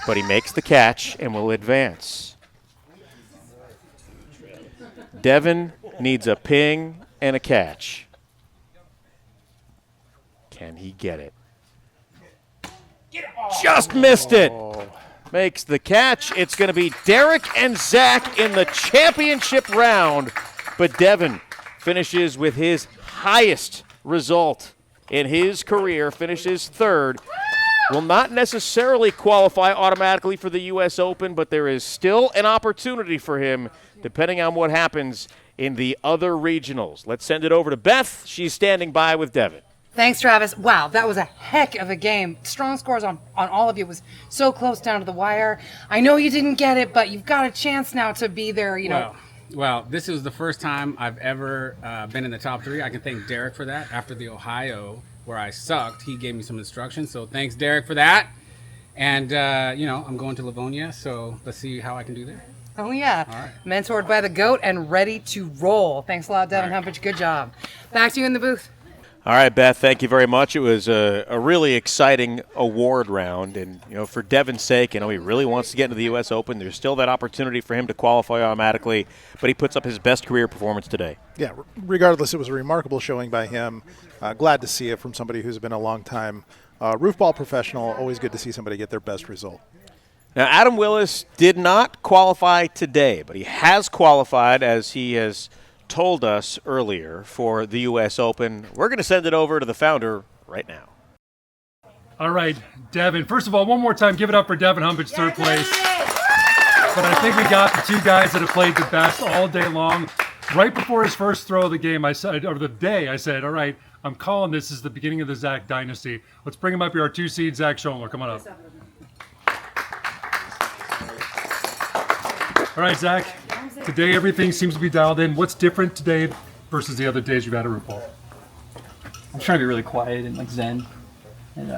but he makes the catch and will advance. Devin needs a ping and a catch. Can he get it? Just missed it. Makes the catch. It's going to be Derek and Zach in the championship round, but Devin finishes with his highest result in his career, finishes third. Will not necessarily qualify automatically for the U.S. Open, but there is still an opportunity for him depending on what happens in the other regionals. Let's send it over to Beth. She's standing by with Devin. Thanks, Travis. Wow, that was a heck of a game. Strong scores on all of you. It was so close down to the wire. I know you didn't get it, but you've got a chance now to be there, you know. Well, this is the first time I've ever been in the top 3. I can thank Derek for that. After the Ohio, where I sucked, he gave me some instructions. So thanks, Derek, for that. And, I'm going to Livonia, so let's see how I can do there. Oh, yeah. All right. Mentored by the GOAT and ready to roll. Thanks a lot, Devin Humpage. Good job. Back to you in the booth. All right, Beth, thank you very much. It was a really exciting award round. And, for Devin's sake, he really wants to get into the U.S. Open. There's still that opportunity for him to qualify automatically, but he puts up his best career performance today. Yeah, regardless, it was a remarkable showing by him. Glad to see it from somebody who's been a long time roofball professional. Always good to see somebody get their best result. Now, Adam Willis did not qualify today, but he has qualified, as he has told us earlier, for the U.S. Open. We're going to send it over to the founder right now. All right, Devin. First of all, one more time, give it up for Devin Humpage, third place. But I think we got the 2 guys that have played the best all day long. Right before his first throw of the game, I said, all right, I'm calling this is the beginning of the Zach dynasty. Let's bring him up here, our 2 seed, Zach Schoenler. Come on up. All right, Zach. Today everything seems to be dialed in. What's different today versus the other days you've had a Roofball? I'm trying to be really quiet and zen, and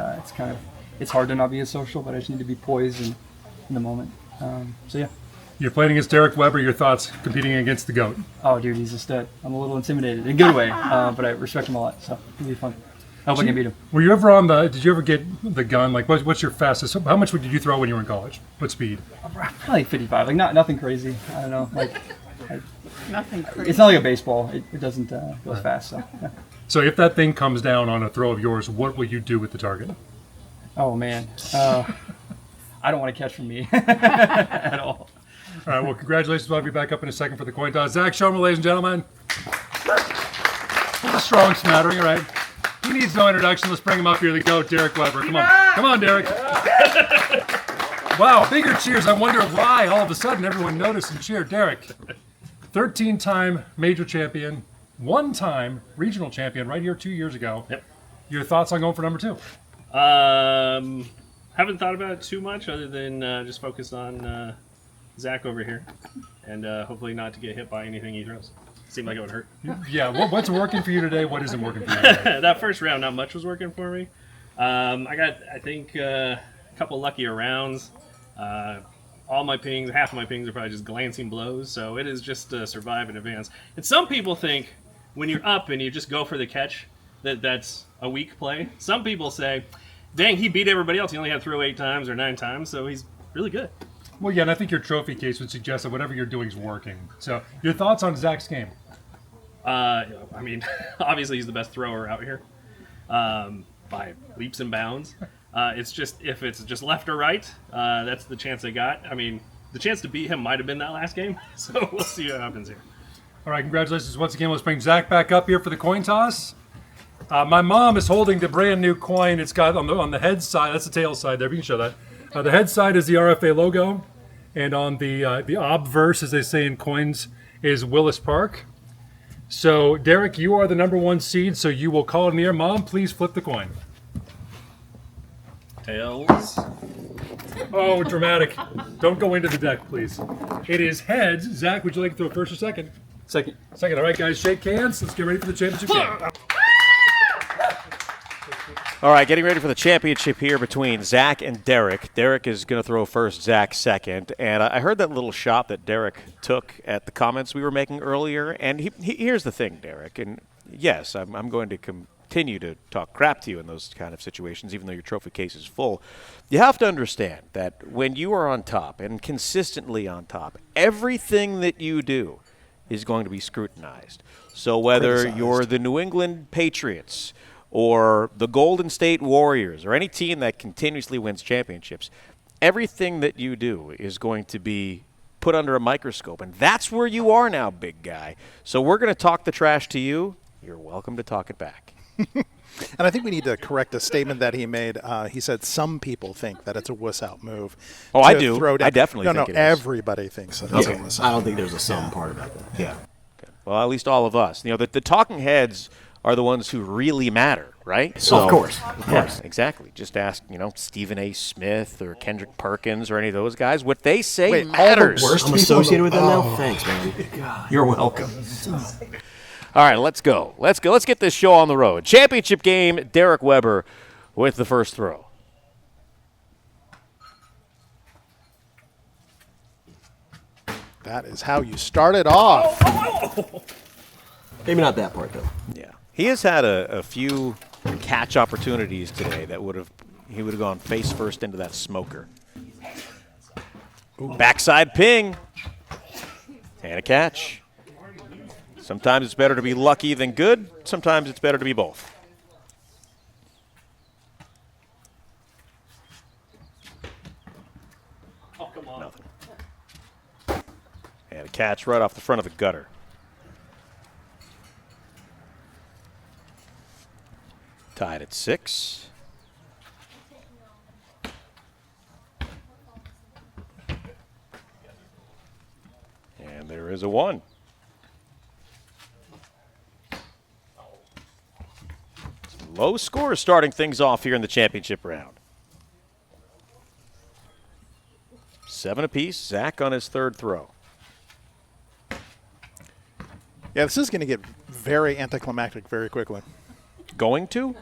it's hard to not be as social, but I just need to be poised and in the moment. So yeah. You're playing against Derek Weber. Your thoughts competing against the GOAT? Oh, dude, he's a stud. I'm a little intimidated in a good way, but I respect him a lot, so it'll be fun. I hope I can beat him. Were you ever on did you ever get the gun? Like, what's your fastest? How much did you throw when you were in college? What speed? Probably like 55, like nothing crazy. I don't know, Nothing crazy. It's not like a baseball. It doesn't go as fast, so yeah. So if that thing comes down on a throw of yours, what will you do with the target? Oh, man. I don't want to catch from me at all. All right, well, congratulations. We'll have you back up in a second for the coin toss. Zach Schoenler, ladies and gentlemen. A strong smattering, all right. He needs no introduction. Let's bring him up here. The GOAT, Derek Weber. Come on. Come on, Derek. Wow, bigger cheers. I wonder why all of a sudden everyone noticed and cheered. Derek, 13-time major champion, 1-time regional champion right here 2 years ago. Yep. Your thoughts on going for number 2? Haven't thought about it too much other than just focus on Zach over here and hopefully not to get hit by anything he throws. Seemed like it would hurt. Yeah, what's working for you today? What isn't working for you today? That first round, not much was working for me. I got, I think, a couple luckier rounds. All my pings, half of my pings are probably just glancing blows, so it is just survive and advance. And some people think when you're up and you just go for the catch, that's a weak play. Some people say, dang, he beat everybody else. He only had to throw 8 times or 9 times, so he's really good. Well, yeah, and I think your trophy case would suggest that whatever you're doing is working. So, your thoughts on Zach's game? I mean, obviously he's the best thrower out here by leaps and bounds. It's just if it's just left or right, that's the chance I got. I mean, the chance to beat him might have been that last game, so we'll see what happens here. All right, congratulations once again. Let's bring Zach back up here for the coin toss. My mom is holding the brand new coin. It's got on the head side, that's the tail side there, we can show that. The head side is the RFA logo, and on the obverse, as they say in coins, is Willis Park. So, Derek, you are the number 1 seed, so you will call it in the air. Mom, please flip the coin. Tails. Oh, dramatic. Don't go into the deck, please. It is heads. Zach, would you like to throw first or second? Second. Second. All right, guys, shake hands. Let's get ready for the championship game. All right, getting ready for the championship here between Zach and Derek. Derek is going to throw first, Zach second. And I heard that little shot that Derek took at the comments we were making earlier. And here's the thing, Derek. And yes, I'm going to continue to talk crap to you in those kind of situations, even though your trophy case is full. You have to understand that when you are on top and consistently on top, everything that you do is going to be scrutinized. So whether you're the New England Patriots or the Golden State Warriors, or any team that continuously wins championships, everything that you do is going to be put under a microscope. And that's where you are now, big guy. So we're going to talk the trash to you. You're welcome to talk it back. And I think we need to correct a statement that he made. He said some people think that it's a wuss-out move. Oh, I do. I definitely think it is. Everybody thinks that it's a wuss-out. I don't think there's a some part about that. Yeah. Okay. Well, at least all of us. You know, the talking heads are the ones who really matter, right? So, of course. Yeah, exactly. Just ask, Stephen A. Smith or Kendrick Perkins or any of those guys. What they say matters. I'm associated with them now? Thanks, man. You're welcome. All right, let's go. Let's get this show on the road. Championship game, Derek Weber with the first throw. That is how you start it off. Maybe not that part, though. Yeah. He has had a few catch opportunities today that he would have gone face first into that smoker. Ooh. Backside ping. And a catch. Sometimes it's better to be lucky than good. Sometimes it's better to be both. Oh, come on. Nothing. And a catch right off the front of the gutter. Tied at 6. And there is a 1. Some low scores starting things off here in the championship round. 7 apiece. Zach on his third throw. Yeah, this is going to get very anticlimactic very quickly. Going to?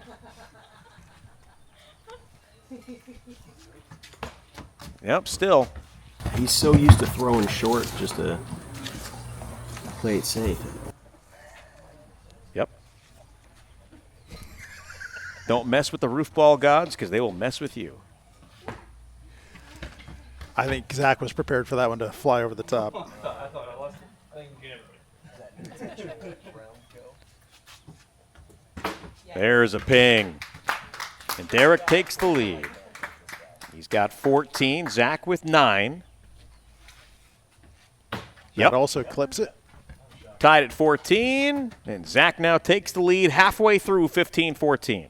Yep, still. He's so used to throwing short just to play it safe. Yep. Don't mess with the Roofball gods because they will mess with you. I think Zach was prepared for that one to fly over the top. I thought I lost it. I think There's a ping. And Derek takes the lead. He's got 14. Zach with 9. That also clips it. Tied at 14. And Zach now takes the lead halfway through 15-14.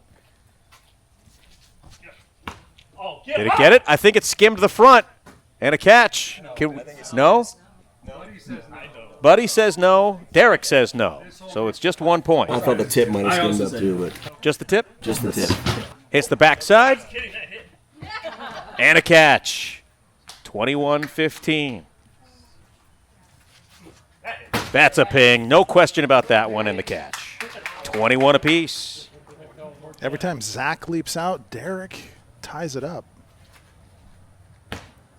Did it get it? I think it skimmed the front. And a catch. No? Buddy says no. Derek says no. So it's just 1 point. I thought the tip might have skimmed up too, but just the tip? Just the tip. Hits the backside. And a catch. 21-15. That's a ping. No question about that one and the catch. 21 apiece. Every time Zach leaps out, Derek ties it up.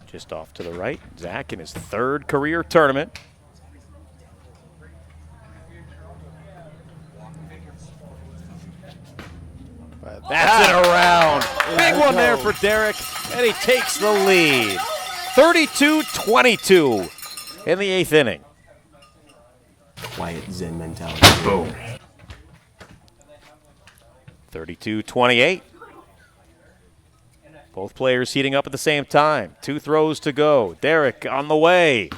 Just off to the right. Zach in his third career tournament. But that's it around. Big one there for Derek, and he takes the lead. 32-22 in the 8th inning. Quiet Zen mentality. Boom. 32-28. Both players heating up at the same time. 2 throws to go. Derek on the way.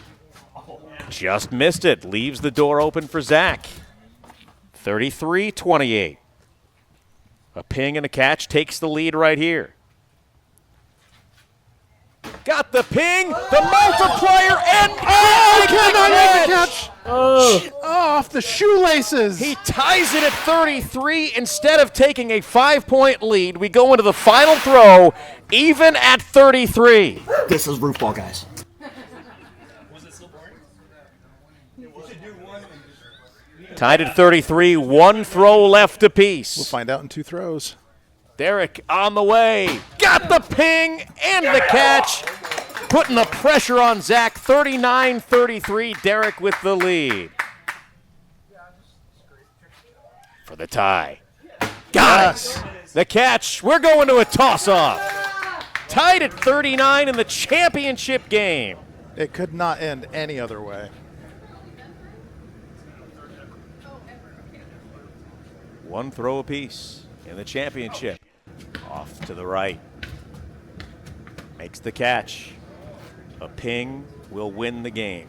Just missed it. Leaves the door open for Zach. 33-28. A ping and a catch takes the lead right here. Got the ping, the multiplier, and cannot make the catch. Off the shoelaces. He ties it at 33. Instead of taking a 5-point lead, we go into the final throw, even at 33. This is Roofball, guys. Tied at 33, 1 throw left apiece. We'll find out in 2 throws. Derek on the way. Got the ping and the catch. Putting the pressure on Zach. 39-33. Derek with the lead. For the tie. Got it. The catch. We're going to a toss-off. Tied at 39 in the championship game. It could not end any other way. One throw apiece in the championship. Off to the right. Makes the catch. A ping will win the game.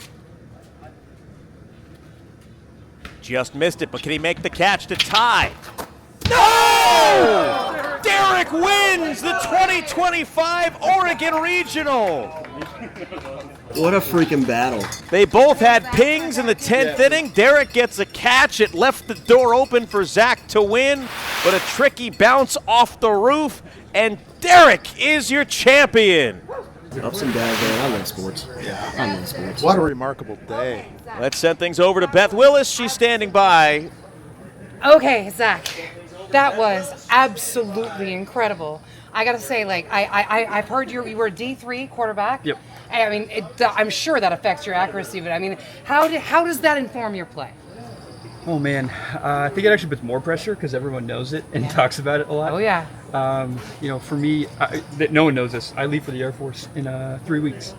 Just missed it, but can he make the catch to tie? No! Derek wins the 2025 Oregon Regional. What a freaking battle. They both had pings in the 10th inning. Derek gets a catch. It left the door open for Zach to win, but a tricky bounce off the roof, and Derek is your champion. Ups and downs, man. I love sports. Yeah, I love sports. What a remarkable day. Let's send things over to Beth Willis. She's standing by. Okay, Zach, that was absolutely incredible. I got to say, like, I've heard you were a D3 quarterback. Yep. I mean, I'm sure that affects your accuracy, but I mean, how does that inform your play? Oh man, I think it actually puts more pressure because everyone knows it and talks about it a lot. Oh yeah. For me, no one knows this. I leave for the Air Force in 3 weeks,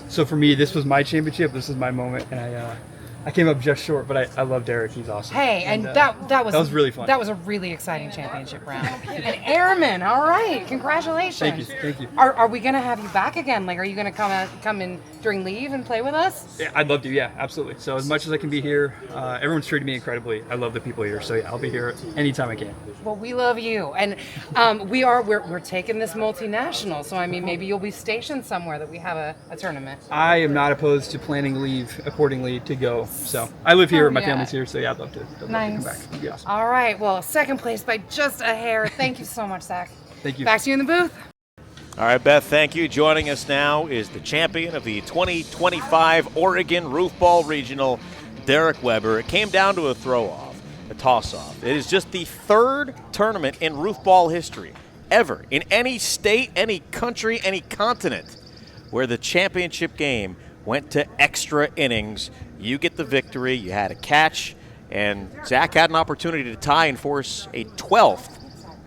so for me, this was my championship. This is my moment, and I came up just short, but I love Derek. He's awesome. Hey, and that was really fun. That was a really exciting championship round. And Airman, all right, congratulations. Thank you. Are we gonna have you back again? Like, are you gonna come in during leave and play with us? Yeah, I'd love to. Yeah, absolutely. So as much as I can be here, everyone's treated me incredibly. I love the people here. So yeah, I'll be here anytime I can. Well, we love you, and we're taking this multinational. So I mean, maybe you'll be stationed somewhere that we have a tournament. I am not opposed to planning leave accordingly to go. So I live here, my family's here, so yeah, I'd love to come back. It'd be awesome. All right, well, second place by just a hair. Thank you so much, Zach. Thank you. Back to you in the booth. All right, Beth, thank you. Joining us now is the champion of the 2025 Oregon Roofball Regional, Derek Weber. It came down to a throw-off, a toss-off. It is just the 3rd tournament in Roofball history ever, in any state, any country, any continent, where the championship game went to extra innings. You get the victory. You had a catch, and Zach had an opportunity to tie and force a 12th,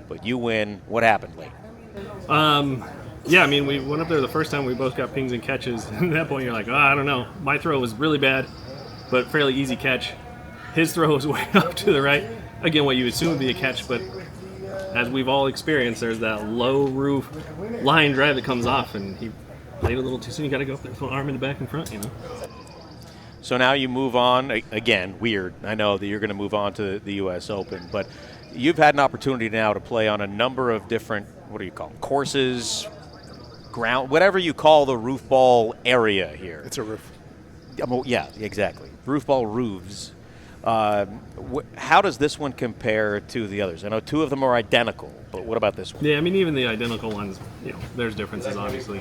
but you win. What happened, Lee? Yeah, I mean, we went up there the first time. We both got pings and catches. And at that point, you're like, oh, I don't know. My throw was really bad, but fairly easy catch. His throw was way up to the right. Again, what you assume would be a catch, but as we've all experienced, there's that low roof line drive that comes off, and he played a little too soon. You got to go up there with one arm in the back and front, you know. So now you move on. Again, weird. I know that you're going to move on to the U.S. Open, but you've had an opportunity now to play on a number of different, what do you call them, courses, ground, whatever you call the roofball area here. It's a roof. Yeah, exactly. Roofball roofs. How does this one compare to the others? I know 2 of them are identical, but what about this one? Yeah, I mean, even the identical ones, there's differences, obviously.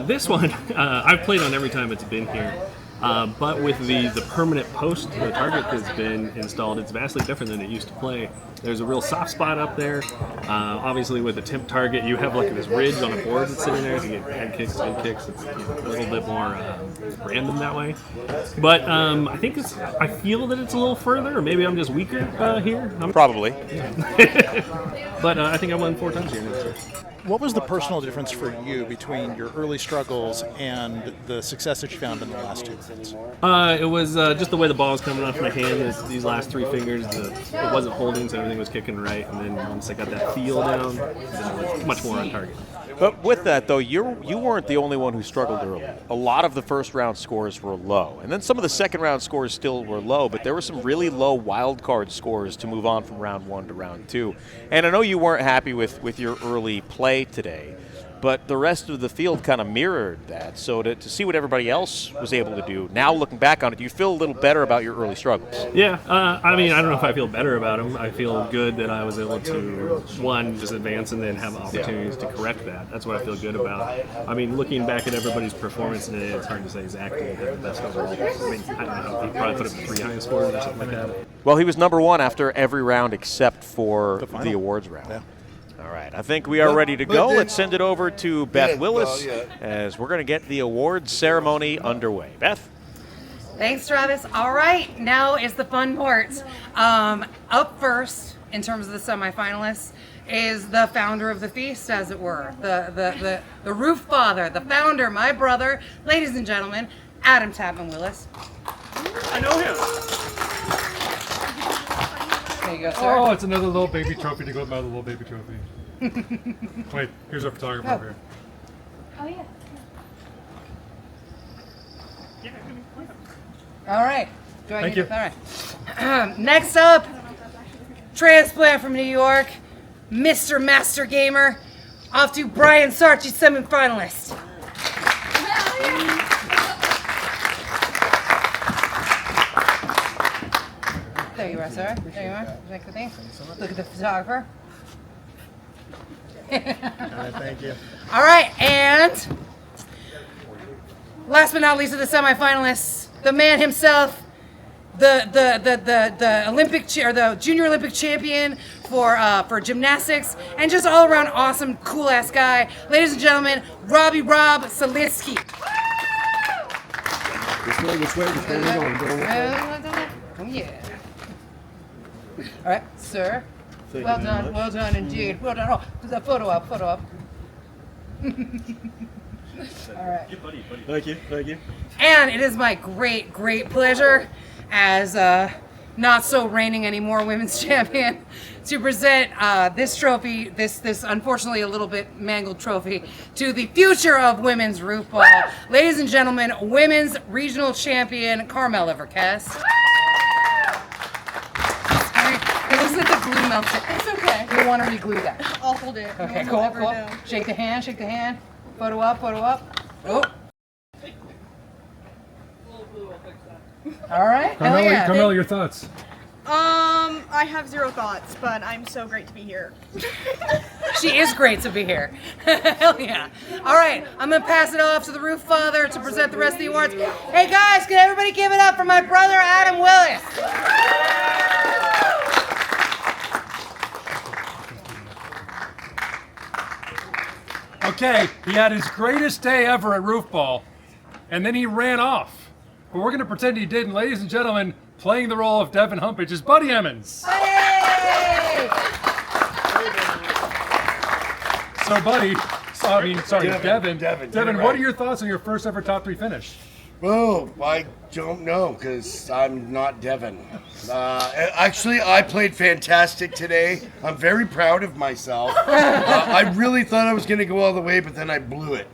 This one, I've played on every time it's been here. But with the permanent post, the target that's been installed, it's vastly different than it used to play. There's a real soft spot up there. Obviously, with the temp target, you have like this ridge on a board that's sitting there, so you get head kicks, leg kicks. It's a little bit more random that way. But I think I feel that it's a little further, or maybe I'm just weaker here. Probably. But I think I won 4 times here next year. What was the personal difference for you between your early struggles and the success that you found in the last 2 events? It was just the way the ball was coming off my hand. These last 3 fingers, it wasn't holding, so everything was kicking right. And then once I got that feel down, then it was much more on target. But with that, though, you weren't the only one who struggled early. A lot of the first round scores were low. And then some of the second round scores still were low, but there were some really low wild card scores to move on from round 1 to round 2. And I know you weren't happy with your early play today, but the rest of the field kind of mirrored that. So to see what everybody else was able to do, now looking back on it, do you feel a little better about your early struggles? Yeah, I mean, I don't know if I feel better about them. I feel good that I was able to, one, just advance and then have opportunities to correct that. That's what I feel good about. I mean, looking back at everybody's performance today, it's hard to say exactly who had the best overall. I mean, I don't know, he probably put up 3 highest scores or something like that. Well, he was number 1 after every round except for the awards round. Yeah. All right, I think we are ready to go. Let's send it over to Beth Willis as we're going to get the awards ceremony underway. Beth? Thanks, Travis. All right, now is the fun part. Up first, in terms of the semifinalists, is the founder of the feast, as it were. The roof father, the founder, my brother, ladies and gentlemen, Adam Tapman Willis. I know him. There you go, sir. Oh, it's another little baby trophy to go with my little baby trophy. Wait, here's our photographer over here. Oh, yeah. All right. Thank you. All right. Next up, transplant from New York, Mr. Master Gamer, off to Brian Sarchi, semifinalist. There you are, sir. There you are. Like the thing. Look at the photographer. All right, thank you. All right, and last but not least of the semifinalists, the man himself, the Olympic or the Junior Olympic champion for gymnastics, and just all around awesome, cool ass guy. Ladies and gentlemen, Rob Saliski. Which way are we going? Oh yeah. All right, sir. Thank Well you done, very well much. done indeed. Well done. Oh, there's a photo up. All right. Thank you. And it is my great pleasure as not so reigning anymore women's champion to present this trophy, this unfortunately a little bit mangled trophy, to the future of women's roofball. Ladies and gentlemen, women's regional champion Carmela Verkes. It looks like the glue melted. It's okay. You want to re-glue that? I'll hold it. No Okay, one will cool. ever know. Shake the hand. Photo up. Oh. All right. Hell yeah. Carmela, your thoughts? I have 0 thoughts, but I'm so great to be here. She is great to be here. Hell yeah. All right, I'm going to pass it off to the roof father to present the rest of the awards. Hey guys, can everybody give it up for my brother, Adam Willis? Okay, he had his greatest day ever at Roofball, and then he ran off. But we're going to pretend he didn't. Ladies and gentlemen, playing the role of Devin Humpage is Buddy Emmons. So, Devin, what are your thoughts on your first ever top 3 finish? Oh, I don't know because I'm not Devin. Actually, I played fantastic today. I'm very proud of myself. I really thought I was going to go all the way, but then I blew it.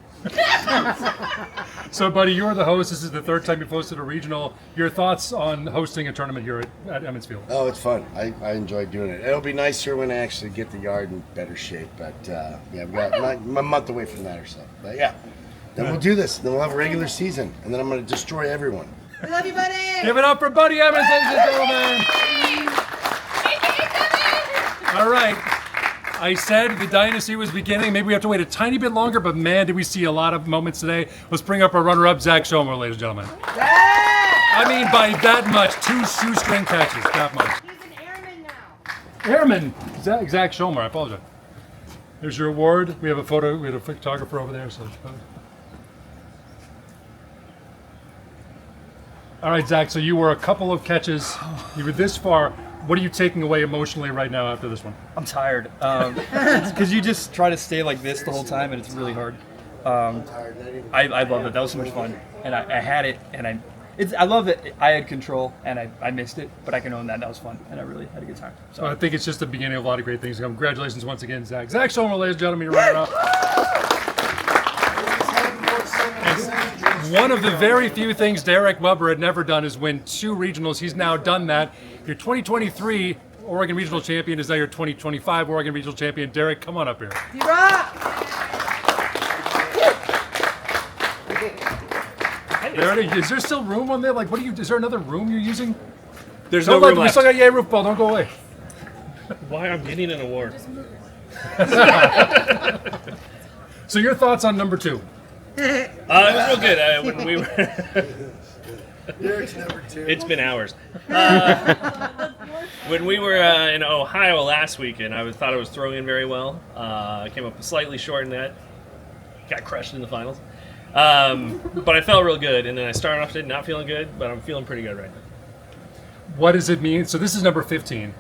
So, Buddy, you're the host. This is the 3rd time you've hosted a regional. Your thoughts on hosting a tournament here at Emmons Field? Oh, it's fun. I enjoy doing it. It'll be nicer when I actually get the yard in better shape. But yeah, we've got a month away from that or so. But yeah, then we'll do this. Then we'll have a regular season, and then I'm going to destroy everyone. We love you, Buddy. Give it up for Buddy Emmons, ladies and gentlemen. All right. I said the dynasty was beginning. Maybe we have to wait a tiny bit longer, but man, did we see a lot of moments today. Let's bring up our runner-up, Zach Schomer, ladies and gentlemen. I mean, by that much, 2 shoestring catches, that much. He's an airman now. Airman, Zach Schomer, I apologize. There's your award. We have a photographer over there. So. All right, Zach, so you were a couple of catches. You were this far. What are you taking away emotionally right now after this one? I'm tired. Because you just try to stay like this the whole time, and it's really hard. I love it. That was so much fun. And I had it, and I love that I had control, and I missed it, but I can own that. That was fun, and I really had a good time. So I think it's just the beginning of a lot of great things to come. Congratulations once again, Zach. Zach Schomer, ladies and gentlemen, you're running up. One of the very few things Derek Weber had never done is win 2 regionals. He's now done that. Your 2023 Oregon Regional Champion is now your 2025 Oregon Regional Champion. Derek, come on up here. Is there still room on there? Like, is there another room you're using? There's no room We left. still got Yay Roofball, don't go away. Why I'm getting an award. So your thoughts on number 2? It was real good. When we were... Derek's number 2. It's been hours. When we were in Ohio last weekend, I thought I was throwing in very well. I came up slightly short in that. Got crushed in the finals. But I felt real good, and then I started off not feeling good, but I'm feeling pretty good right now. What does it mean? So this is number 15.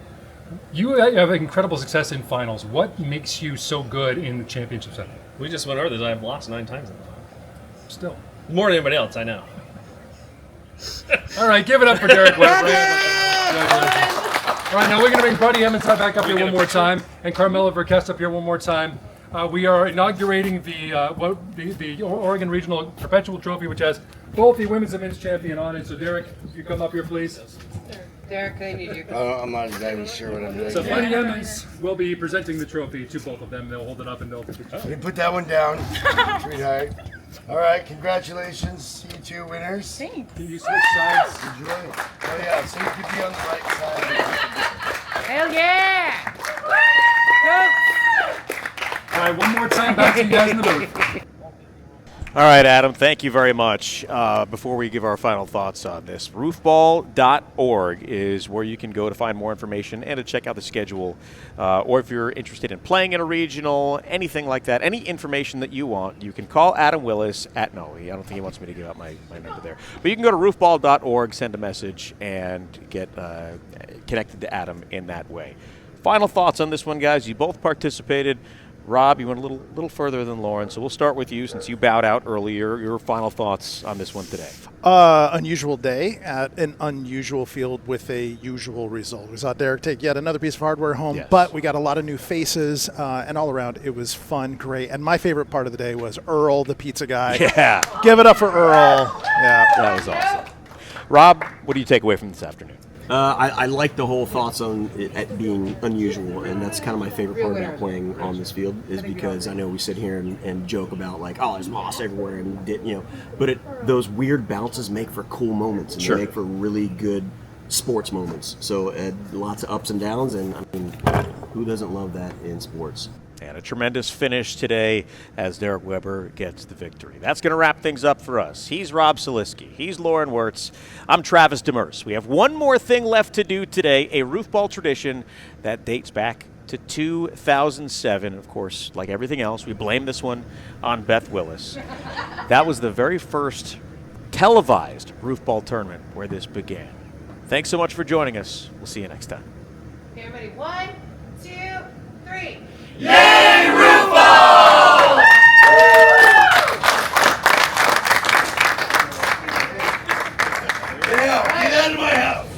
You have incredible success in finals. What makes you so good in the championship setting? We just went over this. I've lost 9 times in the final. Still. More than anybody else, I know. All right, give it up for Derek Weber. All right, now we're going to bring Buddy Emmons back up here one more time, and Carmela Verkest up here one more time. We are inaugurating the Oregon Regional Perpetual Trophy, which has both the women's and men's champion on it. So, Derek, if you come up here, please. Derek, they need you. I'm not exactly sure what I'm doing. So, Buddy Emmons will be presenting the trophy to both of them. They'll hold it up and they'll. Let me put that one down, sweetheart. All right, congratulations, you 2 winners. Thanks. Can you switch sides? Enjoy it. Oh yeah, so you could be on the right side. Hell yeah! All right, one more time back to you guys in the booth. All right, Adam, thank you very much. Before we give our final thoughts on this, roofball.org is where you can go to find more information and to check out the schedule. Or if you're interested in playing in a regional, anything like that, any information that you want, you can call Adam Willis at, no, I don't think he wants me to give out my number there. But you can go to roofball.org, send a message, and get connected to Adam in that way. Final thoughts on this one, guys. You both participated. Rob, you went a little further than Lauren, so we'll start with you since you bowed out earlier. Your final thoughts on this one today? Unusual day at an unusual field with a usual result. We saw Derek take yet another piece of hardware home, Yes. but we got a lot of new faces, and all around it was fun, great. And my favorite part of the day was Earl, the pizza guy. Yeah. Give it up for Earl. Yeah. That was awesome. Rob, what do you take away from this afternoon? I like the whole thoughts on it being unusual, and that's kind of my favorite part about playing on this field is because I know we sit here and joke about like, oh, there's moss everywhere, and but those weird bounces make for cool moments, and Sure. they make for really good sports moments. So lots of ups and downs, and I mean, who doesn't love that in sports? And a tremendous finish today as Derek Weber gets the victory. That's going to wrap things up for us. He's Rob Salisky. He's Lauren Wirtz. I'm Travis Demers. We have one more thing left to do today, a roofball tradition that dates back to 2007. Of course, like everything else, we blame this one on Beth Willis. That was the very first televised roofball tournament where this began. Thanks so much for joining us. We'll see you next time. Okay, everybody, 1, 2, 3. Yay, Roofball! Yeah, get out of my house!